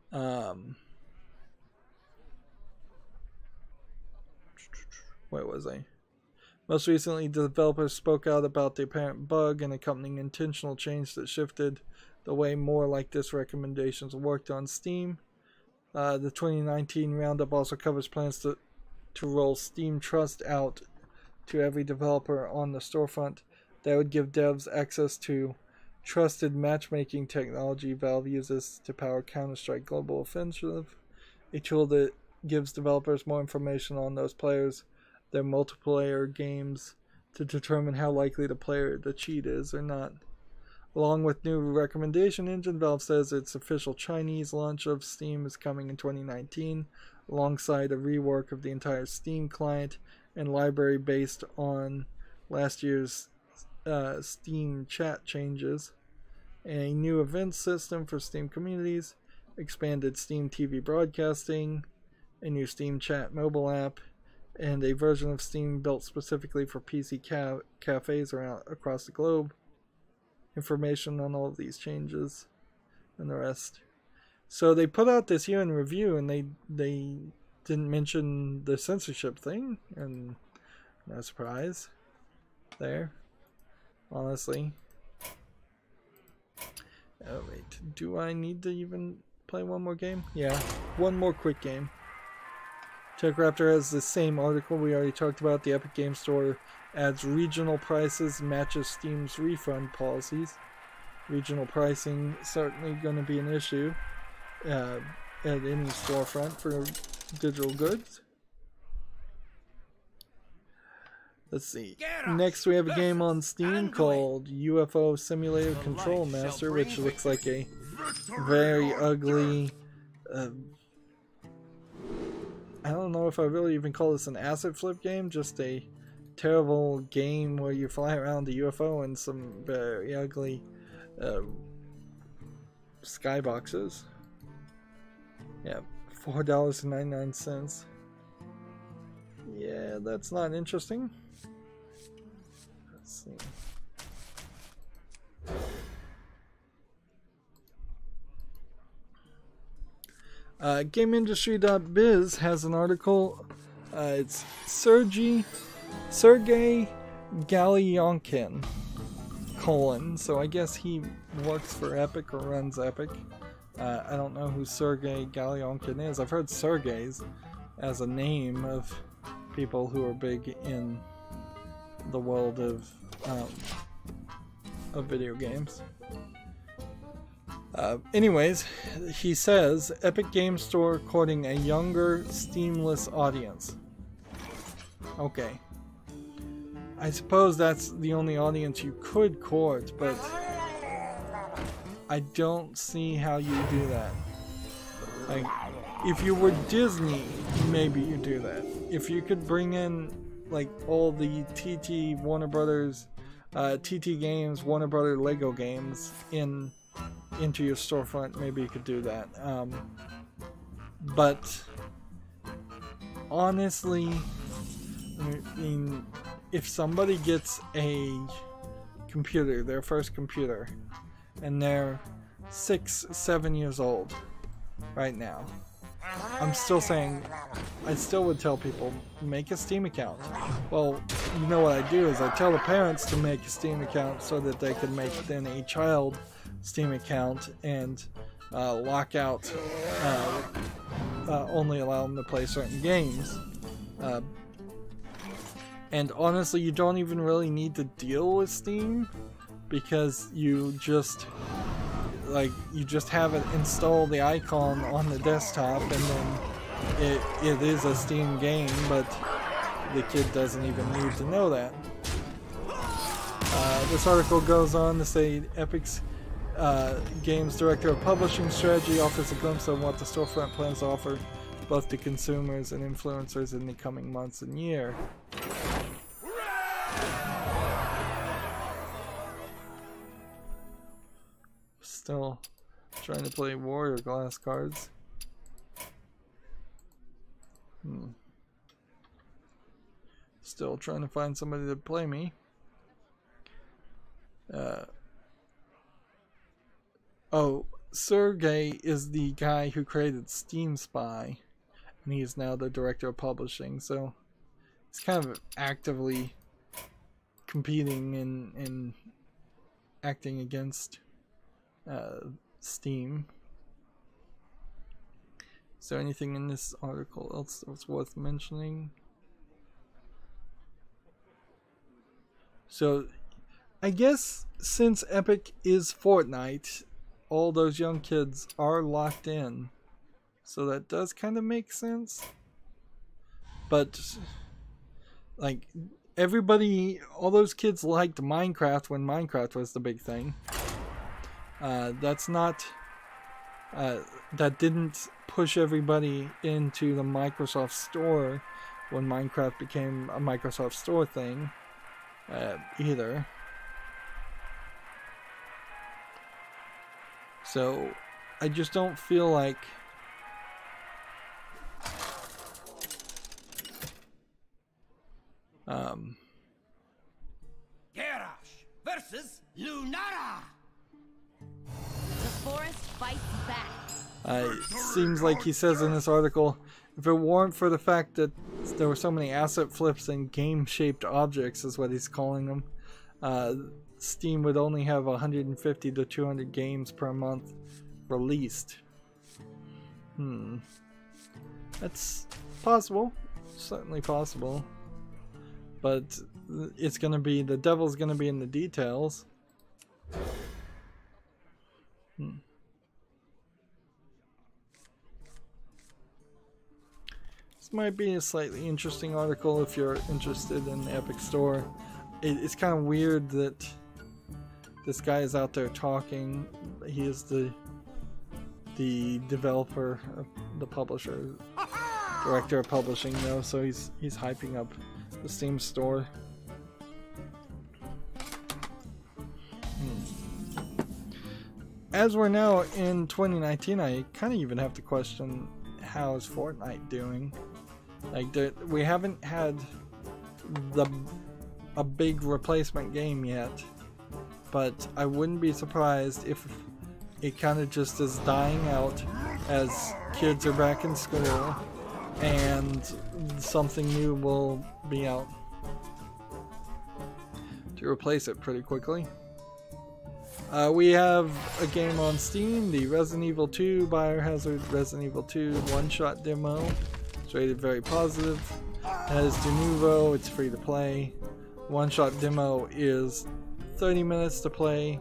Where was I? Most recently, developers spoke out about the apparent bug and accompanying intentional change that shifted the way more like this recommendations worked on Steam. The 2019 roundup also covers plans to roll Steam Trust out to every developer on the storefront. That would give devs access to trusted matchmaking technology Valve uses to power Counter-Strike Global Offensive, a tool that gives developers more information on those players, their multiplayer games, to determine how likely the player to cheat is or not. Along with new recommendation engine, Valve says its official Chinese launch of Steam is coming in 2019, alongside a rework of the entire Steam client and library based on last year's Steam chat changes, a new event system for Steam communities, expanded Steam TV broadcasting, a new Steam chat mobile app, and a version of Steam built specifically for PC cafes across the globe. Information on all of these changes and the rest. So they put out this year in review, and they didn't mention the censorship thing, and no surprise there, honestly. Oh wait, do I need to even play one more game? Yeah, one more quick game. TechRaptor has the same article we already talked about. The Epic Game Store adds regional prices, matches Steam's refund policies. Regional pricing certainly going to be an issue at any storefront for digital goods. Let's see. Next we have a game on Steam called UFO Simulator Control Master, which looks like a very ugly... I don't know if I really even call this an asset flip game, just a terrible game where you fly around the UFO and some very ugly skyboxes. Yeah, $4.99. Yeah, that's not interesting. Let's see. GameIndustry.biz has an article. It's Sergey Galyonkin, so I guess he works for Epic or runs Epic. I don't know who Sergey Galyonkin is. I've heard Sergeys as a name of people who are big in the world of video games. Anyways, he says Epic Game Store courting a younger, Steamless audience. Okay. I suppose that's the only audience you could court, but I don't see how you do that. Like, if you were Disney, maybe you do that. If you could bring in, like, all the TT Warner Brothers, TT games, Warner Brothers Lego games into your storefront, maybe you could do that. But honestly, I mean, if somebody gets a computer, their first computer, and they're 6, 7 years old right now, I'm still saying, I still would tell people, make a Steam account. Well, you know what I do is I tell the parents to make a Steam account so that they can make then a child Steam account and lock out, only allow them to play certain games. And honestly, you don't even really need to deal with Steam, because you just have it install the icon on the desktop, and then it is a Steam game, but the kid doesn't even need to know that. This article goes on to say Epic's Games Director of Publishing Strategy offers a glimpse of what the storefront plans to offer both to consumers and influencers in the coming months and year. Still trying to play Warrior Glass cards. Still trying to find somebody to play me. Oh, Sergey is the guy who created Steam Spy, and he is now the director of publishing, so he's kind of actively competing and acting against Steam. Is there anything in this article else that's worth mentioning? So, I guess since Epic is Fortnite, all those young kids are locked in. So that does kind of make sense. But, like, everybody, all those kids liked Minecraft when Minecraft was the big thing. That's not, that didn't push everybody into the Microsoft Store when Minecraft became a Microsoft Store thing, either. So, I just don't feel like Garrosh versus Lunara. The forest fights back. Seems like he says in this article, if it weren't for the fact that there were so many asset flips and game-shaped objects, is what he's calling them, Steam would only have 150 to 200 games per month released. That's possible. Certainly possible. But it's gonna be, the devil's gonna be in the details. This might be a slightly interesting article if you're interested in the Epic Store. It's kind of weird that this guy is out there talking. He is the developer, the publisher, director of publishing though, so he's hyping up the Steam store. As we're now in 2019, I kind of even have to question, how is Fortnite doing? Like, we haven't had a big replacement game yet, but I wouldn't be surprised if it kind of just is dying out as kids are back in school and something new will be out to replace it pretty quickly. We have a game on Steam, the Resident Evil 2 Biohazard Resident Evil 2 one-shot demo. It's rated very positive. It has Denuvo, it's free to play. One-shot demo is 30 minutes to play.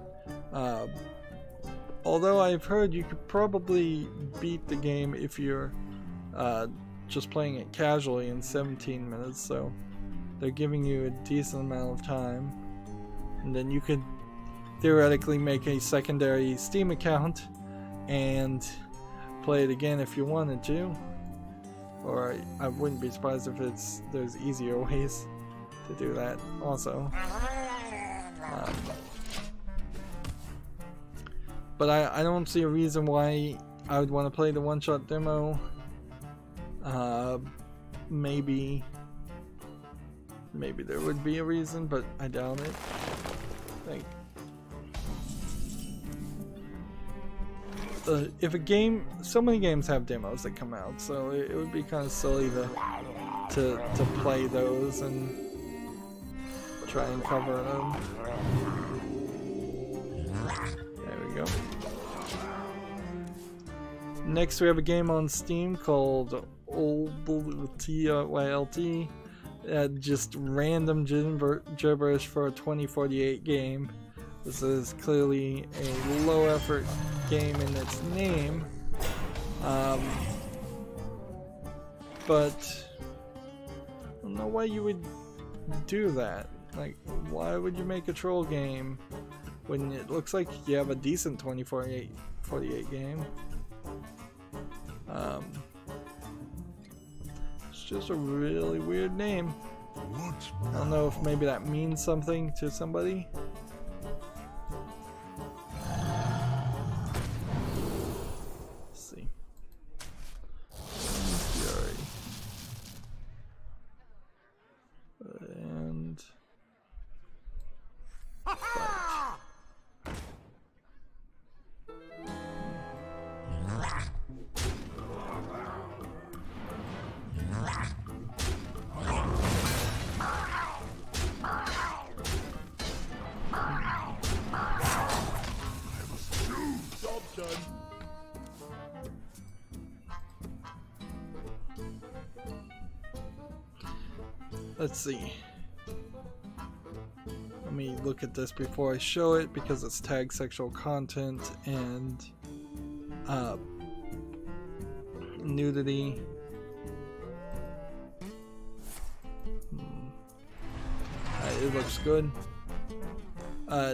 although I've heard you could probably beat the game if you're just playing it casually in 17 minutes, so they're giving you a decent amount of time. And then you could theoretically make a secondary Steam account and play it again if you wanted to. Or I wouldn't be surprised if there's easier ways to do that also. But I don't see a reason why I would want to play the one-shot demo. Maybe there would be a reason, but I doubt it. Like, if a game, so many games have demos that come out, so it would be kind of silly to play those and try and cover them. There we go. Next we have a game on Steam called TYLT. Just random gibberish for a 2048 game. This is clearly a low effort game in its name. But I don't know why you would do that. Like, why would you make a troll game when it looks like you have a decent 2048 game? It's just a really weird name. I don't know if maybe that means something to somebody. Let's see. Fury. And let's see. Let me look at this before I show it because it's tagged sexual content and nudity. It looks good.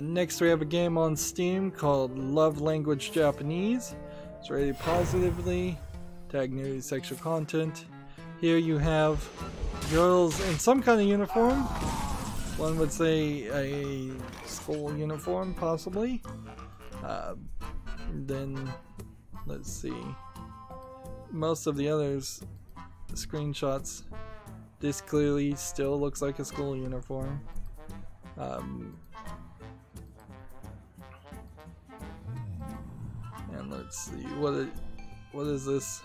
Next we have a game on Steam called Love Language Japanese. It's rated positively. Tag nudity, sexual content. Here you have girls in some kind of uniform. One would say a school uniform, possibly. Then, let's see. Most of the others, the screenshots, this clearly still looks like a school uniform. And let's see, what is this?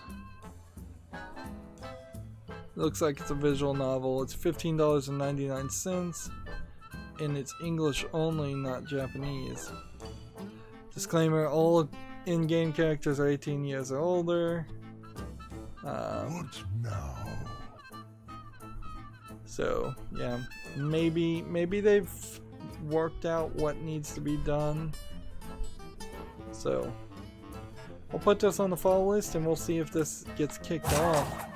Looks like it's a visual novel. It's $15.99 and it's English only, not Japanese. Disclaimer, all in-game characters are 18 years or older. What now? So yeah, maybe they've worked out what needs to be done. So I'll put this on the follow list and we'll see if this gets kicked off.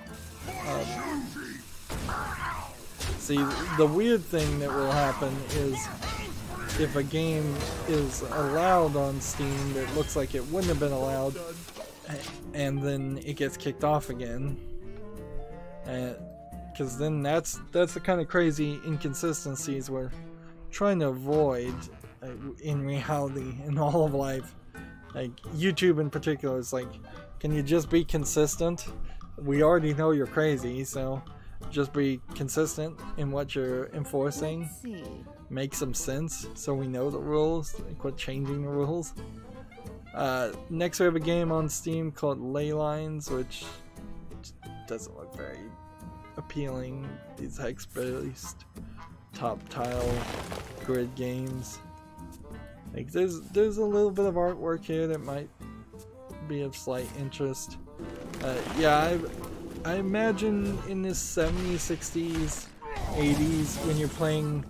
See, the weird thing that will happen is if a game is allowed on Steam that looks like it wouldn't have been allowed, and then it gets kicked off again, because then that's the kind of crazy inconsistencies we're trying to avoid in reality, in all of life. Like YouTube in particular is like, can you just be consistent? We already know you're crazy, so just be consistent in what you're enforcing. Make some sense so we know the rules and quit changing the rules. Next we have a game on Steam called Ley Lines, which doesn't look very appealing. These hex-based top tile grid games. Like there's a little bit of artwork here that might be of slight interest. Yeah, I imagine in the 70s, 60s, 80s, when you're playing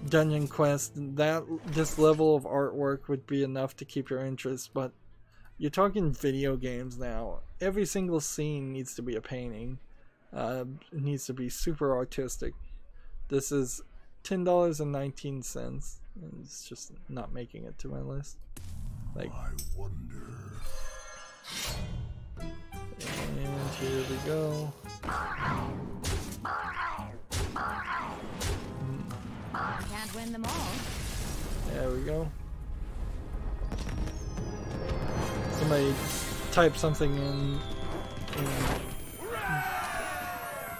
Dungeon Quest, this level of artwork would be enough to keep your interest, but You're talking video games now. Every single scene needs to be a painting. It needs to be super artistic. This is $10.19. It's just not making it to my list. Like, I wonder. and here we go. Can't win them all. There we go. Somebody type something in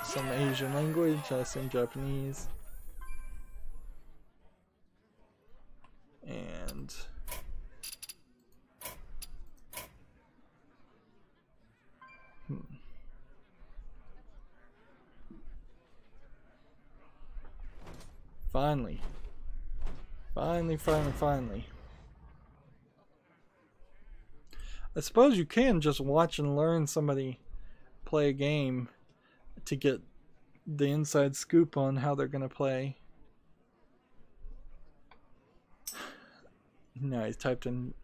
some Asian language, I assume Japanese. And finally. I suppose you can just watch and learn somebody play a game to get the inside scoop on how they're gonna play. No, he's typed in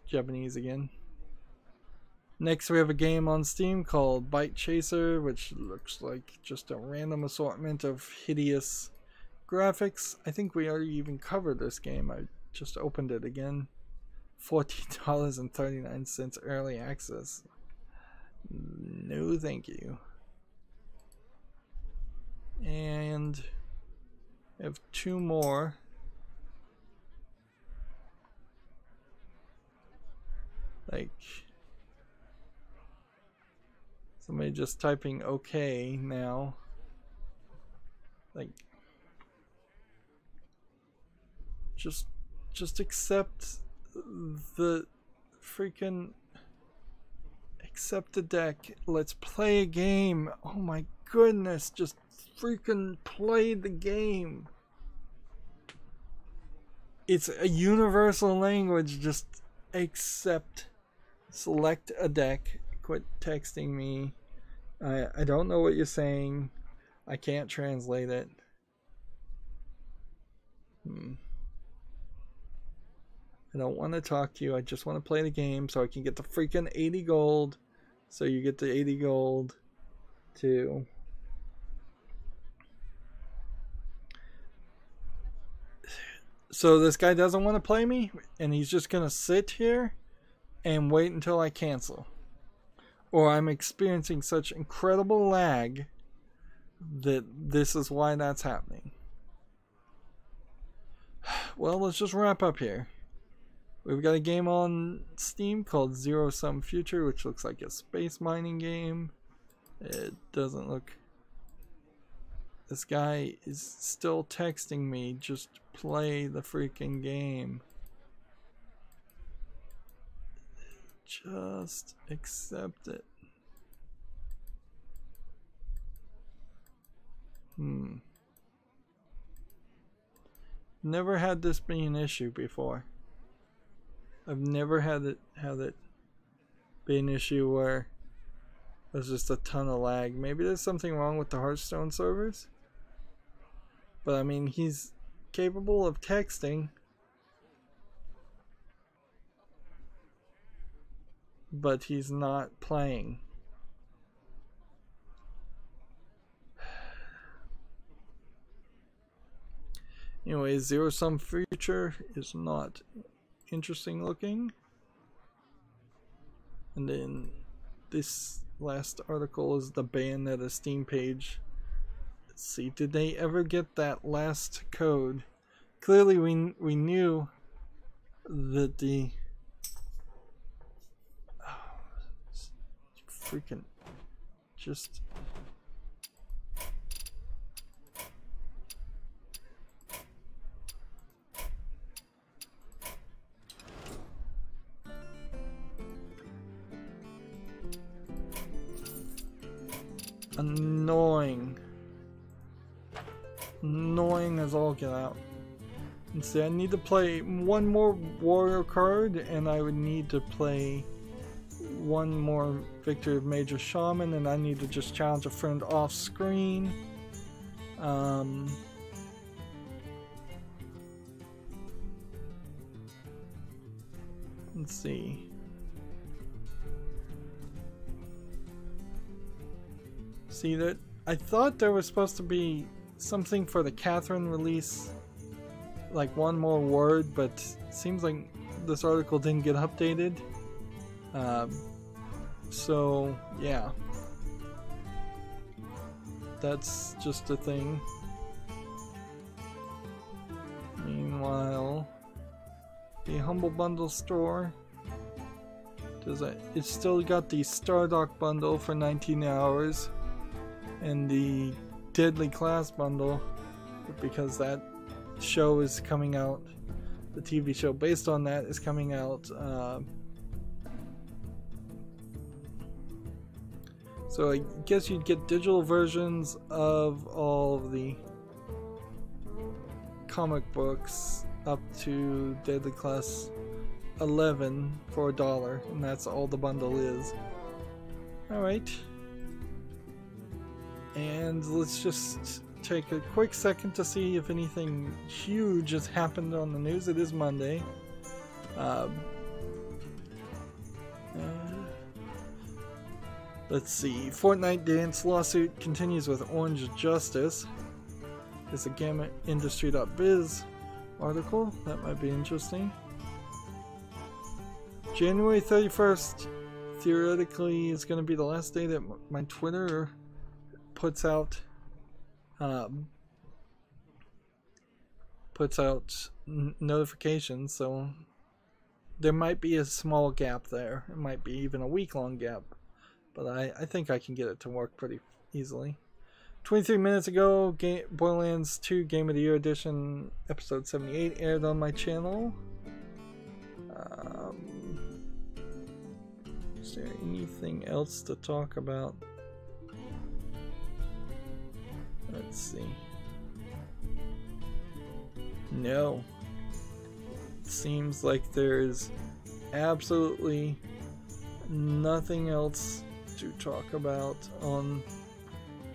Japanese again. Next we have a game on Steam called Bite Chaser, which looks like just a random assortment of hideous graphics. I think we already even covered this game. I just opened it again. $14.39 early access. No thank you. And I have two more. Like somebody just typing okay now. Like just accept the freaking accept the deck. Let's play a game. Oh my goodness, just freaking play the game. It's a universal language. Just accept. Select a deck. Quit texting me. I don't know what you're saying. I can't translate it. I don't want to talk to you. I just want to play the game so I can get the freaking 80 gold. So you get the 80 gold too. So this guy doesn't want to play me, and he's just going to sit here and wait until I cancel. Or I'm experiencing such incredible lag that this is why that's happening. Well, let's just wrap up here. We've got a game on Steam called Zero Sum Future, which looks like a space mining game. It doesn't look... This guy is still texting me, just play the freaking game. Just accept it. Never had this be an issue before. I've never had it be an issue where there's just a ton of lag. Maybe there's something wrong with the Hearthstone servers. But I mean, he's capable of texting. But he's not playing. Anyway, Zero Sum Future is not interesting looking. And then this last article is the Bayonetta Steam page. Let's see, did they ever get that last code? Clearly we knew that the freaking just annoying as all get out. And see, I need to play one more warrior card, and I would need to play one more Victory of Major Shaman, and I need to just challenge a friend off screen. Let's see. See that? I thought there was supposed to be something for the Catherine release, like one more word, but it seems like this article didn't get updated. So yeah, that's just a thing. Meanwhile, the Humble Bundle store it's still got the Stardock bundle for 19 hours and the Deadly Class bundle, because that show is coming out, the TV show based on that is coming out. So I guess you'd get digital versions of all of the comic books up to Deadly Class 11 for $1, and that's all the bundle is. Alright. And let's just take a quick second to see if anything huge has happened on the news. It is Monday. Let's see. Fortnite Dance lawsuit continues with Orange Justice. It's a GammaIndustry.biz article. That might be interesting. January 31st theoretically is going to be the last day that my Twitter puts out notifications, so there might be a small gap there. It might be even a week-long gap, but I think I can get it to work pretty easily. 23 minutes ago, Borderlands 2 Game of the Year Edition episode 78 aired on my channel. Is there anything else to talk about? Let's see. No. It seems like there's absolutely nothing else to talk about on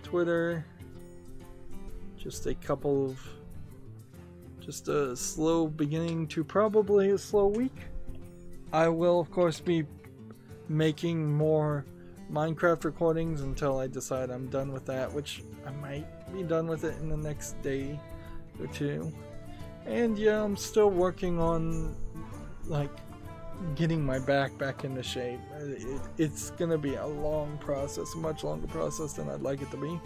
Twitter. Just a slow beginning to probably a slow week. I will of course be making more Minecraft recordings until I decide I'm done with that, which I might be done with it in the next day or two. And yeah, I'm still working on like getting my back into shape. It's gonna be a long process, a much longer process than I'd like it to be.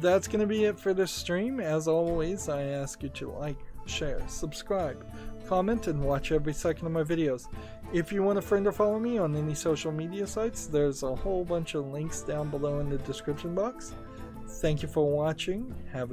That's gonna be it for this stream. As always, I ask you to like, share, subscribe, comment, and watch every second of my videos. If you want to friend or follow me on any social media sites, there's a whole bunch of links down below in the description box. Thank you for watching. Have a